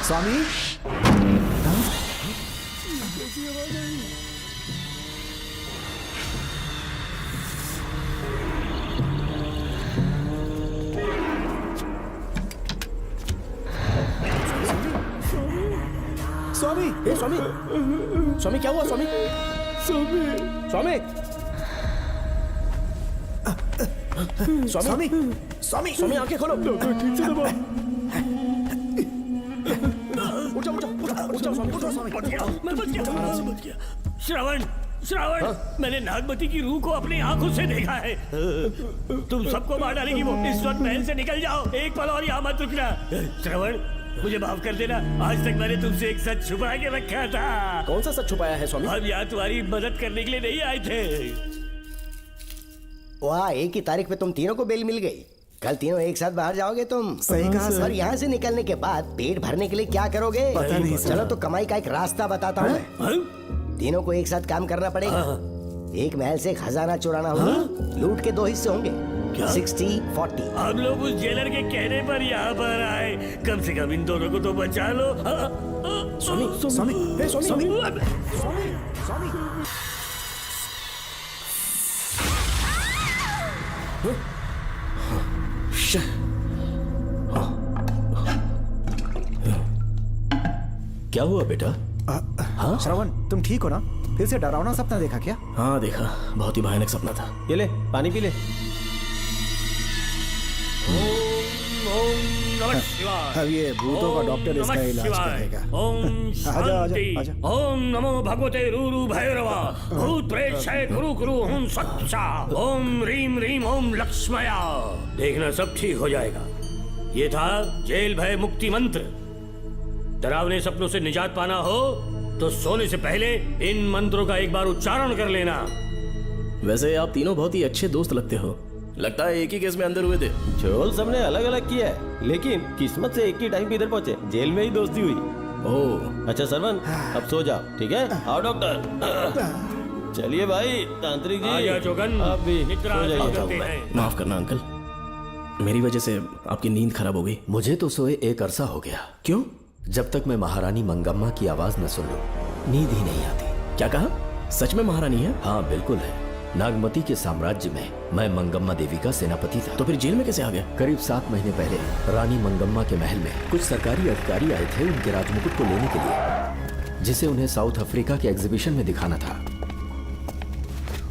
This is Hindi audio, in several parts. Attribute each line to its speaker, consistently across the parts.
Speaker 1: स्वामी स्वामी
Speaker 2: ए स्वामी, स्वामी क्या हुआ स्वामी?
Speaker 1: स्वामी
Speaker 2: स्वामी, स्वामी,
Speaker 1: स्वामी
Speaker 2: स्वामी आंखें खोलो।
Speaker 1: डॉक्टर ठीक से दबा।
Speaker 2: उठ जाओ, उठ जाओ, उठ जाओ, उठ जाओ स्वामी, उठ जाओ स्वामी।
Speaker 3: मैं बच गया। श्रावण, श्रावण, मैंने नागमती की रूह को अपनी आंखों से देखा है। तुम सबको मार डालेगी वो। इस वक्त महल से निकल जाओ, एक पल और यहाँ मत रुकना। श्रावण, मुझे माफ कर देना, आज तक मैंने तुमसे एक सच छुपा के रखा था।
Speaker 2: कौन सा सच छुपाया है स्वामी?
Speaker 3: हम यहाँ तुम्हारी मदद करने के लिए नहीं आए थे।
Speaker 4: वाह, एक ही तारीख पे तुम तीनों को बेल मिल गई। कल तीनों एक साथ बाहर जाओगे तुम।
Speaker 1: सही कहा सर।
Speaker 4: और यहाँ से निकलने के बाद पेट भरने के लिए क्या करोगे?
Speaker 1: पता नहीं सर।
Speaker 4: चलो तो कमाई का एक रास्ता बताता हूँ मैं। तीनों को एक साथ काम करना पड़ेगा। एक महल से खजाना चुराना होगा। लूट के 2 हिस्से होंगे, 60-40।
Speaker 3: हम लोग उस जेलर के कहने पर यहाँ पर आए। कम से कम इन दोनों को तो बचा लो।
Speaker 2: स्वामी,
Speaker 1: स्वामी
Speaker 2: ए स्वामी,
Speaker 1: स्वामी
Speaker 2: स्वामी।
Speaker 5: क्या हुआ बेटा?
Speaker 1: श्रवण, तुम ठीक हो ना? फिर से डरावना सपना देखा क्या?
Speaker 2: हाँ देखा, बहुत ही भयानक सपना था। ये ले पानी पी ले।
Speaker 3: नमः शिवाय।
Speaker 1: अब ये भूतों का डॉक्टर इसका
Speaker 3: नमः
Speaker 1: इलाज
Speaker 3: शिवाय।
Speaker 1: करेगा।
Speaker 3: ओम शांति।
Speaker 1: आजा।
Speaker 3: ओम नमो भगवते रूरू भैरवा। भूत प्रेत शैत कुरु कुरु हुं सच्चा। ओम रीम रीम ओम लक्ष्मया। देखना सब ठीक हो जाएगा। ये था जेल भय मुक्ति मंत्र। डरावने सपनों से निजात पाना हो तो सोने से पहले इन मंत्रों का एक बार उच्चारण कर लेना।
Speaker 2: वैसे आप तीनों बहुत ही अच्छे दोस्त लगते हो। लगता है एक ही केस में अंदर हुए थे।
Speaker 5: झोल सबने अलग अलग किया है, लेकिन किस्मत से एक ही टाइम पे इधर पहुंचे। जेल में ही दोस्ती हुई।
Speaker 2: ओह,
Speaker 5: अच्छा सरवन, अब सो जाओ, ठीक है? आओ डॉक्टर। चलिए भाई तांत्रिक जी,
Speaker 3: आजा जोगन,
Speaker 5: आप भी
Speaker 3: निद्रा
Speaker 5: सो
Speaker 3: शुरू
Speaker 5: जाइए।
Speaker 3: करते हैं।
Speaker 2: माफ करना अंकल, मेरी वजह से आपकी नींद खराब हो गई।
Speaker 6: मुझे तो सोए एक अरसा हो गया।
Speaker 2: क्यों?
Speaker 6: जब तक मैं महारानी मंगम्मा की आवाज न सुन लूं, नींद ही नहीं आती।
Speaker 2: क्या कहा? सच में महारानी है?
Speaker 6: हाँ बिल्कुल है। नागमती के साम्राज्य में मैं मंगम्मा देवी का सेनापति था।
Speaker 2: तो फिर जेल में कैसे आ गया?
Speaker 6: करीब 7 महीने पहले रानी मंगम्मा के महल में कुछ सरकारी अधिकारी आए थे उनके राजमुकुट को लेने के लिए, जिसे उन्हें साउथ अफ्रीका के एग्जीबिशन में दिखाना था।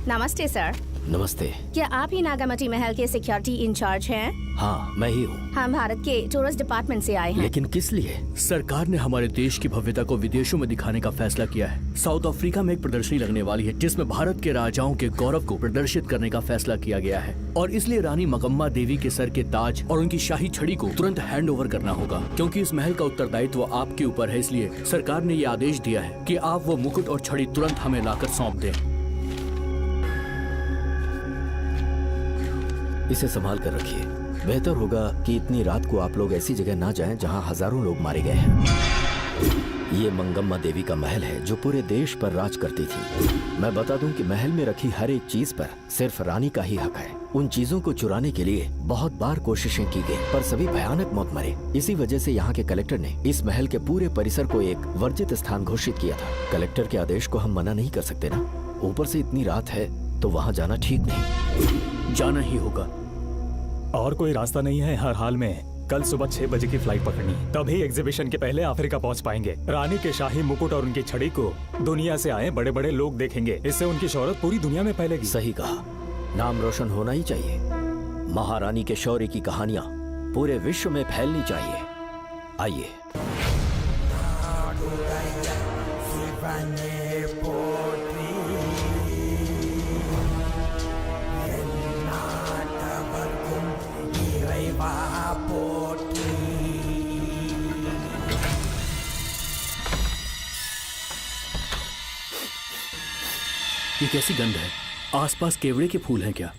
Speaker 7: नमस्ते सर।
Speaker 6: नमस्ते।
Speaker 7: क्या आप ही नागामती महल के सिक्योरिटी इंचार्ज हैं?
Speaker 6: हाँ मैं ही हूँ।
Speaker 7: हम भारत के टूरिस्ट डिपार्टमेंट से आए हैं।
Speaker 6: लेकिन किस लिए?
Speaker 8: सरकार ने हमारे देश की भव्यता को विदेशों में दिखाने का फैसला किया है। साउथ अफ्रीका में एक प्रदर्शनी लगने वाली है जिसमें भारत के राजाओं के गौरव को प्रदर्शित करने का फैसला किया गया है, और इसलिए रानी मंगम्मा देवी के सर के ताज और उनकी शाही छड़ी को तुरंत हैंड ओवर करना होगा। क्योंकि इस महल का उत्तरदायित्व आपके ऊपर है, इसलिए सरकार ने ये आदेश दिया है कि आप वो मुकुट और छड़ी तुरंत हमें लाकर सौंप दें।
Speaker 6: इसे संभाल कर रखिए। बेहतर होगा कि इतनी रात को आप लोग ऐसी जगह ना जाएं जहां हजारों लोग मारे गए हैं। ये मंगम्मा देवी का महल है जो पूरे देश पर राज करती थी। मैं बता दूं कि महल में रखी हर एक चीज पर सिर्फ रानी का ही हक है। उन चीजों को चुराने के लिए बहुत बार कोशिशें की गई, पर सभी भयानक मौत मरे। इसी वजह से यहाँ के कलेक्टर ने इस महल के पूरे परिसर को एक वर्जित स्थान घोषित किया था। कलेक्टर के आदेश को हम मना नहीं कर सकते ना। ऊपर से इतनी रात है तो वहाँ जाना ठीक नहीं।
Speaker 8: जाना ही होगा।
Speaker 9: और कोई रास्ता नहीं है हर हाल में। कल सुबह 6 बजे की फ्लाइट पकड़नी, तभी एग्जीबिशन के पहले अफ्रीका पहुंच पाएंगे। रानी के शाही मुकुट और उनकी छड़ी को दुनिया से आए बड़े बड़े लोग देखेंगे। इससे उनकी शोहरत पूरी दुनिया में फैलेगी।
Speaker 6: सही कहा, नाम रोशन होना ही चाहिए। महारानी के शौर्य की कहानियां पूरे विश्व में फैलनी चाहिए। आइए।
Speaker 8: ये कैसी गंध है? आसपास केवड़े के फूल हैं क्या?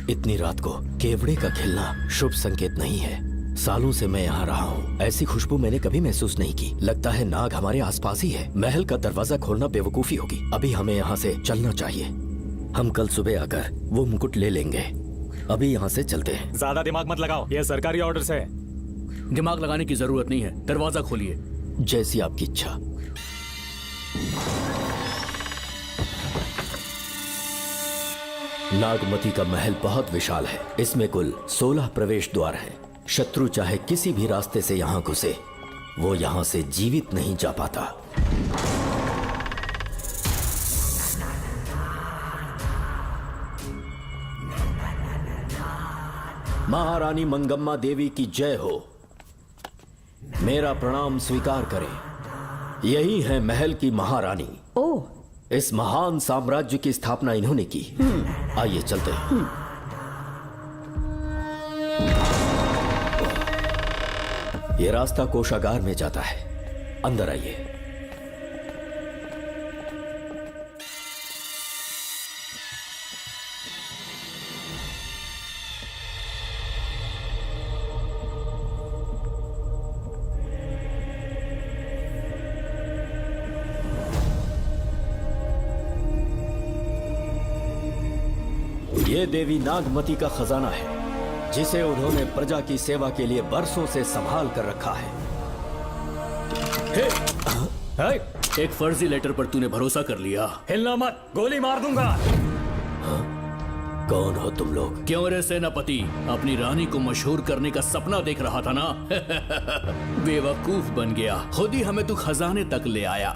Speaker 6: इतनी रात को केवड़े का खिलना शुभ संकेत नहीं है। सालों से मैं यहाँ रहा हूँ, ऐसी खुशबू मैंने कभी महसूस नहीं की। लगता है नाग हमारे आसपास ही है। महल का दरवाजा खोलना बेवकूफी होगी। अभी हमें यहाँ से चलना चाहिए। हम कल सुबह आकर वो मुकुट ले लेंगे। अभी यहाँ से चलते हैं।
Speaker 9: ज्यादा दिमाग मत लगाओ, ये सरकारी ऑर्डर्स है।
Speaker 8: दिमाग लगाने की जरूरत नहीं है, दरवाजा खोलिए।
Speaker 6: जैसी आपकी इच्छा। नागमती का महल बहुत विशाल है। इसमें कुल 16 प्रवेश द्वार हैं। शत्रु चाहे किसी भी रास्ते से यहां घुसे, वो यहां से जीवित नहीं जा पाता। महारानी मंगम्मा देवी की जय हो। मेरा प्रणाम स्वीकार करें। यही है महल की महारानी।
Speaker 7: ओह,
Speaker 6: इस महान साम्राज्य की स्थापना इन्होंने की। आइए चलते हैं। ये रास्ता कोषागार में जाता है। अंदर आइए। ये देवी नागमती का खजाना है, जिसे उन्होंने प्रजा की सेवा के लिए बरसों से संभाल कर रखा है।
Speaker 8: एक फर्जी लेटर पर तूने भरोसा कर लिया।
Speaker 9: हिलना मत, गोली मार दूंगा।
Speaker 6: कौन हो तुम लोग?
Speaker 8: क्यों रे सेनापति, अपनी रानी को मशहूर करने का सपना देख रहा था ना? बेवकूफ बन गया। खुद ही हमें तू खजाने तक ले आया।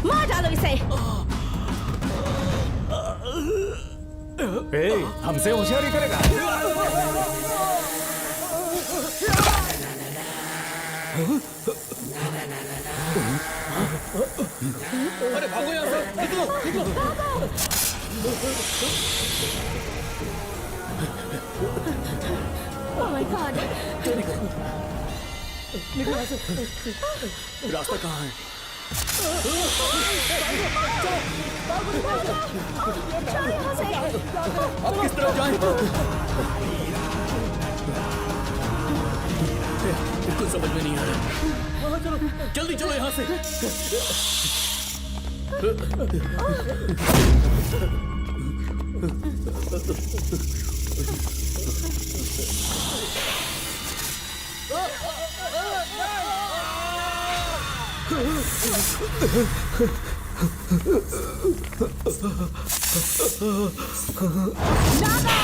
Speaker 7: मार डालो इसे।
Speaker 9: हमसे होशियारी करेगा।
Speaker 8: अरे भागो यहाँ से, निकलो, निकलो।
Speaker 7: Oh my God!
Speaker 8: रास्ता कहाँ है? अब किस तरफ जाएं? कुछ समझ में नहीं आ रहा। जल्दी चलो यहाँ से।
Speaker 7: नागा,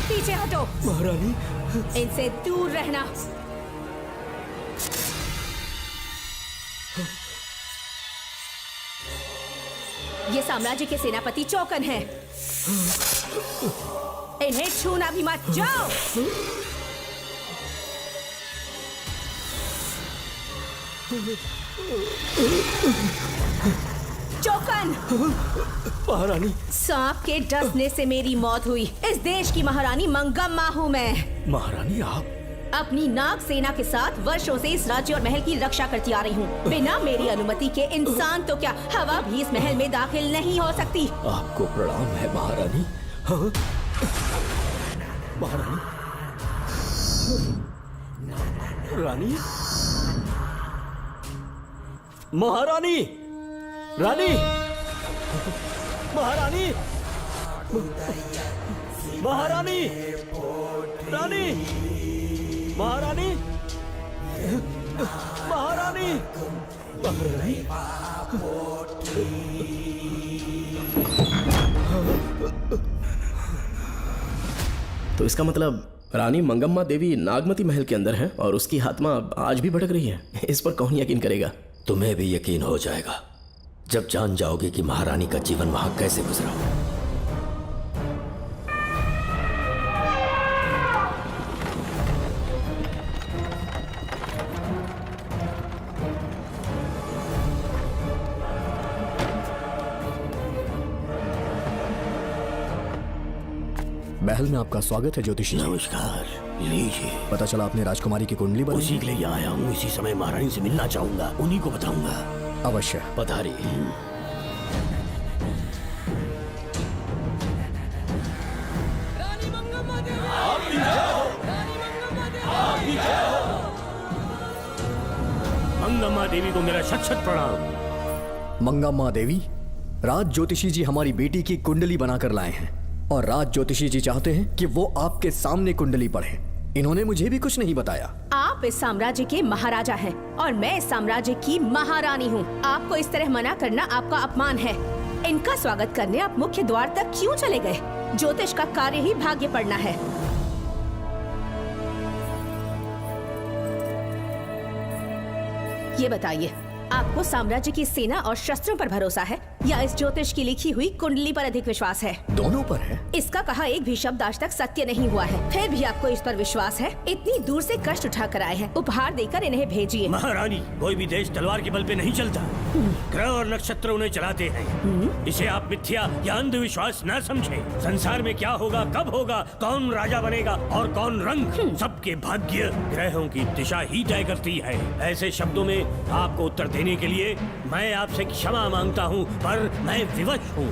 Speaker 7: पीछे हटो।
Speaker 6: महारानी,
Speaker 7: इनसे दूर रहना। ये साम्राज्य के सेनापति चौकन हैं। इन्हें छूना भी मत। जाओ। चौकन,
Speaker 6: महारानी।
Speaker 7: सांप के डसने से मेरी मौत हुई। इस देश की महारानी मंगम्मा हूँ मैं।
Speaker 6: महारानी, आप
Speaker 7: अपनी नाग सेना के साथ वर्षों से इस राज्य और महल की रक्षा करती आ रही हूँ। बिना मेरी अनुमति के इंसान तो क्या, हवा भी इस महल में दाखिल नहीं हो सकती।
Speaker 6: आपको प्रणाम है महारानी। हाँ? महारानी, रानी, महारानी, रानी, महारानी, महारानी, रानी, महारानी, महारानी, महारानी।
Speaker 2: तो इसका मतलब रानी मंगम्मा देवी नागमती महल के अंदर है और उसकी आत्मा आज भी भटक रही है। इस पर कौन यकीन करेगा?
Speaker 6: तुम्हें भी यकीन हो जाएगा जब जान जाओगे कि महारानी का जीवन वहां कैसे गुजरा।
Speaker 8: महल में आपका स्वागत है ज्योतिषी जी।
Speaker 3: नमस्कार, लीजिए।
Speaker 8: पता चला आपने राजकुमारी की कुंडली बनाई।
Speaker 3: उसी के लिए आया हूँ, इसी समय महारानी से मिलना चाहूंगा, उन्हीं को बताऊंगा।
Speaker 8: अवश्य
Speaker 6: पधारी।
Speaker 3: मंगम्मा देवी को मेरा शत शत प्रणाम।
Speaker 8: मंगम्मा देवी, राज ज्योतिषी जी हमारी बेटी की कुंडली बनाकर लाए हैं और राज ज्योतिषी जी चाहते हैं कि वो आपके सामने कुंडली पढ़े। इन्होंने मुझे भी कुछ नहीं बताया।
Speaker 7: आप इस साम्राज्य के महाराजा हैं और मैं इस साम्राज्य की महारानी हूँ। आपको इस तरह मना करना आपका अपमान है। इनका स्वागत करने आप मुख्य द्वार तक क्यों चले गए? ज्योतिष का कार्य ही भाग्य पढ़ना है। ये बताइए, आपको साम्राज्य की सेना और शस्त्रों पर भरोसा है या इस ज्योतिष की लिखी हुई कुंडली पर अधिक विश्वास है?
Speaker 8: दोनों पर है।
Speaker 7: इसका कहा एक भी शब्द आज तक सत्य नहीं हुआ है, फिर भी आपको इस पर विश्वास है? इतनी दूर से कष्ट उठा कर आए हैं, उपहार देकर इन्हें भेजिए।
Speaker 3: महारानी, कोई भी देश तलवार के बल पे नहीं चलता, ग्रह और नक्षत्र उन्हें चलाते हैं। इसे आप मिथ्या या अंधविश्वास न समझे। संसार में क्या होगा, कब होगा, कौन राजा बनेगा और कौन रंग, सबके भाग्य ग्रहों की दिशा ही तय करती है। ऐसे शब्दों में आपको उत्तर देने के लिए मैं आपसे क्षमा मांगता हूँ, पर मैं विवश हूँ।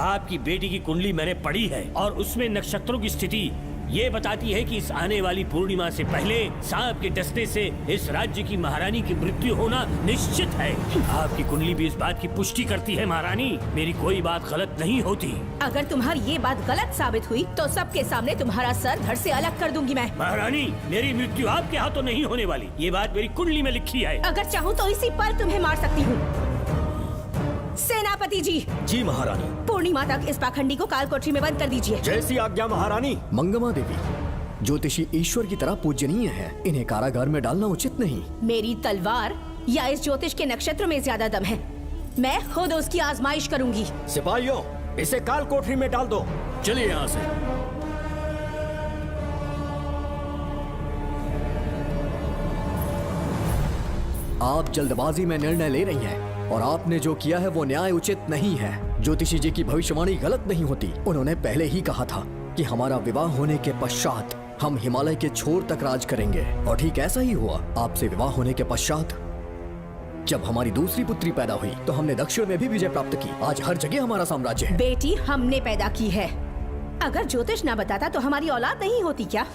Speaker 3: आपकी बेटी की कुंडली मैंने पढ़ी है और उसमें नक्षत्रों की स्थिति ये बताती है कि इस आने वाली पूर्णिमा से पहले सांप के डसने से इस राज्य की महारानी की मृत्यु होना निश्चित है। आपकी कुंडली भी इस बात की पुष्टि करती है। महारानी, मेरी कोई बात गलत नहीं होती।
Speaker 7: अगर तुम्हारी ये बात गलत साबित हुई तो सबके सामने तुम्हारा सर धड़ से अलग कर दूंगी मैं।
Speaker 3: महारानी, मेरी मृत्यु आपके हाथों नहीं होने वाली, ये बात मेरी कुंडली में लिखी है।
Speaker 7: अगर चाहूँ तो इसी पल तुम्हें मार सकती हूँ। सेनापति जी।
Speaker 6: जी महारानी।
Speaker 7: पूर्णिमा तक इस पाखंडी को काल कोठरी में बंद कर दीजिए।
Speaker 6: जैसी आज्ञा महारानी।
Speaker 8: मंगम्मा देवी, ज्योतिषी ईश्वर की तरह पूजनीय है, इन्हें कारागार में डालना उचित नहीं।
Speaker 7: मेरी तलवार या इस ज्योतिष के नक्षत्र में ज्यादा दम है। मैं खुद उसकी आजमाइश करूंगी।
Speaker 6: सिपाहियों, इसे काल कोठरी में डाल दो।
Speaker 8: चलिए यहाँ से। आप जल्दबाजी में निर्णय ले रही हैं और आपने जो किया है वो न्याय उचित नहीं है। ज्योतिषी जी की भविष्यवाणी गलत नहीं होती। उन्होंने पहले ही कहा था कि हमारा विवाह होने के पश्चात हम हिमालय के छोर तक राज करेंगे और ठीक ऐसा ही हुआ। आपसे विवाह होने के पश्चात जब हमारी दूसरी पुत्री पैदा हुई तो हमने दक्षिण में भी विजय प्राप्त की। आज हर जगह हमारा साम्राज्य है।
Speaker 7: बेटी हमने पैदा की है। अगर ज्योतिष ना बताता तो हमारी औलाद नहीं होती क्या?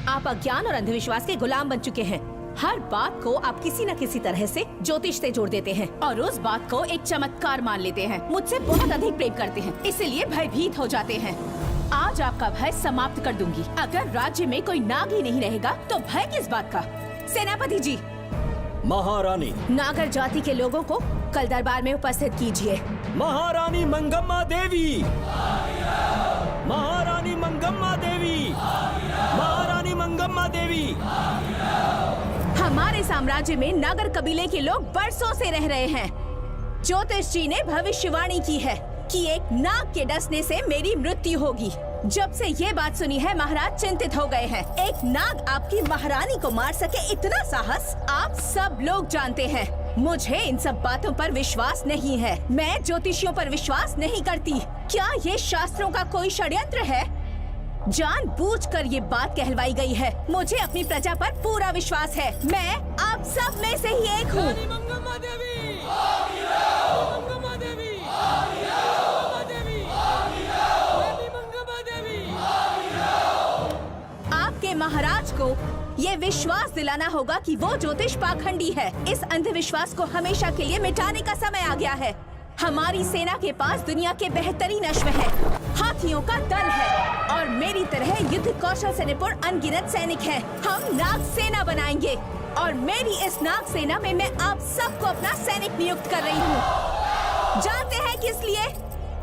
Speaker 7: आप अज्ञान और अंधविश्वास के गुलाम बन चुके हैं। हर बात को आप किसी न किसी तरह से ज्योतिष से जोड़ देते हैं और उस बात को एक चमत्कार मान लेते हैं। मुझसे बहुत अधिक प्रेम करते हैं, इसीलिए भयभीत हो जाते हैं। आज आपका भय समाप्त कर दूंगी। अगर राज्य में कोई नाग ही नहीं रहेगा तो भय किस बात का? सेनापति जी।
Speaker 6: महारानी।
Speaker 7: नागर जाति के लोगों को कल दरबार में उपस्थित कीजिए।
Speaker 6: महारानी मंगम्मा देवी। महारानी मंगम्मा देवी। महारानी मंगम्मा देवी।
Speaker 7: हमारे साम्राज्य में नागर कबीले के लोग बरसों से रह रहे हैं। ज्योतिष जी ने भविष्यवाणी की है कि एक नाग के डसने से मेरी मृत्यु होगी। जब से ये बात सुनी है महाराज चिंतित हो गए हैं। एक नाग आपकी महारानी को मार सके, इतना साहस आप सब लोग जानते हैं। मुझे इन सब बातों पर विश्वास नहीं है। मैं ज्योतिषियों पर विश्वास नहीं करती। क्या ये शास्त्रों का कोई षड्यंत्र है? जानबूझकर ये बात कहलवाई गई है। मुझे अपनी प्रजा पर पूरा विश्वास है। मैं आप सब में से ही एक हूँ। आपके महाराज को ये विश्वास दिलाना होगा कि वो ज्योतिष पाखंडी है। इस अंधविश्वास को हमेशा के लिए मिटाने का समय आ गया है। हमारी सेना के पास दुनिया के बेहतरीन अश्व है, हाथियों का दल है और मेरी तरह युद्ध कौशल से निपुण अनगिनत सैनिक हैं। हम नाग सेना बनाएंगे और मेरी इस नाग सेना में मैं आप सबको अपना सैनिक नियुक्त कर रही हूँ। जानते हैं किस लिए?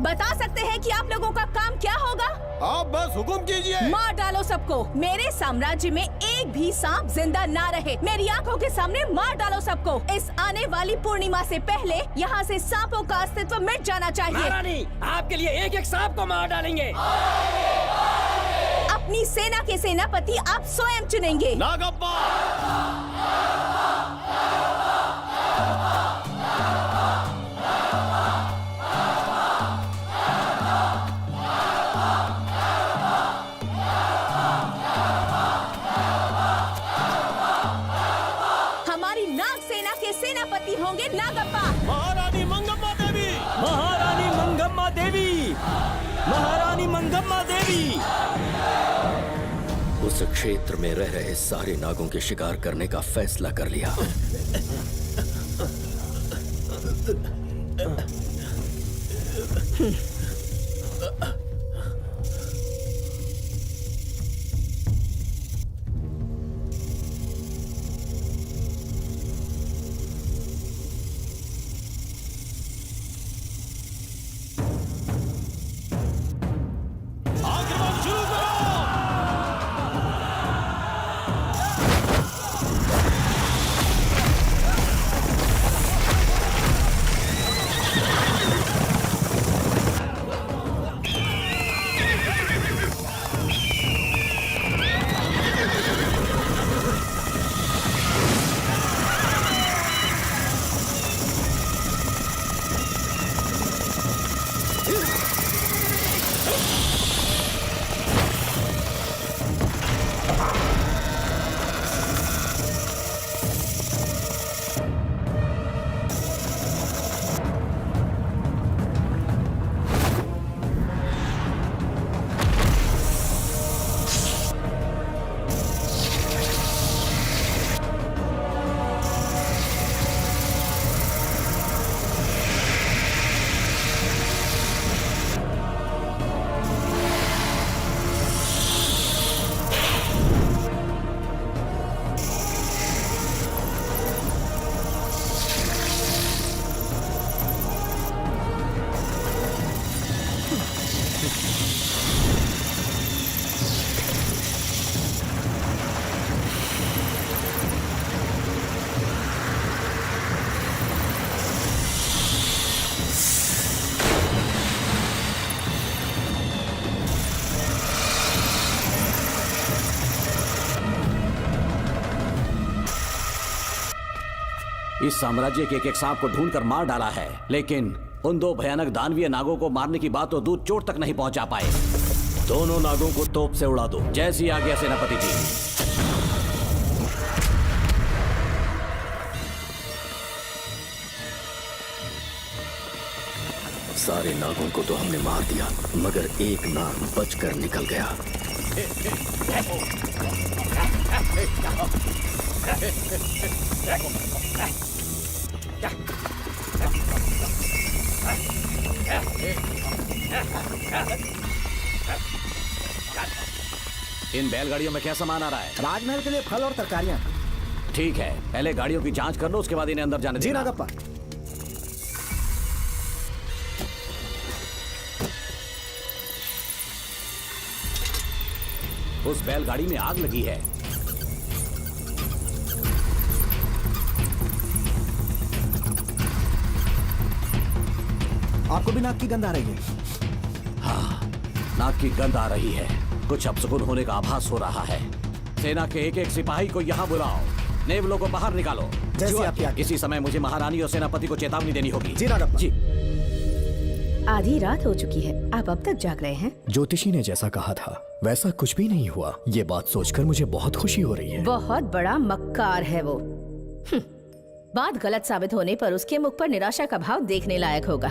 Speaker 7: बता सकते हैं कि आप लोगों का काम क्या होगा?
Speaker 5: आप बस हुक्म कीजिए।
Speaker 7: मार डालो सबको। मेरे साम्राज्य में एक भी सांप जिंदा ना रहे। मेरी आंखों के सामने मार डालो सबको। इस आने वाली पूर्णिमा से पहले यहाँ से सांपों का अस्तित्व मिट जाना चाहिए।
Speaker 6: महारानी, आपके लिए एक एक सांप को मार डालेंगे।
Speaker 7: अपनी सेना के सेनापति आप स्वयं चुनेंगे।
Speaker 5: नागप्पा।
Speaker 7: सेनापति होंगे नागप्पा।
Speaker 5: महारानी मंगम्मा देवी,
Speaker 6: महारानी मंगम्मा देवी, महारानी मंगम्मा देवी। उस क्षेत्र में रह रहे सारे नागों के शिकार करने का फैसला कर लिया।
Speaker 10: इस साम्राज्य के एक सांप को ढूंढकर मार डाला है, लेकिन उन दो भयानक दानवीय नागों को मारने की बात तो दूर चोट तक नहीं पहुंचा पाए।
Speaker 6: दोनों नागों को तोप से उड़ा दो।
Speaker 10: जैसी आज्ञा सेनापति जी।
Speaker 6: सारे नागों को तो हमने मार दिया, मगर एक नाग बचकर निकल गया।
Speaker 10: इन बैलगाड़ियों में क्या सामान आ रहा है?
Speaker 1: राजमहल के लिए फल और तरकारियां।
Speaker 10: ठीक है, पहले गाड़ियों की जांच कर लो, उसके बाद इन्हें अंदर जाने
Speaker 1: जी
Speaker 10: देना।
Speaker 1: नागप्पा।
Speaker 10: उस बैलगाड़ी में आग लगी है।
Speaker 1: आपको भी नाक की गंध आ रही है?
Speaker 10: हाँ, नाक की गंध आ रही है। कुछ अपशकुन होने का आभास हो रहा है। सेना के एक एक सिपाही को यहाँ बुलाओ, नेवलों को बाहर निकालो।
Speaker 1: जैसी आपकी आज्ञा।
Speaker 10: इसी समय मुझे महारानी और सेनापति को चेतावनी देनी होगी।
Speaker 1: जी नागप्पा।
Speaker 10: जी।
Speaker 7: आधी रात हो चुकी है, आप अब तक जाग रहे हैं?
Speaker 8: ज्योतिषी ने जैसा कहा था वैसा कुछ भी नहीं हुआ। ये बात सोचकर मुझे बहुत खुशी हो रही है।
Speaker 7: बहुत बड़ा मक्कार है वो। बात गलत साबित होने पर उसके मुख पर निराशा का भाव देखने लायक होगा।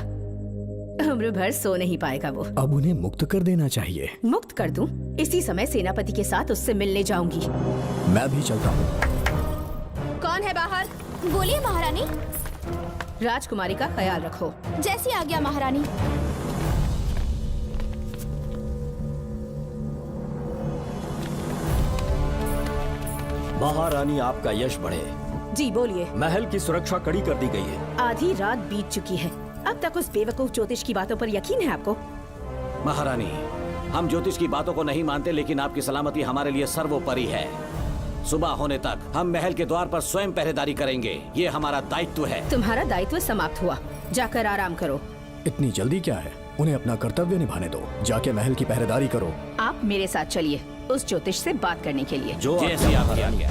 Speaker 7: उम्र भर सो नहीं पाएगा वो।
Speaker 8: अब उन्हें मुक्त कर देना चाहिए।
Speaker 7: मुक्त कर दूं? इसी समय सेनापति के साथ उससे मिलने जाऊंगी।
Speaker 8: मैं भी चलता हूँ।
Speaker 7: कौन है बाहर?
Speaker 11: बोलिए महारानी।
Speaker 7: राजकुमारी का ख्याल रखो।
Speaker 11: जैसी आज्ञा महारानी।
Speaker 6: महारानी, आपका यश बढ़े।
Speaker 7: जी बोलिए।
Speaker 6: महल की सुरक्षा कड़ी कर दी गई है।
Speaker 7: आधी रात बीत चुकी है, अब तक उस बेवकूफ ज्योतिष की बातों पर यकीन है आपको?
Speaker 10: महारानी, हम ज्योतिष की बातों को नहीं मानते, लेकिन आपकी सलामती हमारे लिए सर्वोपरि है। सुबह होने तक हम महल के द्वार पर स्वयं पहरेदारी करेंगे, ये हमारा दायित्व है।
Speaker 7: तुम्हारा दायित्व समाप्त हुआ, जाकर आराम करो।
Speaker 8: इतनी जल्दी क्या है? उन्हें अपना कर्तव्य निभाने दो। जाके महल की पहरेदारी करो।
Speaker 7: आप मेरे साथ चलिए उस ज्योतिष से बात करने के लिए।
Speaker 10: जो जैसी आपकी आज्ञा।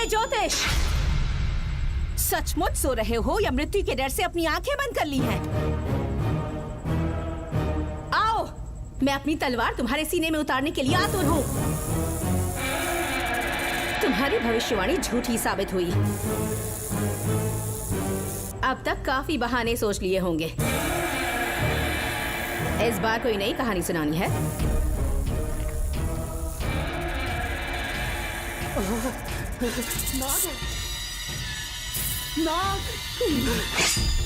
Speaker 7: ज्योतिष, सचमुच सो रहे हो या मृत्यु के डर से अपनी आंखें बंद कर ली हैं? आओ, मैं अपनी तलवार तुम्हारे सीने में उतारने के लिए आतुर हूं। तुम्हारी भविष्यवाणी झूठी साबित हुई। अब तक काफी बहाने सोच लिए होंगे। इस बार कोई नई कहानी सुनानी है?
Speaker 1: नाग,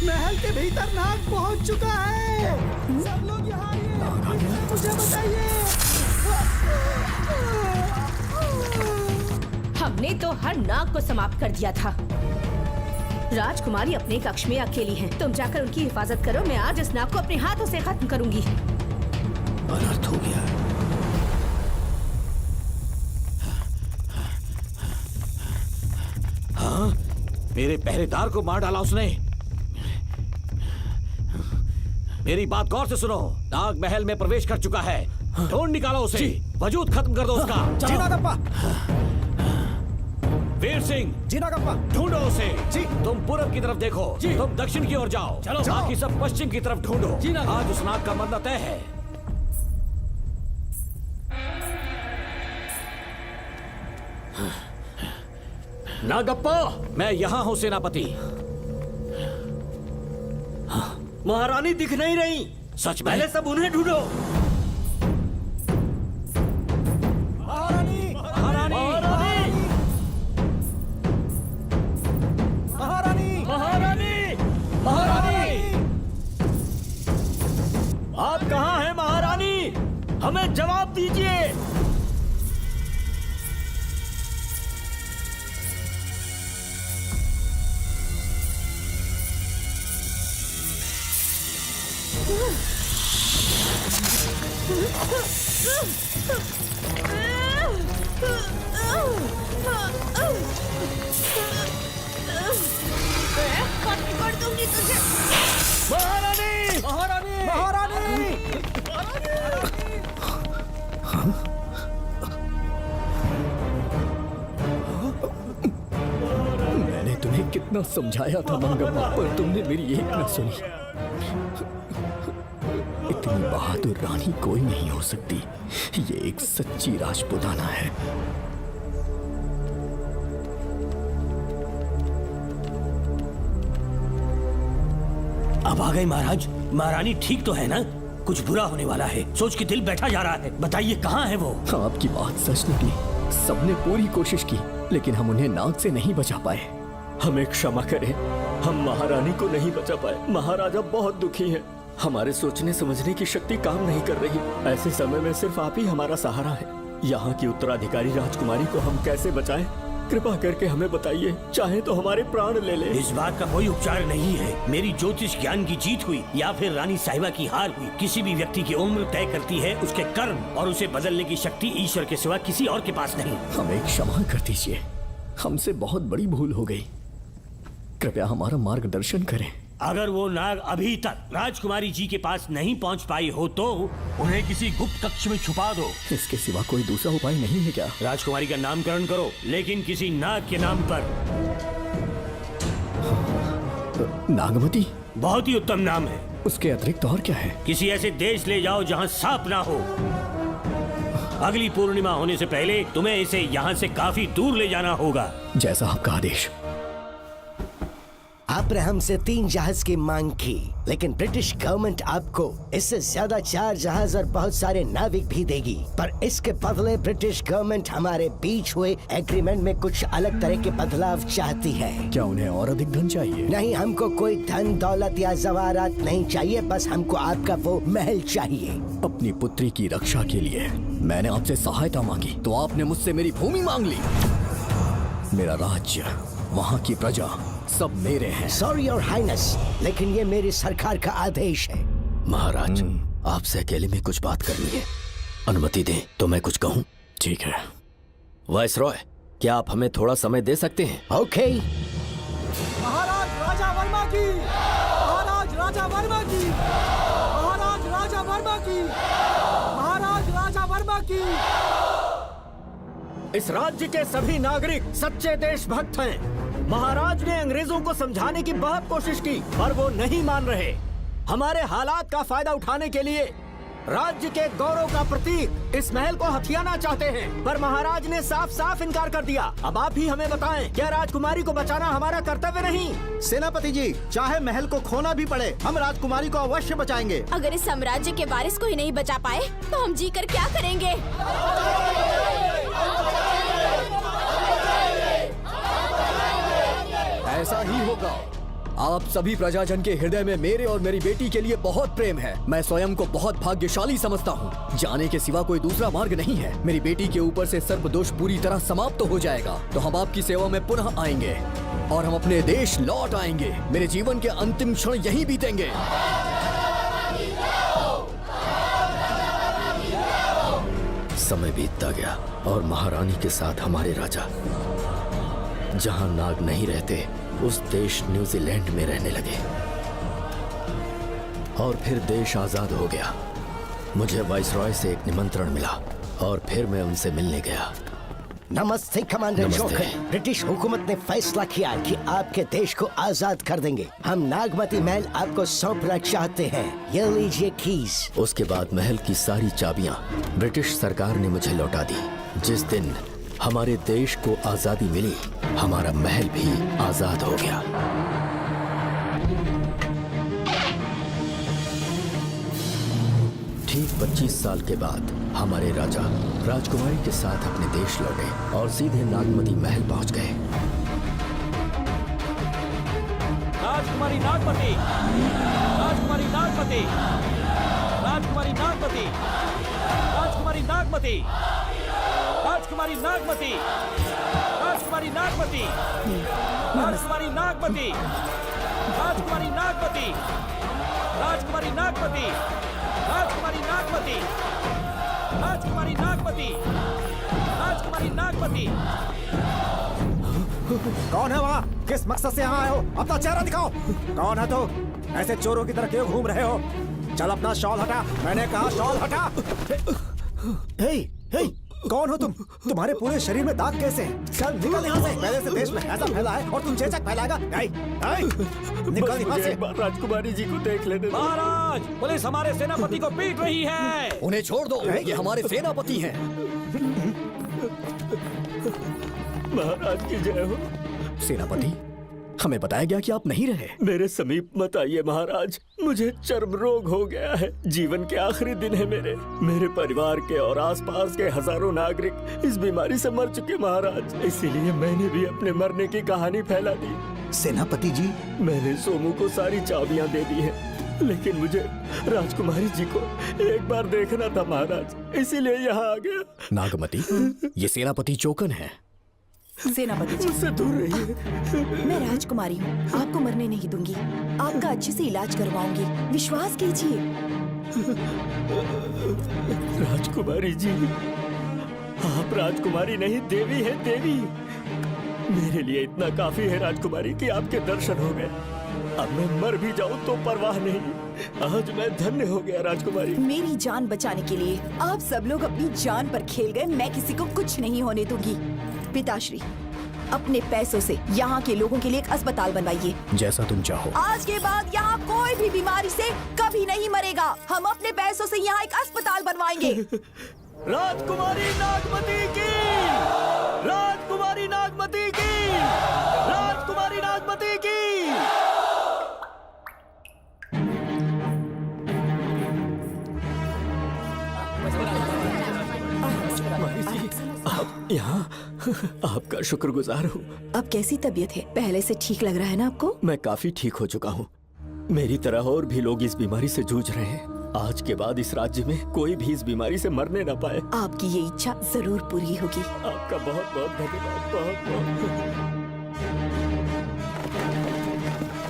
Speaker 1: महल के भीतर नाग पहुंच चुका है। सब लोग यहाँ आइए, मुझे बताइए।
Speaker 7: हमने तो हर नाग को समाप्त कर दिया था। राजकुमारी अपने कक्ष में अकेली है। तुम जाकर उनकी हिफाजत करो। मैं आज इस नाग को अपने हाथों से खत्म करूंगी।
Speaker 6: अनर्थ हो गया।
Speaker 10: हाँ, मेरे पहरेदार को मार डाला उसने। मेरी बात गौर से सुनो। नाग महल में प्रवेश कर चुका है। ढूंढ निकालो उसे। वजूद खत्म कर दो उसका।
Speaker 1: जी नागप्पा।
Speaker 10: वीर सिंह,
Speaker 1: जी नागप्पा।
Speaker 10: ढूंढो उसे।
Speaker 1: जी।
Speaker 10: तुम पूरब की तरफ देखो। जी। तुम दक्षिण की ओर जाओ। चलो। बाकी सब पश्चिम की तरफ ढूंढो। जी नाग। आज उस नाग का मरना तय है।
Speaker 3: नागप्पा,
Speaker 10: मैं यहाँ हूँ सेनापति।
Speaker 3: महारानी दिख नहीं रही।
Speaker 10: सच में?
Speaker 3: पहले सब उन्हें ढूंढो।
Speaker 1: महारानी,
Speaker 10: महारानी,
Speaker 1: महारानी,
Speaker 3: महारानी, महारानी, आप कहाँ हैं महारानी? हमें जवाब दीजिए।
Speaker 7: कर दूंगी तुझे।
Speaker 3: महारानी, महारानी,
Speaker 1: महारानी।
Speaker 6: मैंने तुम्हें कितना समझाया था मंगम्मा, पर तुमने मेरी एक न सुनी। इतनी बहादुर रानी कोई नहीं हो सकती। ये एक सच्ची राजपुताना है।
Speaker 3: अब आ गए महाराज। महारानी ठीक तो है ना? कुछ बुरा होने वाला है, सोच के दिल बैठा जा रहा है। बताइए कहाँ है वो?
Speaker 6: आपकी बात सच निकली। सबने पूरी कोशिश की, लेकिन हम उन्हें नाग से नहीं बचा पाए। हमें क्षमा करें, हम महारानी को नहीं बचा पाए। महाराजा बहुत दुखी हैं। हमारे सोचने समझने की शक्ति काम नहीं कर रही। ऐसे समय में सिर्फ आप ही हमारा सहारा है। यहाँ की उत्तराधिकारी राजकुमारी को हम कैसे बचाएं? कृपा करके हमें बताइए, चाहे तो हमारे प्राण ले ले।
Speaker 3: इस बात का कोई उपचार नहीं है। मेरी ज्योतिष ज्ञान की जीत हुई या फिर रानी साहिबा की हार हुई। किसी भी व्यक्ति की उम्र तय करती है उसके कर्म, और उसे बदलने की शक्ति ईश्वर के सिवा किसी और के पास नहीं।
Speaker 6: हमें क्षमा कर दीजिए, हमसे बहुत बड़ी भूल हो गई। कृपया हमारा मार्गदर्शन करें।
Speaker 3: अगर वो नाग अभी तक राजकुमारी जी के पास नहीं पहुंच पाई हो तो उन्हें किसी गुप्त कक्ष में छुपा दो।
Speaker 6: इसके सिवा कोई दूसरा उपाय नहीं है क्या?
Speaker 3: राजकुमारी का नामकरण करो, लेकिन किसी नाग के नाम पर।
Speaker 6: नागमती
Speaker 3: बहुत ही उत्तम नाम है।
Speaker 6: उसके अतिरिक्त और क्या है?
Speaker 3: किसी ऐसे देश ले जाओ जहाँ सांप ना हो। अगली पूर्णिमा होने से पहले तुम्हें इसे यहाँ से काफी दूर ले जाना होगा।
Speaker 6: जैसा आपका आदेश।
Speaker 4: आपने हमसे 3 जहाज की मांग की, लेकिन ब्रिटिश गवर्नमेंट आपको इससे ज्यादा 4 जहाज और बहुत सारे नाविक भी देगी। पर इसके बदले ब्रिटिश गवर्नमेंट हमारे बीच हुए एग्रीमेंट में कुछ अलग तरह के बदलाव चाहती है।
Speaker 6: क्या उन्हें और अधिक धन चाहिए?
Speaker 4: नहीं, हमको कोई धन दौलत या जवाहरात नहीं चाहिए। बस हमको आपका वो महल चाहिए।
Speaker 6: अपनी पुत्री की रक्षा के लिए मैंने आपसे सहायता मांगी, तो आपने मुझसे मेरी भूमि मांग ली। मेरा राज्य, वहाँ की प्रजा सब मेरे हैं।
Speaker 4: सॉरी योर हाइनेस, लेकिन ये मेरी सरकार का आदेश है।
Speaker 6: महाराज, आपसे अकेले में कुछ बात करनी है। अनुमति दें तो मैं कुछ कहूँ? ठीक है। वायसरॉय, क्या आप हमें थोड़ा समय दे सकते हैं?
Speaker 4: ओके।
Speaker 1: महाराज राजा वर्मा की, महाराज राजा वर्मा की, महाराज राजा वर्मा की, महाराज राजा वर्मा की।
Speaker 6: इस राज्य के सभी नागरिक सच्चे देशभक्त हैं। महाराज ने अंग्रेजों को समझाने की बहुत कोशिश की, पर वो नहीं मान रहे। हमारे हालात का फायदा उठाने के लिए राज्य के गौरव का प्रतीक इस महल को हथियाना चाहते हैं, पर महाराज ने साफ साफ इनकार कर दिया। अब आप ही हमें बताएं, क्या राजकुमारी को बचाना हमारा कर्तव्य नहीं?
Speaker 1: सेनापति जी, चाहे महल को खोना भी पड़े, हम राजकुमारी को अवश्य बचाएंगे।
Speaker 11: अगर इस साम्राज्य के वारिस को ही नहीं बचा पाए तो हम जी कर क्या करेंगे?
Speaker 8: ऐसा ही होगा। आप सभी प्रजाजन के हृदय में मेरे और मेरी बेटी के लिए बहुत प्रेम है। मैं स्वयं को बहुत भाग्यशाली समझता हूँ। जाने के सिवा कोई दूसरा मार्ग नहीं है। मेरी बेटी के ऊपर से सर्पदोष पूरी तरह समाप्त हो जाएगा तो हम आपकी सेवा में पुनः आएंगे और हम अपने देश लौट आएंगे। मेरे जीवन के अंतिम क्षण यहीं बीतेंगे। समय बीतता गया और महारानी के साथ हमारे राजा जहाँ नाग नहीं रहते उस देश न्यूजीलैंड में रहने लगे और फिर देश आजाद हो गया। मुझे वाइसरॉय से एक निमंत्रण मिला और फिर मैं उनसे मिलने गया।
Speaker 4: नमस्ते कमांडर
Speaker 2: नमस्ते।
Speaker 4: जोकर। ब्रिटिश हुकूमत ने फैसला किया कि आपके देश को आजाद कर देंगे। हम नागमती महल आपको सौंपना चाहते हैं। ये लीजिए कीज।
Speaker 6: उसके बाद महल की सारी चाबियां ब्रिटिश सरकार ने मुझे लौटा दी। जिस दिन हमारे देश को आजादी मिली, हमारा महल भी आजाद हो गया। ठीक 25 साल के बाद हमारे राजा राजकुमारी के साथ अपने देश लौटे और सीधे नागमती महल पहुंच गए।
Speaker 10: राजकुमारी नागमती, राजकुमारी नागमती, राजकुमारी नागमती, राजकुमारी नागमती, राजकुमारी नागमती, राजकुमारी नागमती, राजकुमारी नागमती, राजकुमारी नागमती, राजकुमारी नागमती, राजकुमारी नागमती, राजकुमारी नागमती, राजकुमारी नागमती।
Speaker 1: कौन है वहाँ? किस मकसद से यहाँ आए हो? अपना चेहरा दिखाओ। कौन है तो? ऐसे चोरों की तरह क्यों घूम रहे हो? चल अपना शॉल हटा। मैंने कहा शॉल हटा। हे, हे, कौन हो तुम? तुम्हारे पूरे शरीर में दाग कैसे हैं? चल निकल यहाँ से। पहले से देश में ऐसा फैला है और तुम चेचक फैलाएगा। निकल यहाँ से।
Speaker 9: राजकुमारी जी को देख लेने दो।
Speaker 10: महाराज, पुलिस हमारे सेनापति को पीट रही है।
Speaker 8: उन्हें छोड़ दो, ये हमारे सेनापति हैं।
Speaker 9: महाराज की जय हो।
Speaker 8: सेनापति, हमें बताया गया कि आप नहीं रहे।
Speaker 9: मेरे समीप मत आइए महाराज, मुझे चर्म रोग हो गया है। जीवन के आखिरी दिन है मेरे परिवार के और आसपास के हजारों नागरिक इस बीमारी से मर चुके महाराज। इसीलिए मैंने भी अपने मरने की कहानी फैला दी।
Speaker 1: सेनापति जी,
Speaker 9: मैंने सोमू को सारी चाबियां दे दी हैं, लेकिन मुझे राजकुमारी जी को एक बार देखना था महाराज, इसीलिए यहाँ आ गया।
Speaker 8: नागमती, ये सेनापति चोकन है।
Speaker 12: सेनापति जी,
Speaker 9: मुझसे दूर रहिए।
Speaker 12: मैं राजकुमारी हूँ, आपको मरने नहीं दूंगी। आपका अच्छे से इलाज करवाऊंगी, विश्वास कीजिए।
Speaker 9: राजकुमारी जी, आप राजकुमारी नहीं देवी है, देवी। मेरे लिए इतना काफी है राजकुमारी कि आपके दर्शन हो गए। अब मैं मर भी जाऊं तो परवाह नहीं। आज मैं धन्य हो गया राजकुमारी।
Speaker 12: मेरी जान बचाने के लिए आप सब लोग अपनी जान पर खेल गए। मैं किसी को कुछ नहीं होने दूंगी। पिताश्री, अपने पैसों से यहाँ के लोगों के लिए एक अस्पताल बनवाइए।
Speaker 8: जैसा तुम चाहो।
Speaker 12: आज के बाद यहाँ कोई भी बीमारी से कभी नहीं मरेगा। हम अपने पैसों से यहाँ एक अस्पताल बनवाएंगे।
Speaker 9: राजकुमारी नागमती की, राजकुमारी नागमती की, राजकुमारी नागमती की। आप यहाँ, आपका शुक्रगुजार हूँ।
Speaker 12: अब कैसी तबीयत है? पहले से ठीक लग रहा है ना आपको?
Speaker 9: मैं काफी ठीक हो चुका हूँ। मेरी तरह और भी लोग इस बीमारी से जूझ रहे हैं। आज के बाद इस राज्य में कोई भी इस बीमारी से मरने न पाए।
Speaker 12: आपकी ये इच्छा जरूर पूरी होगी।
Speaker 9: आपका बहुत बहुत धन्यवाद, बहुत बहुत।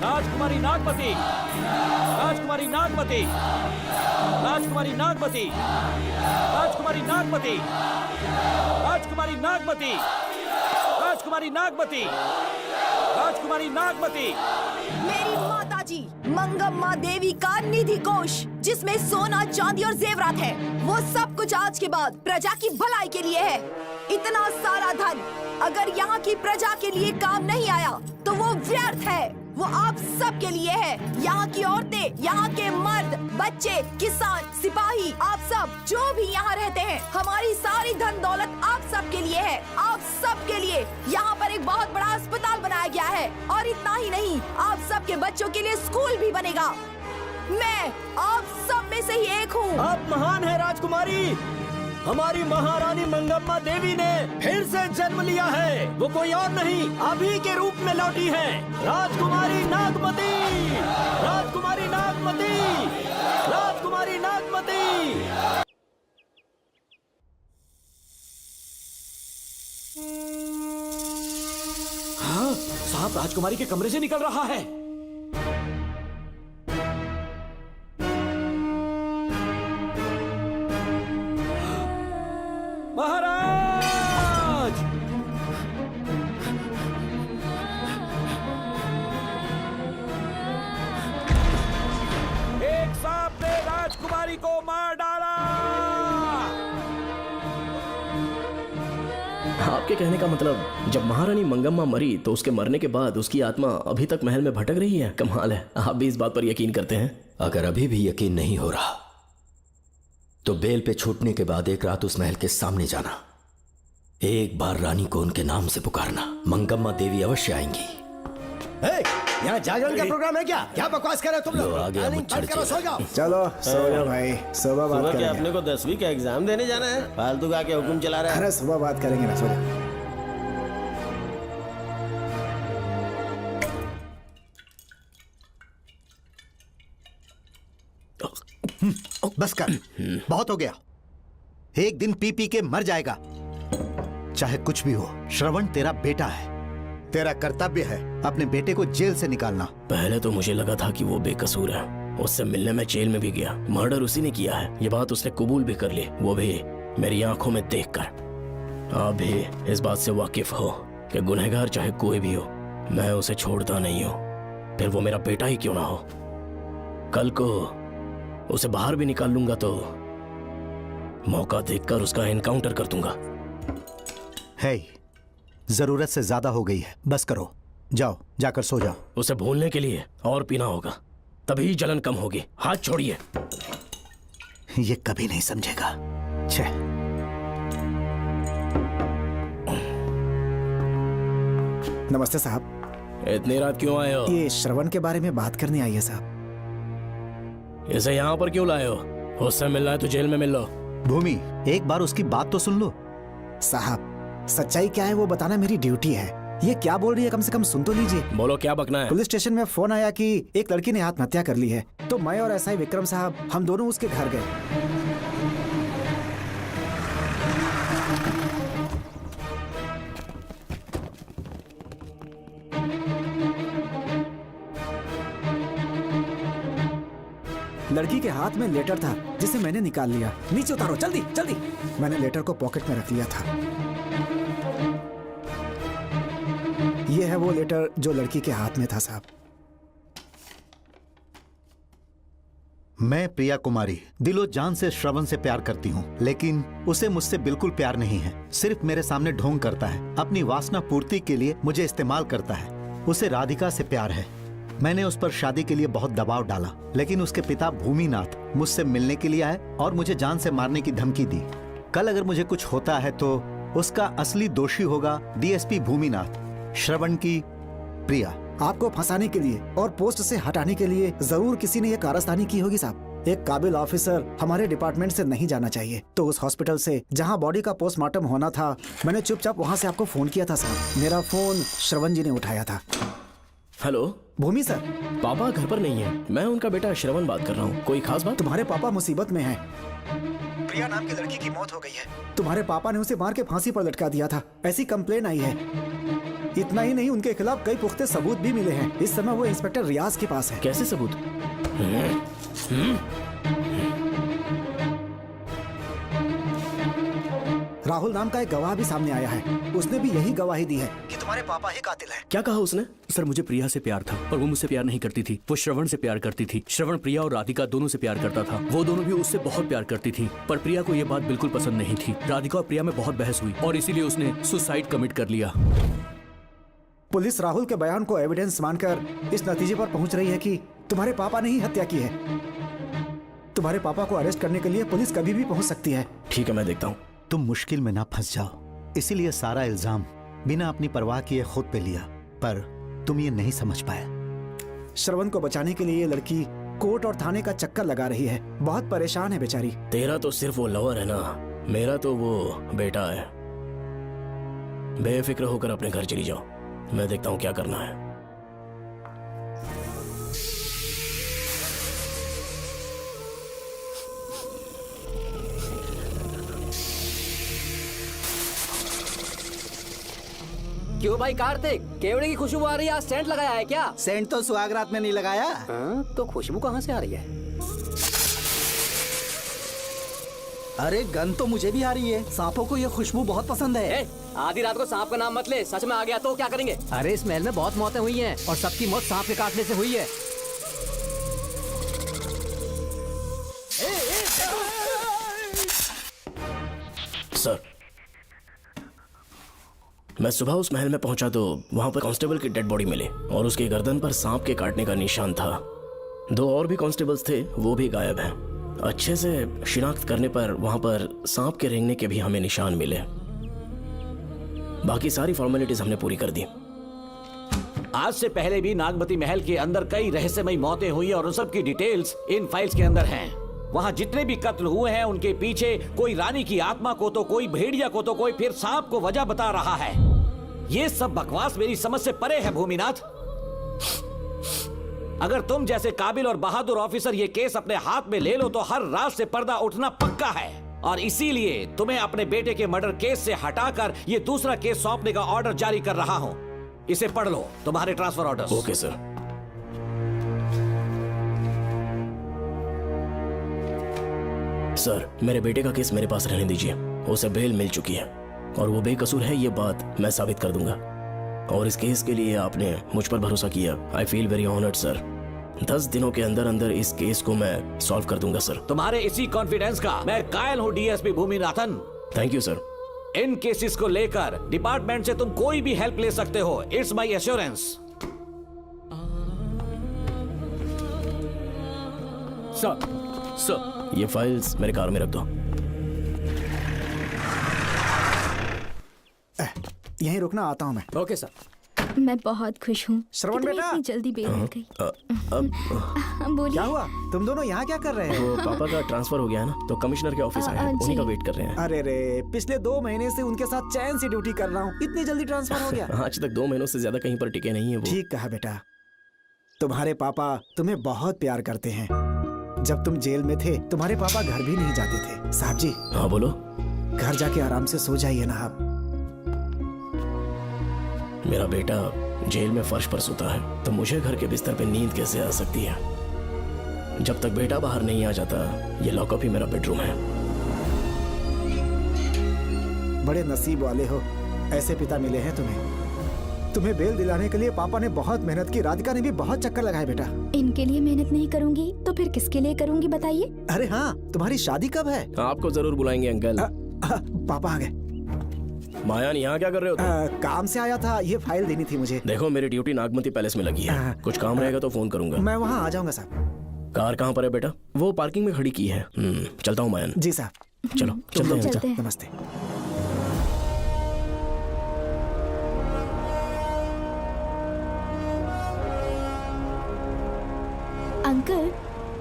Speaker 10: राजकुमारी नागमती, राजकुमारी नागमती, राजकुमारी नागमती, राजकुमारी नागमती, राजकुमारी नागमती, राजकुमारी नागमती, राजकुमारी नागमती।
Speaker 12: मेरी माता जी मंगम्मा देवी का निधि कोष, जिसमें सोना, चांदी और जेवरात है, वो सब कुछ आज के बाद प्रजा की भलाई के लिए है। इतना सारा धन अगर यहाँ की प्रजा के लिए काम नहीं आया तो वो व्यर्थ है। वो आप सब के लिए है। यहाँ की औरतें, यहाँ के मर्द, बच्चे, किसान, सिपाही, आप सब जो भी यहाँ रहते हैं, हमारी सारी धन दौलत आप सब के लिए है। आप सब के लिए यहाँ पर एक बहुत बड़ा अस्पताल बनाया गया है और इतना ही नहीं, आप सब के बच्चों के लिए स्कूल भी बनेगा। मैं आप सब में से ही एक हूँ।
Speaker 2: आप महान है राजकुमारी। हमारी महारानी मंगम्मा देवी ने फिर से जन्म लिया है। वो कोई और नहीं, आप ही के रूप में लौटी है। राजकुमारी नागमती, राजकुमारी नागमती, राजकुमारी नागमती।
Speaker 10: हाँ, साहब राजकुमारी के कमरे से निकल रहा है। महाराज! एक सांप ने राजकुमारी को मार डाला।
Speaker 2: आपके कहने का मतलब जब महारानी मंगम्मा मरी तो उसके मरने के बाद उसकी आत्मा अभी तक महल में भटक रही है? कमाल है, आप भी इस बात पर यकीन करते हैं?
Speaker 6: अगर अभी भी यकीन नहीं हो रहा तो बेल पे छूटने के बाद एक रात उस महल के सामने जाना, एक बार रानी को उनके नाम से पुकारना। मंगम्मा देवी अवश्य आएंगी।
Speaker 4: यहाँ जागरण का प्रोग्राम है क्या? क्या बकवास कर रहे हो तुम लोग?
Speaker 6: आ गया मुझ
Speaker 1: चलो सो जाओ भाई, सुबह बात
Speaker 5: सुबह के
Speaker 1: करेंगे।
Speaker 5: अपने को 10वीं का एग्जाम देने जाना है, फालतू का के हुक्म चला रहा है।
Speaker 1: अरे सुबह बात करेंगे ना, सो जाओ।
Speaker 13: बस कर, बहुत हो गया। एक दिन पी पी के मर जाएगा। चाहे कुछ भी हो, श्रवण तेरा बेटा है। तेरा कर्तव्य है अपने बेटे को जेल से निकालना।
Speaker 2: पहले तो मुझे लगा था कि वो बेकसूर है, उससे मिलने में जेल में भी गया, मर्डर उसी ने किया है, ये बात उसने कबूल भी कर ली, वो भी मेरी आंखों में देखकर। आप भी इस बात से वाकिफ हो कि गुनहगार चाहे कोई भी हो, मैं उसे छोड़ता नहीं हूँ, फिर वो मेरा बेटा ही क्यों ना हो। कल को उसे बाहर भी निकाल लूंगा तो मौका देखकर उसका एनकाउंटर कर दूंगा।
Speaker 13: है, जरूरत से ज्यादा हो गई है, बस करो, जाओ जाकर सो जाओ।
Speaker 2: उसे भूलने के लिए और पीना होगा, तभी जलन कम होगी। हाथ छोड़िए।
Speaker 13: ये कभी नहीं समझेगा। छह।
Speaker 1: नमस्ते साहब।
Speaker 2: इतनी रात क्यों आए हो?
Speaker 1: ये श्रवण के बारे में बात करने आई है साहब।
Speaker 2: इसे यहाँ पर क्यों लाए हो? उससे मिलना है तो जेल में मिल लो।
Speaker 13: भूमि, एक बार उसकी बात तो सुन लो।
Speaker 1: साहब, सच्चाई क्या है वो बताना मेरी ड्यूटी है। ये क्या बोल रही है, कम से कम सुन तो लीजिए।
Speaker 2: बोलो, क्या बकना है?
Speaker 1: पुलिस स्टेशन में फोन आया कि एक लड़की ने आत्महत्या कर ली है, तो मैं और एसआई विक्रम साहब हम दोनों उसके घर गए। लड़की के हाथ में लेटर था जिसे मैंने निकाल लिया। नीचे उतारो, जल्दी जल्दी। मैंने लेटर को पॉकेट में रख लिया था। यह है वो लेटर जो लड़की के हाथ में था साहब।
Speaker 13: मैं प्रिया कुमारी दिलो जान से श्रवण से प्यार करती हूँ, लेकिन उसे मुझसे बिल्कुल प्यार नहीं है। सिर्फ मेरे सामने ढोंग करता है, अपनी वासना पूर्ति के लिए मुझे इस्तेमाल करता है। उसे राधिका से प्यार है। मैंने उस पर शादी के लिए बहुत दबाव डाला, लेकिन उसके पिता भूमिनाथ मुझसे मिलने के लिए आए और मुझे जान से मारने की धमकी दी। कल अगर मुझे कुछ होता है तो उसका असली दोषी होगा डीएसपी भूमिनाथ। श्रवण की प्रिया।
Speaker 1: आपको फंसाने के लिए और पोस्ट से हटाने के लिए जरूर किसी ने ये कारस्तानी की होगी साहब। एक काबिल ऑफिसर हमारे डिपार्टमेंट से नहीं जाना चाहिए। तो उस हॉस्पिटल से जहां बॉडी का पोस्टमार्टम होना था, मैंने चुपचाप वहां से आपको फोन किया था साहब। मेरा फोन श्रवण जी ने उठाया था।
Speaker 2: हेलो
Speaker 1: भूमि सर।
Speaker 2: पापा घर पर नहीं है, मैं उनका बेटा श्रवण बात कर रहा हूँ। कोई खास बात?
Speaker 1: तुम्हारे पापा मुसीबत में हैं। प्रिया नाम की लड़की की मौत हो गई है। तुम्हारे पापा ने उसे मार के फांसी पर लटका दिया था, ऐसी कंप्लेन आई है। इतना ही नहीं, उनके खिलाफ कई पुख्ते सबूत भी मिले हैं। इस समय वो इंस्पेक्टर रियाज के पास है।
Speaker 2: कैसे सबूत?
Speaker 1: राहुल नाम का एक गवाह भी सामने आया है, उसने भी यही गवाही दी है कि तुम्हारे पापा ही कातिल है।
Speaker 2: क्या कहा उसने?
Speaker 8: सर मुझे प्रिया से प्यार था और वो मुझसे प्यार नहीं करती थी। वो श्रवण से प्यार करती थी। श्रवण प्रिया और राधिका दोनों से प्यार करता था। वो दोनों भी उससे बहुत प्यार करती थी, पर प्रिया को ये बात बिल्कुल पसंद नहीं थी। राधिका और प्रिया में बहुत बहस हुई और इसीलिए उसने सुसाइड कमिट कर लिया।
Speaker 1: पुलिस राहुल के बयान को एविडेंस मानकर इस नतीजे पर पहुंच रही है कि तुम्हारे पापा ने ही हत्या की है। तुम्हारे पापा को अरेस्ट करने के लिए पुलिस कभी भी पहुंच सकती है।
Speaker 2: ठीक है, मैं देखता हूँ।
Speaker 13: तुम मुश्किल में ना फंस जाओ, इसीलिए सारा इल्जाम बिना अपनी परवाह किए खुद पे लिया, पर तुम ये नहीं समझ पाए।
Speaker 1: श्रवण को बचाने के लिए ये लड़की कोर्ट और थाने का चक्कर लगा रही है। बहुत परेशान है बेचारी।
Speaker 2: तेरा तो सिर्फ वो लवर है ना, मेरा तो वो बेटा है। बेफिक्र होकर अपने घर चली जाओ, मैं देखता हूँ क्या करना है।
Speaker 14: क्यों भाई कार्तिक, केवड़े की खुशबू आ रही है, आज सेंट लगाया है क्या?
Speaker 15: सेंट तो सुहागरात में नहीं लगाया।
Speaker 14: तो खुशबू कहाँ से आ रही है?
Speaker 15: अरे गन तो मुझे भी आ रही है। सांपों को ये खुशबू बहुत पसंद है।
Speaker 14: आधी रात को सांप का नाम मत ले, सच में आ गया तो क्या करेंगे? अरे इस महल में बहुत मौतें हुई हैं और सबकी मौत सांप के काटने से हुई है।
Speaker 2: सर, मैं सुबह उस महल में पहुंचा तो वहां पर कांस्टेबल की डेड बॉडी मिली और उसके गर्दन पर सांप के काटने का निशान था। 2 और भी कांस्टेबल्स थे, वो भी गायब हैं। अच्छे से शिनाख्त करने पर वहां पर सांप के रेंगने के भी हमें निशान मिले। बाकी सारी फॉर्मेलिटीज हमने पूरी कर दी।
Speaker 10: आज से पहले भी नागमती महल के अंदर कई रहस्यमयी मौतें हुई और उन सब की डिटेल्स इन फाइल्स के अंदर हैं। वहाँ जितने भी कत्ल हुए हैं उनके पीछे कोई रानी की आत्मा को तो कोई भेड़िया को तो कोई फिर सांप को वजह बता रहा है। ये सब बकवास मेरी समझ से परे है भूमिनाथ। अगर तुम जैसे काबिल और बहादुर ऑफिसर ये केस अपने हाथ में ले लो तो हर रात से पर्दा उठना पक्का है, और इसीलिए तुम्हें अपने बेटे के मर्डर केस से हटाकर ये दूसरा केस सौंपने का ऑर्डर जारी कर रहा हूं। इसे पढ़ लो, तुम्हारे transfer order.
Speaker 2: Okay sir. Sir, मेरे बेटे का केस मेरे पास रहने दीजिए। उसे बेल मिल चुकी है और वो बेकसूर है, ये बात मैं साबित कर दूंगा। और इस केस के लिए आपने मुझ पर भरोसा किया। I feel very honoured sir. 10 दिनों के अंदर अंदर इस केस को मैं सॉल्व कर दूंगा सर।
Speaker 10: तुम्हारे इसी कॉन्फिडेंस का मैं कायल हूँ DSP Bhuminathan.
Speaker 2: Thank you sir.
Speaker 10: In cases को लेकर डिपार्टमेंट से तुम कोई भी हेल्प ले सकते हो। It's my assurance.
Speaker 2: सर, ये फाइल्स मेरे कार में रख दो।
Speaker 1: यहीं रुकना, आता हूँ मैं।
Speaker 14: Okay sir.
Speaker 11: मैं बहुत खुश हूँ।
Speaker 1: श्रवण बेटा,
Speaker 11: इतनी जल्दी बेल मिल गई। बोलिए।
Speaker 1: क्या हुआ? तुम दोनों यहाँ क्या कर रहे हो?
Speaker 2: वो पापा का ट्रांसफर हो गया है ना, तो कमिश्नर के ऑफिस आए हैं, उन्हीं का वेट कर रहे हैं।
Speaker 1: अरे रे, पिछले 2 महीने से उनके साथ चैन से ड्यूटी कर रहा हूँ, इतनी जल्दी ट्रांसफर हो गया?
Speaker 2: आज तक 2 महीनों से ज्यादा कहीं पर टिके नहीं है वो।
Speaker 1: ठीक कहा बेटा, तुम्हारे पापा तुम्हें बहुत प्यार करते हैं। जब तुम जेल में थे तुम्हारे पापा घर भी नहीं जाते थे। साहब जी।
Speaker 2: हाँ बोलो।
Speaker 1: घर जाके आराम से सो जाइए ना आप।
Speaker 2: मेरा बेटा जेल में फर्श पर सोता है तो मुझे घर के बिस्तर पे नींद कैसे आ सकती है? जब तक बेटा बाहर नहीं आ जाता, ये लॉकअप ही मेरा बेडरूम है।
Speaker 1: बड़े नसीब वाले हो, ऐसे पिता मिले हैं तुम्हें। तुम्हें बेल दिलाने के लिए पापा ने बहुत मेहनत की, राधिका ने भी बहुत चक्कर लगाए बेटा।
Speaker 11: इनके लिए मेहनत नहीं करूंगी तो फिर किसके लिए करूंगी बताइए?
Speaker 1: अरे हाँ, तुम्हारी शादी कब है?
Speaker 2: आपको जरूर बुलाएंगे अंकल।
Speaker 1: पापा आ गए।
Speaker 2: मायान, यहाँ क्या कर रहे हो तुम?
Speaker 1: काम से आया था, ये फाइल देनी थी मुझे।
Speaker 2: देखो, मेरी ड्यूटी नागमती पैलेस में लगी है। कुछ काम रहेगा तो फोन करूंगा।
Speaker 1: मैं वहाँ आ जाऊंगा साहब।
Speaker 2: कार कहाँ पर है बेटा? वो पार्किंग में खड़ी की है। चलता हूँ मायान।
Speaker 1: जी साहब।
Speaker 2: चलो चलते हैं।
Speaker 1: नमस्ते।
Speaker 11: अंकल,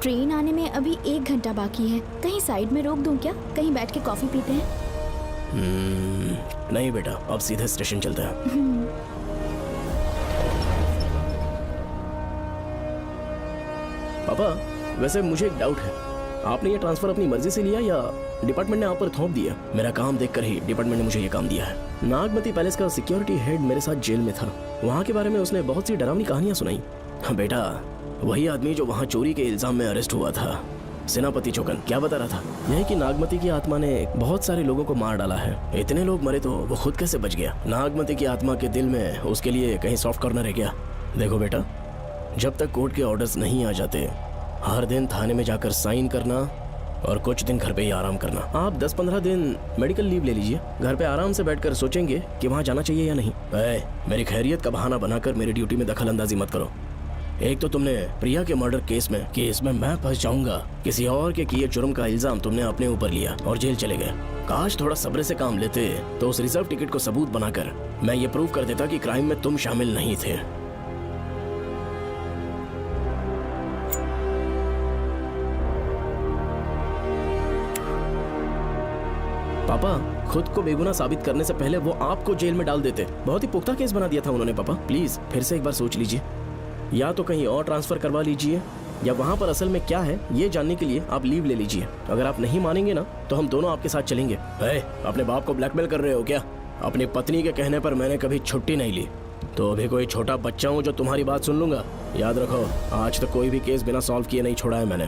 Speaker 11: ट्रेन आने में अभी 1 घंटा बाकी है, कहीं साइड में रोक दूं क्या? कहीं बैठ के कॉफी पीते हैं?
Speaker 2: नहीं बेटा, अब सीधे स्टेशन चलते हैं। पापा, वैसे मुझे एक डाउट है, आपने ये ट्रांसफर अपनी मर्जी से लिया या डिपार्टमेंट ने आप पर थोप दिया? मेरा काम देखकर ही डिपार्टमेंट ने मुझे ये काम दिया है। नागमती पैलेस का सिक्योरिटी हेड मेरे साथ जेल में था। वहाँ के बारे में उसने बहुत सी डरावनी कहानियां सुनाई। बेटा, वही आदमी जो वहाँ चोरी के इल्जाम में अरेस्ट हुआ था, सेनापति चौकन क्या बता रहा था? यही कि नागमती की आत्मा ने बहुत सारे लोगों को मार डाला है। इतने लोग मरे तो वो खुद कैसे बच गया? नागमती की आत्मा के दिल में उसके लिए कहीं सॉफ्ट कॉर्नर है क्या? देखो बेटा, जब तक कोर्ट के ऑर्डर्स नहीं आ जाते, हर दिन थाने में जाकर साइन करना और कुछ दिन घर पे ही आराम करना। आप 10-15 दिन मेडिकल लीव ले लीजिए, घर पे आराम से बैठकर सोचेंगे कि वहाँ जाना चाहिए या नहीं। मेरी खैरियत का बहाना बनाकर मेरी ड्यूटी में दखल अंदाजी मत करो। एक तो तुमने प्रिया के मर्डर केस में कि इसमें मैं फंस जाऊंगा, किसी और के किए जुर्म का इल्जाम तुमने अपने ऊपर लिया और जेल चले गए। काश थोड़ा सब्र से काम लेते तो उस रिजर्व टिकट को सबूत बनाकर मैं ये प्रूव कर देता कि क्राइम में तुम शामिल नहीं थे। पापा, खुद को बेगुनाह साबित करने से पहले वो आपको जेल में डाल देते। बहुत ही पुख्ता केस बना दिया था उन्होंने। पापा प्लीज फिर से एक बार सोच लीजिए, या तो कहीं और ट्रांसफर करवा लीजिए या वहाँ पर असल में क्या है ये जानने के लिए आप लीव ले लीजिए। अगर आप नहीं मानेंगे ना तो हम दोनों आपके साथ चलेंगे। अपने बाप को ब्लैकमेल कर रहे हो क्या? अपनी पत्नी के कहने पर मैंने कभी छुट्टी नहीं ली, तो अभी कोई छोटा बच्चा हूँ जो तुम्हारी बात सुन लूंगा? याद रखो, आज तक कोई भी केस बिना सॉल्व किए नहीं छोड़ा है मैंने।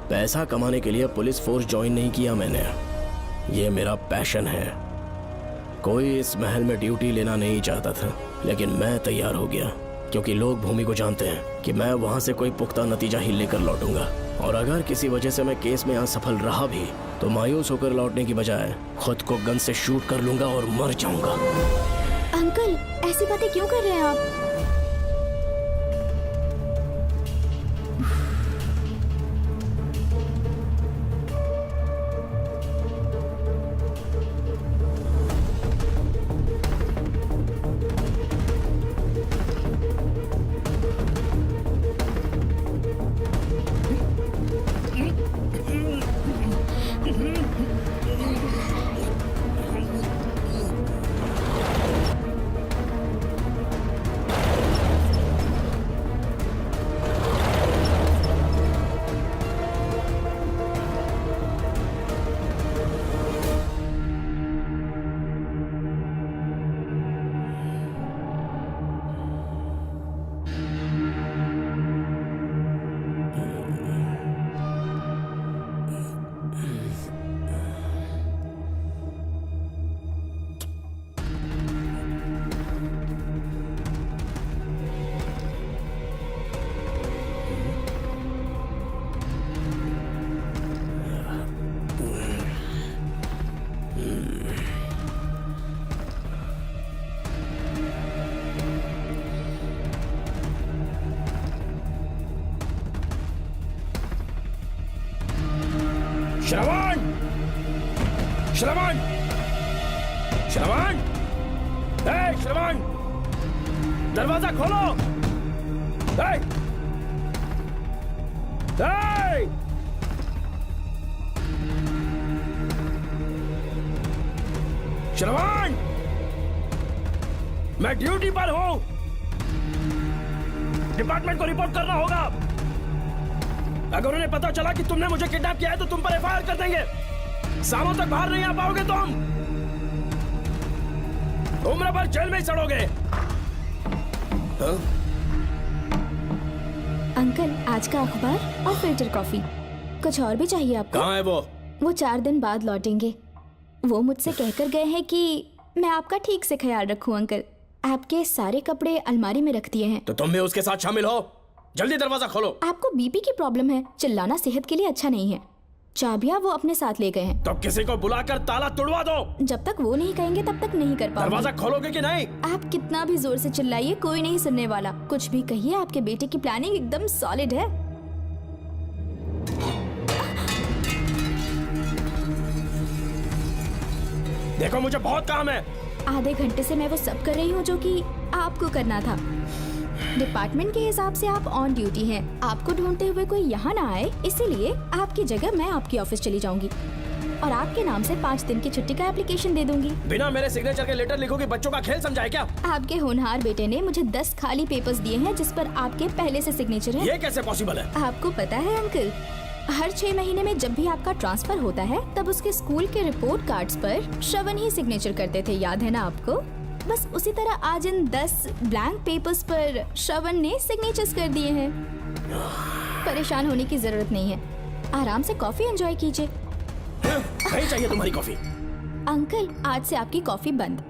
Speaker 2: पैसा कमाने के लिए पुलिस फोर्स ज्वाइन नहीं किया मैंने, ये मेरा पैशन है। कोई इस महल में ड्यूटी लेना नहीं चाहता था, लेकिन मैं तैयार हो गया क्योंकि लोग भूमि को जानते हैं कि मैं वहां से कोई पुख्ता नतीजा ही लेकर लौटूंगा। और अगर किसी वजह से मैं केस में असफल रहा भी तो मायूस होकर लौटने की बजाय खुद को गन से शूट कर लूंगा और मर जाऊंगा।
Speaker 11: अंकल, ऐसी बातें क्यों कर रहे हैं आप?
Speaker 3: श्रवण! श्रवण! श्रवण! श्रवण! दरवाजा खोलो! श्रवण! मैं ड्यूटी पर हूं। डिपार्टमेंट को रिपोर्ट करना होगा। अगर उन्हें पता चला कि तुमने मुझे किडनैप किया है तो तुम पर एफआईआर कर देंगे। शामों तक बाहर नहीं आ पाओगे तुम। उम्र भर जेल में ही सड़ोगे।
Speaker 11: अंकल, आज का अखबार और फिल्टर कॉफी। कुछ और भी चाहिए आपको?
Speaker 2: कहाँ है वो?
Speaker 11: वो 4 दिन बाद लौटेंगे। वो मुझसे कहकर गए हैं कि मैं आपका ठीक से ख्याल रखूं। अंकल, आपके सारे कपड़े अलमारी में रख दिए हैं।
Speaker 2: तो तुम भी उसके साथ शामिल हो। जल्दी दरवाजा खोलो।
Speaker 11: आपको बीपी की प्रॉब्लम है, चिल्लाना सेहत के लिए अच्छा नहीं है। चाबियां वो अपने साथ ले गए हैं।
Speaker 3: तो किसी को बुलाकर ताला तोड़वा दो।
Speaker 11: जब तक वो नहीं कहेंगे तब तक नहीं कर पाऊंगी।
Speaker 3: दरवाजा खोलोगे कि नहीं?
Speaker 11: आप कितना भी जोर से चिल्लाइए, कोई नहीं सुनने वाला। कुछ भी कहिए, आपके बेटे की प्लानिंग एकदम सॉलिड है।
Speaker 3: देखो, मुझे बहुत काम है।
Speaker 11: आधे घंटे से मैं वो सब कर रही हूँ जो कि आपको करना था। डिपार्टमेंट के हिसाब से आप ऑन ड्यूटी हैं। आपको ढूंढते हुए कोई यहाँ ना आए, इसीलिए आपकी जगह मैं आपकी ऑफिस चली जाऊंगी और आपके नाम से 5 दिन की छुट्टी का एप्लीकेशन दे दूंगी।
Speaker 3: बिना मेरे सिग्नेचर के लेटर लिखोगे? बच्चों का खेल समझा है क्या?
Speaker 11: आपके होनहार बेटे ने मुझे 10 खाली पेपर्स दिए हैं जिस पर आपके पहले से सिग्नेचर है।
Speaker 3: ये कैसे पॉसिबल है?
Speaker 11: आपको पता है अंकल, हर 6 महीने में जब भी आपका ट्रांसफर होता है तब उसके स्कूल के रिपोर्ट कार्ड्स पर श्रवण ही सिग्नेचर करते थे, याद है ना आपको? बस उसी तरह आज इन 10 ब्लैंक पेपर्स पर श्रवण ने सिग्नेचर्स कर दिए हैं। परेशान होने की जरूरत नहीं है। आराम से कॉफी एंजॉय कीजिए।
Speaker 2: नहीं चाहिए तुम्हारी कॉफी।
Speaker 11: अंकल, आज से आपकी कॉफी बंद।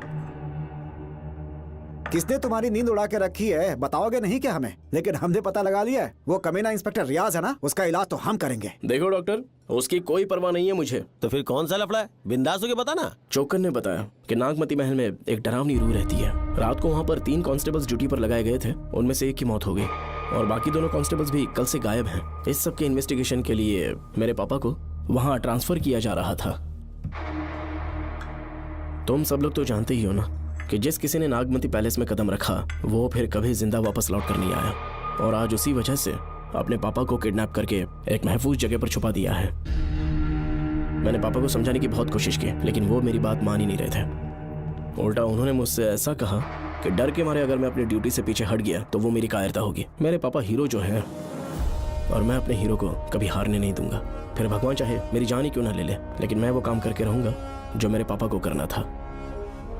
Speaker 1: किसने तुम्हारी नींद उड़ा के रखी है बताओगे नहीं क्या हमें? लेकिन हमने पता लगा लिया है, वो कमीना इंस्पेक्टर रियाज है ना, उसका इलाज तो हम करेंगे।
Speaker 2: देखो डॉक्टर, उसकी कोई परवाह नहीं है मुझे।
Speaker 5: तो फिर कौन सा लफड़ा है? बिंदास होके बता ना।
Speaker 2: चोकन ने बताया कि नागमती महल में एक डरावनी रूह रहती है। रात को वहाँ पर 3 कांस्टेबल्स ड्यूटी पर लगाए गए थे, उनमें से एक की मौत हो गई और बाकी दोनों कांस्टेबल्स भी कल से गायब हैं। इस सब के इन्वेस्टिगेशन के लिए मेरे पापा को वहाँ ट्रांसफर किया जा रहा था। तुम सब लोग तो जानते ही हो ना कि जिस किसी ने नागमती पैलेस में कदम रखा वो फिर कभी जिंदा वापस लौट कर नहीं आया, और आज उसी वजह से अपने पापा को किडनैप करके एक महफूज जगह पर छुपा दिया है। मैंने पापा को समझाने की बहुत कोशिश की, लेकिन वो मेरी बात मान ही नहीं रहे थे। उल्टा उन्होंने मुझसे ऐसा कहा कि डर के मारे अगर मैं अपनी ड्यूटी से पीछे हट गया तो वो मेरी कायरता होगी। मेरे पापा हीरो जो है, और मैं अपने हीरो को कभी हारने नहीं दूंगा। फिर भगवान चाहे मेरी जान ही क्यों ना ले ले, लेकिन मैं वो काम करके रहूंगा जो मेरे पापा को करना था।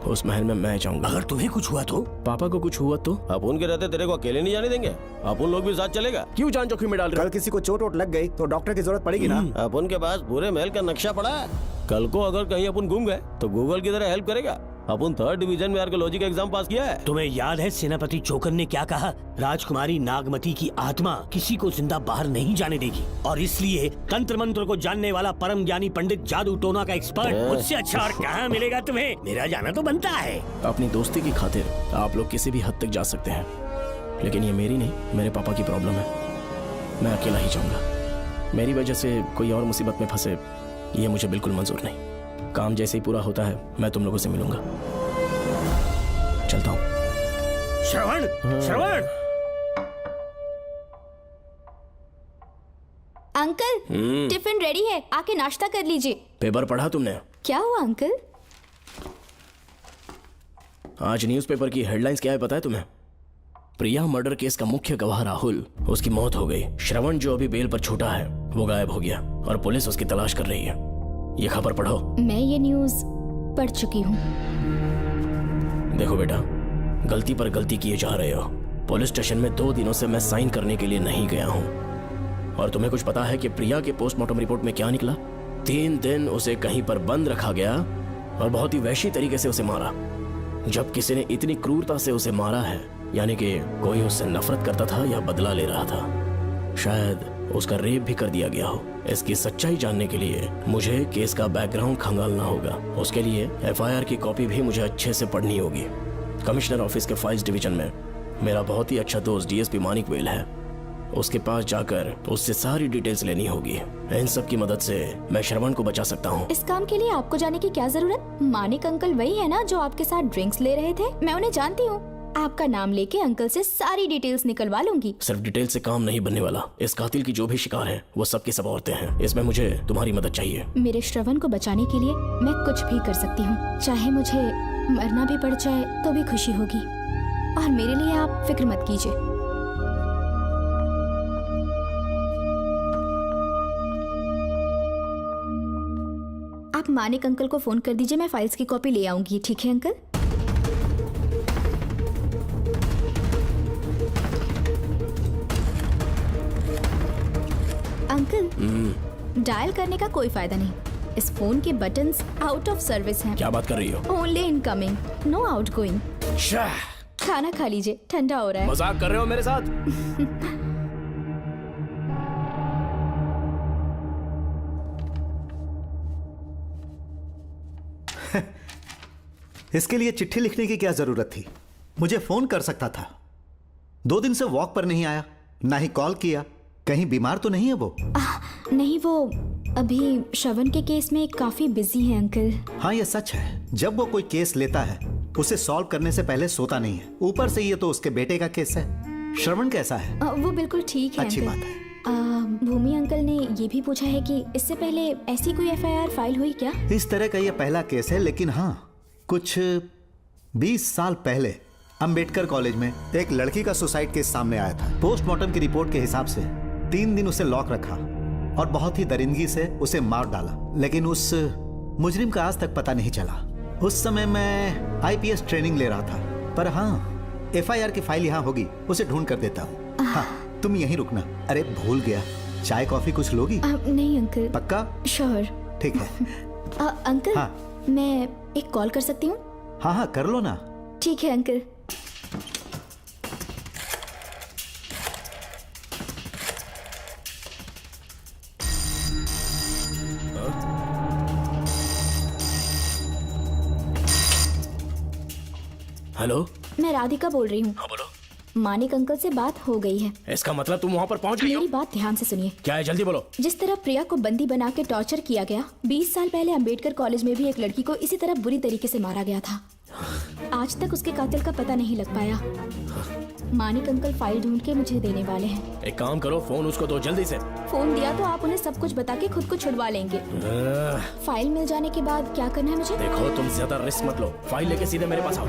Speaker 2: उस महल में मैं जाऊंगा।
Speaker 3: अगर तुम्हें कुछ हुआ तो?
Speaker 2: पापा को कुछ हुआ तो?
Speaker 5: अपुन के रहते तेरे को अकेले नहीं जाने देंगे, अपुन लोग भी साथ चलेगा।
Speaker 2: क्यों जान जोखिम में डाल रहे?
Speaker 1: कल किसी को चोट वोट लग गई तो डॉक्टर की जरूरत पड़ेगी ना।
Speaker 5: अपुन के पास पूरे महल का नक्शा पड़ा है। कल को अगर कहीं अपन गुम गए तो गूगल की तरह हेल्प करेगा। अपन 3rd डिवीजन में आर्कियोलॉजी का एग्जाम पास किया है।
Speaker 3: तुम्हें याद है सेनापति चोकन ने क्या कहा? राजकुमारी नागमती की आत्मा किसी को जिंदा बाहर नहीं जाने देगी, और इसलिए तंत्र मंत्र को जानने वाला परम ज्ञानी पंडित जादू टोना का एक्सपर्ट मुझसे अच्छा और कहाँ मिलेगा तुम्हें? मेरा जाना तो बनता है।
Speaker 2: अपनी दोस्ती की खातिर आप लोग किसी भी हद तक जा सकते हैं, लेकिन ये मेरी नहीं, मेरे पापा की प्रॉब्लम है। मैं अकेला ही जाऊंगा। मेरी वजह से कोई और मुसीबत में फंसे ये मुझे बिल्कुल मंजूर नहीं। काम जैसे ही पूरा होता है मैं तुम लोगों से मिलूंगा। चलता हूँ।
Speaker 3: श्रवण, श्रवण।
Speaker 11: अंकल, टिफिन रेडी है, आके नाश्ता कर लीजिए।
Speaker 2: पेपर पढ़ा तुमने?
Speaker 11: क्या हुआ अंकल?
Speaker 2: आज न्यूज़पेपर की हेडलाइंस क्या है पता है तुम्हें? प्रिया मर्डर केस का मुख्य गवाह राहुल, उसकी मौत हो गई। श्रवण जो अभी बेल पर छूटा है वो गायब हो गया और पुलिस उसकी तलाश कर रही है। ये खबर पढ़ो।
Speaker 11: मैं ये न्यूज़ पढ़ चुकी हूँ।
Speaker 2: देखो बेटा, गलती पर गलती किए जा रहे हो। पुलिस स्टेशन में 2 दिनों से मैं साइन करने के लिए नहीं गया हूँ, और तुम्हें कुछ पता है कि प्रिया के पोस्टमार्टम रिपोर्ट में क्या निकला? 3 दिन उसे कहीं पर बंद रखा गया और बहुत ही वैशी तरीके से उसे मारा। जब किसी ने इतनी क्रूरता से उसे मारा है, यानी कि कोई उससे नफरत करता था या बदला ले रहा था। शायद उसका रेप भी कर दिया गया हो। इसकी सच्चाई जानने के लिए मुझे केस का बैकग्राउंड खंगालना होगा। उसके लिए FIR की कॉपी भी मुझे अच्छे से पढ़नी होगी। कमिश्नर ऑफिस के फाइल्स डिवीजन में मेरा बहुत ही अच्छा दोस्त DSP मानिक वेल है, उसके पास जाकर उससे सारी डिटेल्स लेनी होगी। इन सब की मदद से मैं श्रवण को बचा सकता हूँ।
Speaker 11: इस काम के लिए आपको जाने की क्या जरूरत? मानिक अंकल वही है ना जो आपके साथ ड्रिंक्स ले रहे थे? मैं उन्हें जानती हूँ। आपका नाम लेके अंकल से सारी डिटेल्स निकलवा लूंगी।
Speaker 2: सिर्फ डिटेल से काम नहीं बनने वाला। इस कातिल की जो भी शिकार है वो सब की सब औरतें हैं। इसमें मुझे तुम्हारी मदद चाहिए।
Speaker 11: मेरे श्रवण को बचाने के लिए मैं कुछ भी कर सकती हूँ। चाहे मुझे मरना भी पड़ जाए तो भी खुशी होगी, और मेरे लिए आप फिक्र मत कीजिए। आप मानिक अंकल को फोन कर दीजिए, मैं फाइल्स की कॉपी ले आऊंगी। ठीक है अंकल? अंकल, डायल करने का कोई फायदा नहीं। इस फोन के बटन्स आउट ऑफ सर्विस हैं।
Speaker 2: क्या बात कर रही हो?
Speaker 11: Only incoming, no outgoing. खाना खा लीजिए, ठंडा हो रहा है।
Speaker 2: मजाक कर रहे हो मेरे साथ?
Speaker 13: इसके लिए चिट्ठी लिखने की क्या जरूरत थी? मुझे फोन कर सकता था। 2 दिन से वॉक पर नहीं आया, ना ही कॉल किया। कहीं बीमार तो नहीं है वो?
Speaker 11: नहीं, वो अभी श्रवण के केस में काफी बिजी है अंकल।
Speaker 13: हाँ, ये सच है। जब वो कोई केस लेता है उसे सॉल्व करने से पहले सोता नहीं है। ऊपर से ये तो उसके बेटे का केस है। श्रवण कैसा है?
Speaker 11: वो बिल्कुल ठीक है।
Speaker 13: अच्छी
Speaker 11: अंकल।
Speaker 13: बात है।
Speaker 11: भूमि अंकल ने ये भी पूछा है कि इससे पहले ऐसी कोई FIR फाइल हुई क्या?
Speaker 13: इस तरह का ये पहला केस है, लेकिन हाँ, कुछ 20 साल पहले अंबेडकर कॉलेज में एक लड़की का सुसाइड केस सामने आया था। पोस्टमार्टम की रिपोर्ट के हिसाब से 3 दिन उसे लॉक रखा और बहुत ही दरिंदगी से उसे मार डाला, लेकिन उस मुजरिम का आज तक पता नहीं चला। उस समय मैं IPS ट्रेनिंग ले रहा था, पर हाँ, FIR की फाइल यहाँ होगी, उसे ढूंढ कर देता हूँ। हाँ, तुम यहीं रुकना। अरे भूल गया, चाय कॉफी कुछ लोगी?
Speaker 11: नहीं अंकल।
Speaker 13: पक्का?
Speaker 11: श्योर।
Speaker 13: ठीक है।
Speaker 11: अंकल
Speaker 13: हाँ।
Speaker 11: मैं एक कॉल कर सकती हूँ?
Speaker 13: हाँ हाँ कर लो ना।
Speaker 11: ठीक है अंकल।
Speaker 2: हेलो,
Speaker 11: मैं राधिका बोल रही हूँ।
Speaker 2: हाँ बोलो।
Speaker 11: मानिक अंकल से बात हो गई है।
Speaker 2: इसका मतलब तुम वहाँ पर पहुँच गई हो?
Speaker 11: मेरी बात ध्यान से सुनिए।
Speaker 2: क्या है, जल्दी बोलो।
Speaker 11: जिस तरह प्रिया को बंदी बना के टॉर्चर किया गया, 20 साल पहले अंबेडकर कॉलेज में भी एक लड़की को इसी तरह बुरी तरीके से मारा गया था। आज तक उसके कातिल का पता नहीं लग पाया। मानिक अंकल फाइल ढूंढ के मुझे देने वाले हैं।
Speaker 2: एक काम करो, फोन उसको दो जल्दी से।
Speaker 11: फोन दिया तो आप उन्हें सब कुछ बता के खुद को छुड़वा लेंगे। फाइल मिल जाने के बाद क्या करना है मुझे?
Speaker 2: देखो तुम ज्यादा रिस्क मत लो, फाइल लेके सीधे मेरे पास आओ।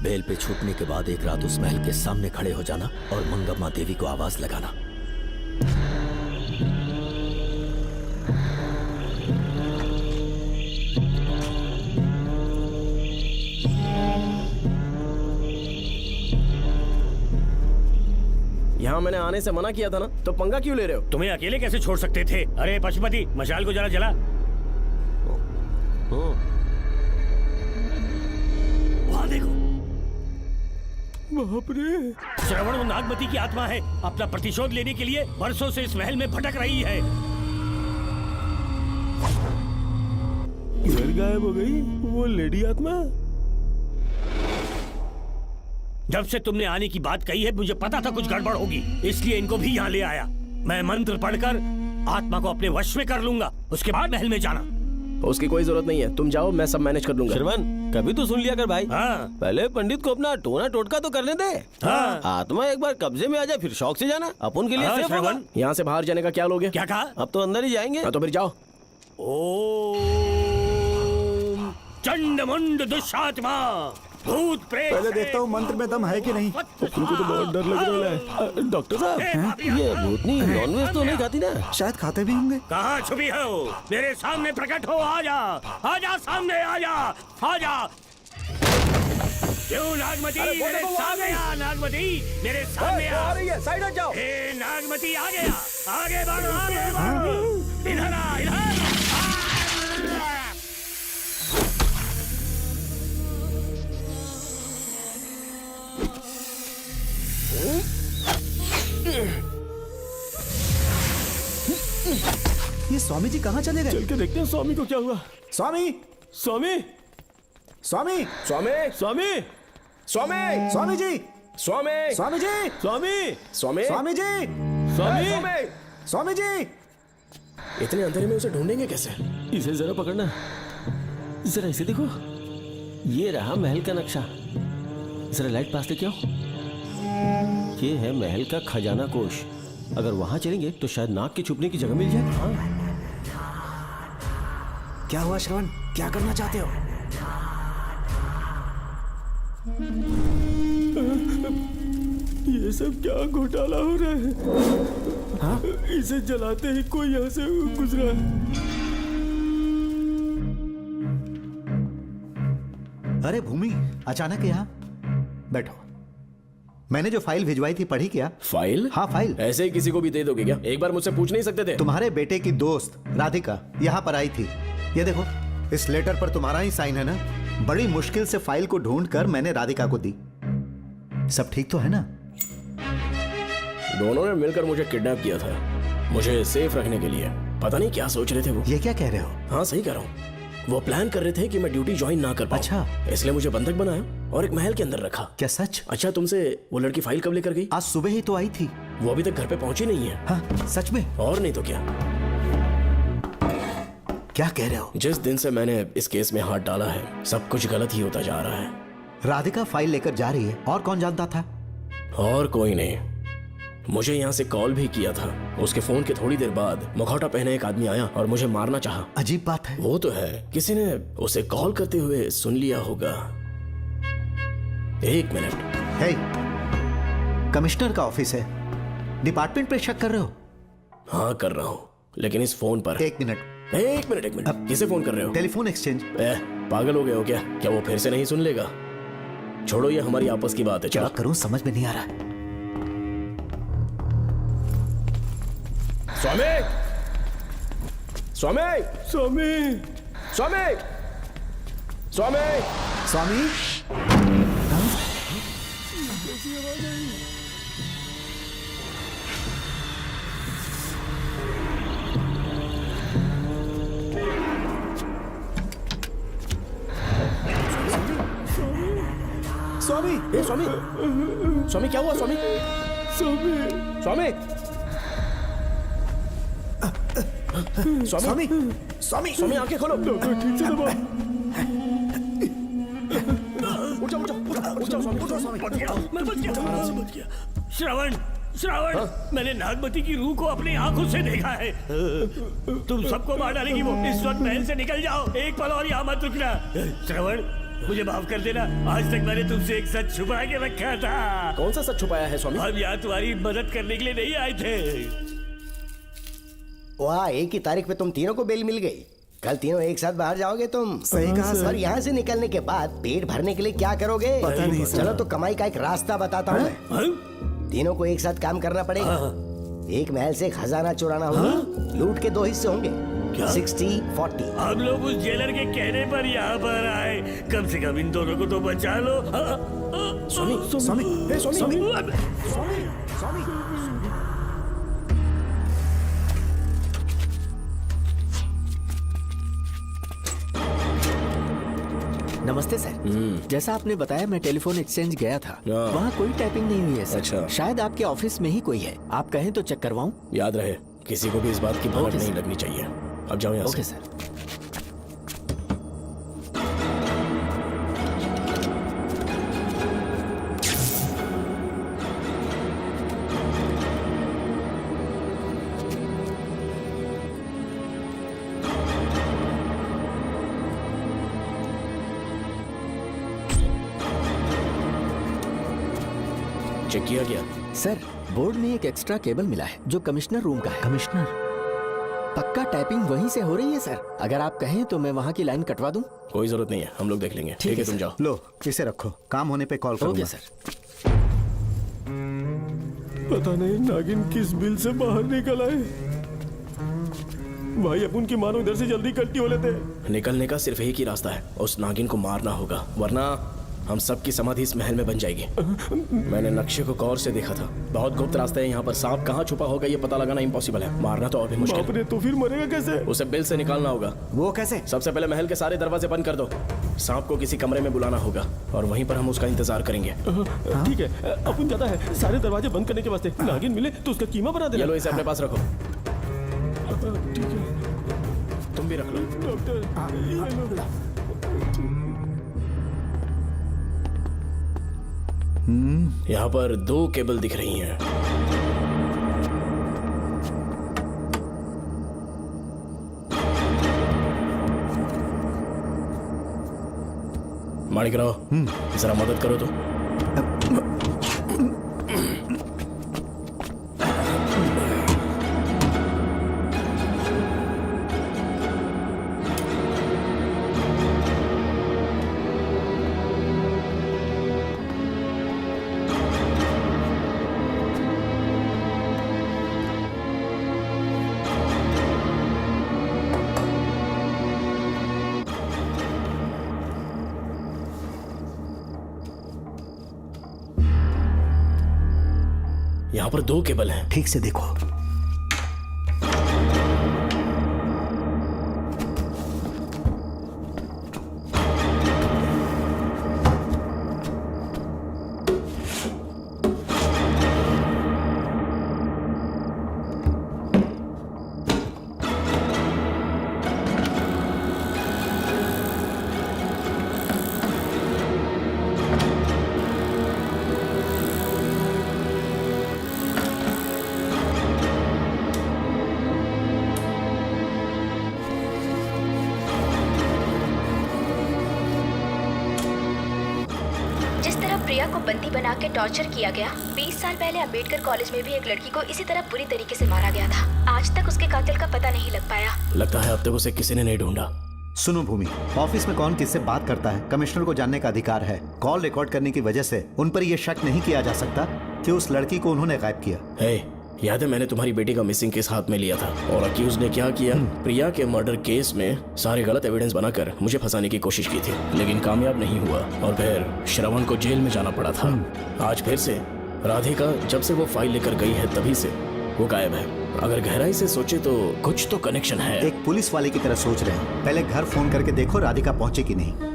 Speaker 6: बेल पे छूटने के बाद एक रात उस महल के सामने खड़े हो जाना और मंगम्मा देवी को आवाज लगाना।
Speaker 2: यहाँ मैंने आने से मना किया था ना, तो पंगा क्यों ले रहे हो?
Speaker 3: तुम्हें अकेले कैसे छोड़ सकते थे? अरे पशुपति, मशाल को जरा जला। वहाँ देखो।
Speaker 2: बाप रे!
Speaker 3: श्रवण वो नागमती की आत्मा है, अपना प्रतिशोध लेने के लिए बरसों से इस महल में भटक रही है।
Speaker 5: घर गायब हो गई वो लेडी आत्मा।
Speaker 3: जब से तुमने आने की बात कही है, मुझे पता था कुछ गड़बड़ होगी, इसलिए इनको भी यहाँ ले आया। मैं मंत्र पढ़कर आत्मा को अपने वश में कर लूंगा, उसके बाद महल में जाना।
Speaker 2: उसकी कोई जरूरत नहीं है, तुम जाओ, मैं सब मैनेज कर लूंगा।
Speaker 5: श्रवण, कभी तो सुन लिया कर भाई।
Speaker 3: हाँ।
Speaker 5: पहले पंडित को अपना टोना टोटका तो करने दे।
Speaker 3: हाँ।
Speaker 5: आत्मा एक बार कब्जे में आ जाए फिर शौक से जाना, अपन के लिए
Speaker 3: हाँ,
Speaker 5: सेफ होगा।
Speaker 3: श्रवण।
Speaker 2: यहाँ से बाहर जाने का क्या लोगे?
Speaker 3: क्या कहा?
Speaker 5: अब तो अंदर ही जाएंगे।
Speaker 2: हाँ, तो फिर जाओ।
Speaker 3: ओम चंडमुंड दुष्टात्मा भूत प्रेत।
Speaker 13: पहले देखता हूँ मंत्र में दम है कि नहीं।
Speaker 5: अपने को तो बहुत डर लग रहा है। डॉक्टर साहब, ये भूतनी नॉनवेज तो नहीं खाती ना?
Speaker 13: शायद खाते भी होंगे।
Speaker 3: कहाँ छुपी हो? मेरे सामने प्रकट हो, आजा, आजा सामने, आजा, आजा। क्यों नागमती मेरे सामने आ, नागमती मेरे सामने आ रही है, साइड हट जाओ। ए नागमती आ गया, आगे बढ़, आगे बढ़, इधर आ, इधर।
Speaker 13: ये स्वामी जी कहाँ चले गए?
Speaker 5: चल के देखते हैं स्वामी को क्या हुआ।
Speaker 13: स्वामी,
Speaker 5: स्वामी,
Speaker 13: स्वामी,
Speaker 2: स्वामी,
Speaker 5: स्वामी,
Speaker 2: स्वामी,
Speaker 13: स्वामी जी,
Speaker 2: स्वामी,
Speaker 13: स्वामी जी,
Speaker 5: स्वामी,
Speaker 2: स्वामी,
Speaker 13: स्वामी जी,
Speaker 5: स्वामी,
Speaker 13: स्वामी जी।
Speaker 2: इतने अंधेरे में उसे ढूंढेंगे कैसे?
Speaker 5: इसे जरा पकड़ना, जरा इसे देखो, ये रहा महल का नक्शा। जरा लाइट पास लेके आओ। ये है महल का खजाना कोष। अगर वहां चलेंगे तो शायद नाग के छुपने की जगह मिल जाए।
Speaker 13: क्या हुआ श्रवण, क्या करना चाहते हो?
Speaker 5: ये सब क्या घोटाला हो रहा है? हाँ? इसे जलाते ही कोई यहाँ से गुजरा।
Speaker 13: अरे भूमि, अचानक यहाँ? बैठो। मैंने जो फाइल भिजवाई थी पढ़ी क्या?
Speaker 2: फाइल?
Speaker 13: हाँ फाइल।
Speaker 2: ऐसे ही किसी को भी दे दोगे क्या? एक बार मुझसे पूछ नहीं सकते थे?
Speaker 13: तुम्हारे बेटे की दोस्त राधिका यहाँ पर आई थी। ये देखो, इस लेटर पर तुम्हारा ही साइन है ना? बड़ी मुश्किल से फाइल को ढूंढकर मैंने राधिका को दी। सब ठीक तो है ना?
Speaker 2: दोनों ने मिलकर मुझे किडनैप किया था, मुझे सेफ रखने के लिए। पता नहीं क्या सोच रहे थे वो।
Speaker 13: ये क्या कह रहे हो?
Speaker 2: हाँ सही कह रहा हूँ। वो प्लान कर रहे थे कि मैं ड्यूटी ज्वाइन ना कर पाऊं।
Speaker 13: अच्छा।
Speaker 2: इसलिए मुझे बंधक बनाया और एक महल के अंदर रखा।
Speaker 13: क्या सच?
Speaker 2: अच्छा, तुमसे वो लड़की फाइल कब लेकर गई?
Speaker 13: आज सुबह ही तो आई थी।
Speaker 2: वो अभी तक घर पे पहुंची नहीं है।
Speaker 13: हाँ सच में?
Speaker 2: और नहीं तो क्या।
Speaker 13: क्या कह रहे हो?
Speaker 2: जिस दिन से मैंने इस केस में हाथ डाला है, सब कुछ गलत ही होता जा रहा है।
Speaker 13: राधिका फाइल लेकर जा रही है, और कौन जानता था?
Speaker 2: और कोई नहीं। मुझे यहाँ से कॉल भी किया था। उसके फोन के थोड़ी देर बाद मुखौटा पहने एक आदमी आया और मुझे मारना चाहा।
Speaker 13: अजीब बात है।
Speaker 2: वो तो है, किसी ने उसे कॉल करते हुए सुन लिया होगा। एक मिनट।
Speaker 13: हे, कमिश्नर का ऑफिस है, डिपार्टमेंट पे शक कर रहे हो?
Speaker 2: हाँ कर रहा हूँ, लेकिन इस फोन पर।
Speaker 13: एक मिनट।
Speaker 2: किसे फोन कर रहे हो?
Speaker 13: Telephone exchange.
Speaker 2: पागल हो गए हो क्या? क्या वो फिर से नहीं सुन लेगा? छोड़ो, ये हमारी आपस की बात है।
Speaker 13: क्या करूं समझ में नहीं आ रहा है।
Speaker 2: स्वामी, स्वामी,
Speaker 5: स्वामी,
Speaker 2: स्वामी, स्वामी,
Speaker 13: स्वामी।
Speaker 2: स्वामी, ए स्वामी, स्वामी क्या हुआ? स्वामी,
Speaker 5: स्वामी,
Speaker 2: स्वामी,
Speaker 13: स्वामी, स्वामी,
Speaker 2: स्वामी आंखें खोलो।
Speaker 5: ठीक से दबाओ।
Speaker 2: उठो, उठो, उठो, स्वामी, उठो, स्वामी।
Speaker 3: मैं बच गया। श्रवण, श्रावण, मैंने नागमती की रूह को अपनी आंखों से देखा है। तुम सबको मार डालेगी वो। इस वक्त महल से निकल जाओ, एक पल और यहाँ मत रुकना। श्रवण, मुझे माफ कर देना, आज तक मैंने तुमसे एक सच छुपा के रखा था।
Speaker 2: कौन सा सच छुपाया है स्वामी?
Speaker 3: हम यहाँ तुम्हारी मदद करने के लिए नहीं आए थे।
Speaker 4: वाह, एक ही तारीख पे तुम तीनों को बेल मिल गई। कल तीनों एक साथ बाहर जाओगे तुम।
Speaker 13: सही कहा सर।
Speaker 4: और यहाँ से निकलने के बाद पेट भरने के लिए क्या करोगे?
Speaker 13: पता नहीं सर।
Speaker 4: चलो तो कमाई का एक रास्ता बताता हूँ मैं। तीनों को एक साथ काम करना पड़ेगा। एक महल से खजाना चुराना होगा। लूट के 2 हिस्से होंगे, 60-40।
Speaker 3: हम लोग उस जेलर के कहने पर यहाँ पर आए। कम से कम इन दोनों को तो बचा लो।
Speaker 2: स्वामी, स्वामी, स्वामी, स्वामी।
Speaker 14: नमस्ते सर। जैसा आपने बताया, मैं टेलीफोन एक्सचेंज गया था। वहाँ कोई टाइपिंग नहीं हुई है सर।
Speaker 2: अच्छा।
Speaker 14: शायद आपके ऑफिस में ही कोई है। आप कहें तो चेक करवाऊं?
Speaker 2: याद रहे, किसी को भी इस बात की भनक नहीं लगनी चाहिए। अब जाओ यहाँ से।
Speaker 14: Okay sir.
Speaker 2: चेक किया गया?
Speaker 6: सर, बोर्ड में एक एक्स्ट्रा केबल मिला है जो कमिश्नर रूम का है।
Speaker 13: कमिश्नर?
Speaker 6: पक्का टाइपिंग वहीं से हो रही है सर। अगर आप कहें तो मैं वहाँ की लाइन कटवा दूं।
Speaker 2: कोई जरूरत नहीं है, हम लोग देख लेंगे। ठीक है, तुम जाओ।
Speaker 13: लो इसे रखो, काम होने पे कॉल करूंगा।
Speaker 6: Okay sir.
Speaker 5: पता नहीं नागिन किस बिल से बाहर निकल आए। भाई अपन की मानो इधर से जल्दी कल्टी हो लेते हैं।
Speaker 2: निकलने का सिर्फ एक ही रास्ता है, उस नागिन को मारना होगा, वरना हम सबकी समाधि इस महल में बन जाएगी। मैंने नक्शे को गौर से देखा था, बहुत गुप्त रास्ते हैं यहाँ पर। सांप कहाँ छुपा होगा ये पता लगाना इम्पॉसिबल है, मारना तो और भी मुश्किल।
Speaker 5: बाप रे, तो फिर मरेगा कैसे?
Speaker 2: उसे बिल से निकालना होगा।
Speaker 13: वो कैसे?
Speaker 2: सबसे पहले महल के सारे दरवाजे बंद कर दो। सांप को किसी कमरे में बुलाना होगा और वहीं पर हम उसका इंतजार करेंगे।
Speaker 5: ठीक है, अपन जाता है सारे दरवाजे बंद करने के वास्ते। नागिन मिले तो उसका कीमा बना देना।
Speaker 2: चलो इसे अपने पास रखो।
Speaker 5: ठीक है,
Speaker 2: तुम भी रख लो। यहाँ पर 2 केबल दिख रही हैं। माणिकराव, जरा मदद करो तो। यहाँ पर 2 केबल हैं।
Speaker 13: ठीक से देखो।
Speaker 11: प्रिया को बंदी बना के टॉर्चर किया गया। 20 साल पहले अंबेडकर कॉलेज में भी एक लड़की को इसी तरह बुरी तरीके से मारा गया था। आज तक उसके कातिल का पता नहीं लग पाया।
Speaker 2: लगता है अब तक उसे किसी ने नहीं ढूंढा।
Speaker 13: सुनो भूमि, ऑफिस में कौन किससे बात करता है कमिश्नर को जानने का अधिकार है। कॉल रिकॉर्ड करने की वजह से उन पर यह शक नहीं किया जा सकता कि उस लड़की को उन्होंने गायब किया।
Speaker 2: याद है मैंने तुम्हारी बेटी का मिसिंग केस हाथ में लिया था और अक्यूज ने क्या किया, प्रिया के मर्डर केस में सारे गलत एविडेंस बनाकर मुझे फंसाने की कोशिश की थी, लेकिन कामयाब नहीं हुआ और फिर श्रवण को जेल में जाना पड़ा था। आज फिर से राधिका जब से वो फाइल लेकर गई है तभी से वो गायब है। अगर गहराई से सोचे तो कुछ तो कनेक्शन है।
Speaker 13: एक पुलिस वाले की तरह सोच रहे हैं। पहले घर फोन करके देखो राधिका पहुंचे कि नहीं।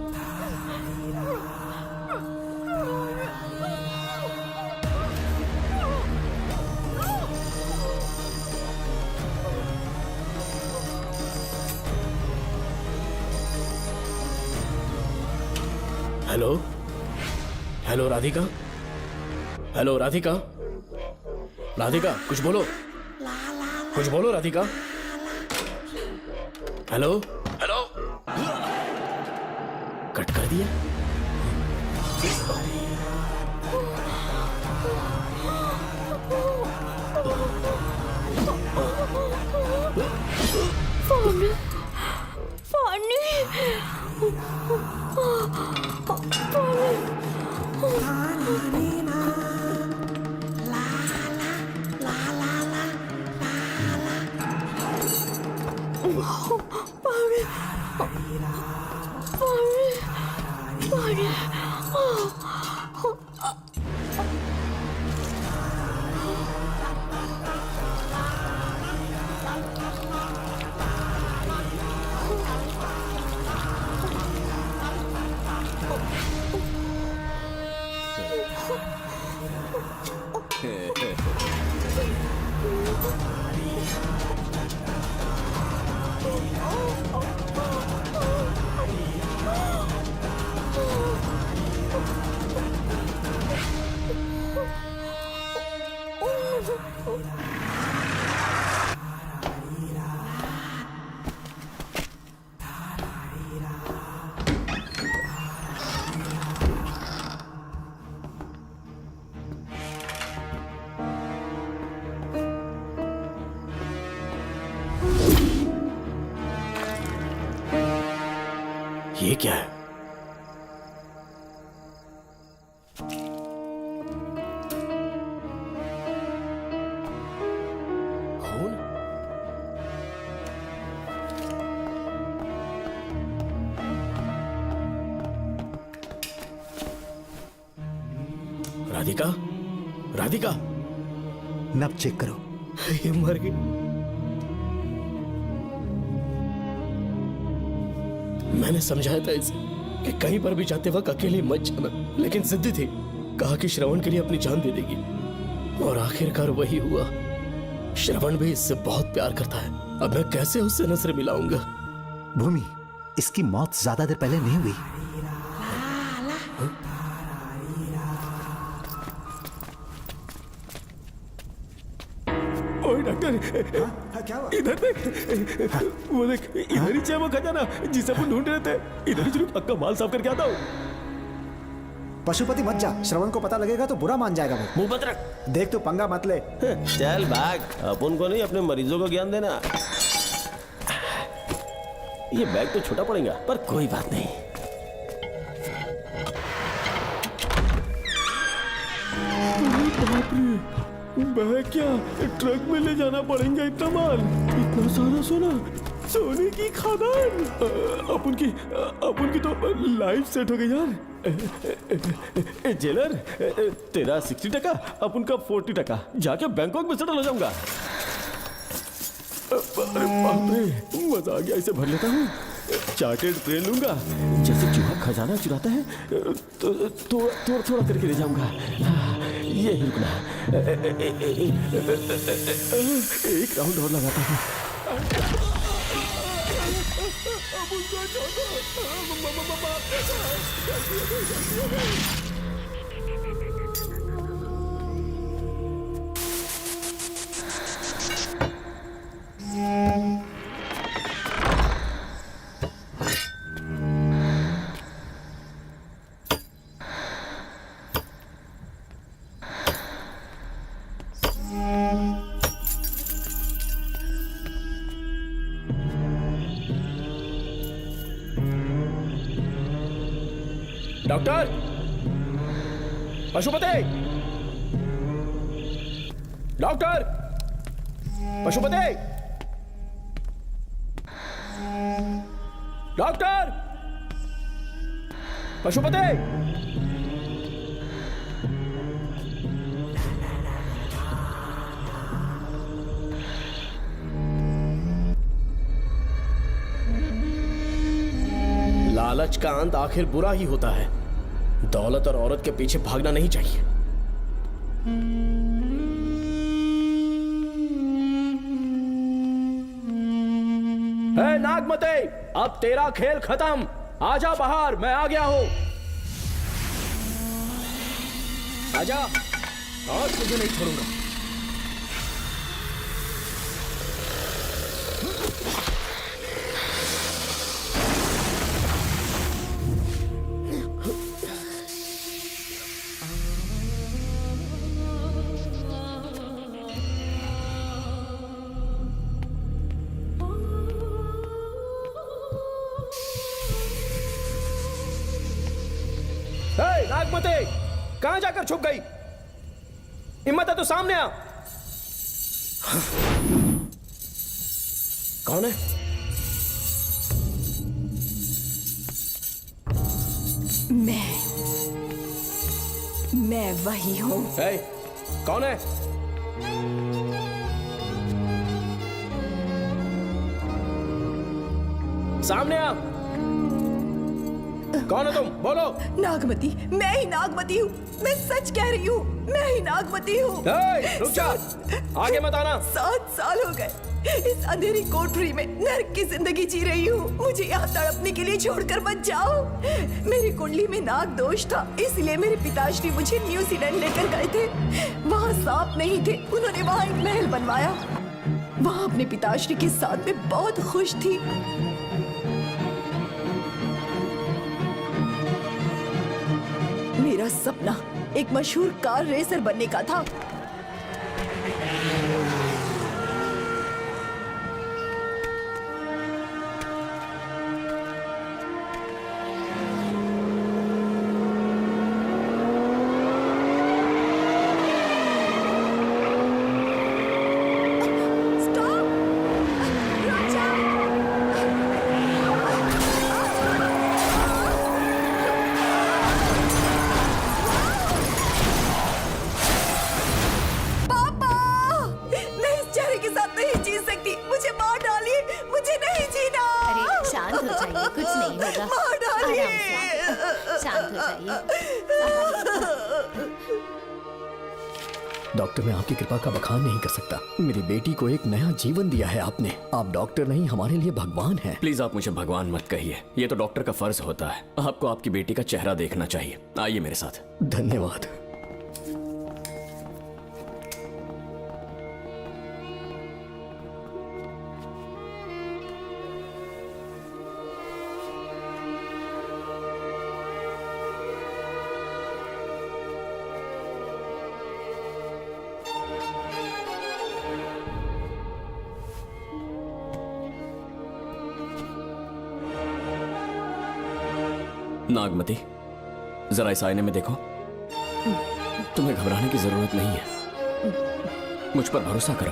Speaker 2: Hello hello Radhika, hello Radhika, Radhika कुछ बोलो, कुछ बोलो राधिका। हेलो हेलो, कट कर दिया। राधिका, राधिका,
Speaker 13: नब चेक करो।
Speaker 2: ये मर गई। मैंने समझाया था इसे कि कहीं पर भी जाते वक्त अकेले मत जाना, लेकिन जिद्दी थी। कहा कि श्रवण के लिए अपनी जान दे देगी, और आखिरकार वही हुआ। श्रवण भी इससे बहुत प्यार करता है। अब मैं कैसे उससे नजर मिलाऊंगा?
Speaker 13: भूमि, इसकी मौत ज्यादा देर पहले नहीं हुई।
Speaker 5: ओए डॉक्टर,
Speaker 1: क्या हुआ?
Speaker 5: इधर देख, वो देख, इधर ही वो खजाना जिसे अपन ढूंढ रहे थे। इधर ही जरूर पक्का माल साफ करके आता हूँ।
Speaker 1: पशुपति मत जा, श्रवण को पता लगेगा तो बुरा मान जाएगा वो।
Speaker 2: मुंह बंद रख।
Speaker 1: देख तू पंगा मत ले।
Speaker 5: चल भाग, अपन को नहीं अपने मरीजों को ज्ञान देना। ये बैग तो छोटा पड़ेगा, पर कोई बात नहीं। बैग क्या ट्रक में ले जाना पड़ेगा? इतना माल, इतना सारा सोना, सोने की खदान। अपन की तो लाइफ सेट हो गई यार। जेलर, तेरा 60%, अपन का 40%। जाके बैंकॉक में सेटल हो जाऊंगा। अरे बाप रे, मजा आ गया। इसे भर लेता हूँ। चार्टेड ट्रेन लूंगा, जैसे चूहा खजाना चुराता है तो थोड़ा थोड़ा करके ले जाऊंगा। ये ही रुकना, एक राउंड और लगाता हूँ।
Speaker 2: Doctor, Pashupati, doctor, Pashupati, doctor, Pashupati. लालच का अंत आखिर बुरा ही होता है। दौलत और औरत के पीछे भागना नहीं चाहिए। हे नागमते, अब तेरा खेल खत्म। आजा बाहर, मैं आ गया हूं। आजा, आज तुझे नहीं छोड़ूंगा। नागमते, कहां जाकर छुप गई? हिम्मत है तो सामने आ। कौन है?
Speaker 12: मैं वही हूं।
Speaker 2: कौन है? सामने आ। कौन है तुम? बोलो।
Speaker 12: नागमती, मैं ही नागमती हूँ। मैं सच कह रही हूँ, मैं ही नागमती हूँ।
Speaker 2: रुक जा, आगे मत आना।
Speaker 12: 7 साल हो गए इस अंधेरी कोठरी में नर्क की जिंदगी जी रही हूँ। मुझे यहाँ तड़पने के लिए छोड़कर मत जाओ। मेरी कुंडली में नाग दोष था, इसलिए मेरे पिताश्री मुझे न्यूजीलैंड लेकर गए थे। वहाँ सांप नहीं थे, उन्होंने वहाँ एक महल बनवाया। वहाँ अपने पिताश्री के साथ में बहुत खुश थी। मेरा सपना एक मशहूर कार रेसर बनने का था।
Speaker 8: डॉक्टर, मैं आपकी कृपा का बखान नहीं कर सकता। मेरी बेटी को एक नया जीवन दिया है आपने। आप डॉक्टर नहीं, हमारे लिए भगवान हैं।
Speaker 2: प्लीज आप मुझे भगवान मत कहिए, ये तो डॉक्टर का फर्ज होता है। आपको आपकी बेटी का चेहरा देखना चाहिए। आइए मेरे साथ।
Speaker 8: धन्यवाद।
Speaker 2: नागमती, जरा इस आईने में देखो। तुम्हें घबराने की जरूरत नहीं है, मुझ पर भरोसा करो।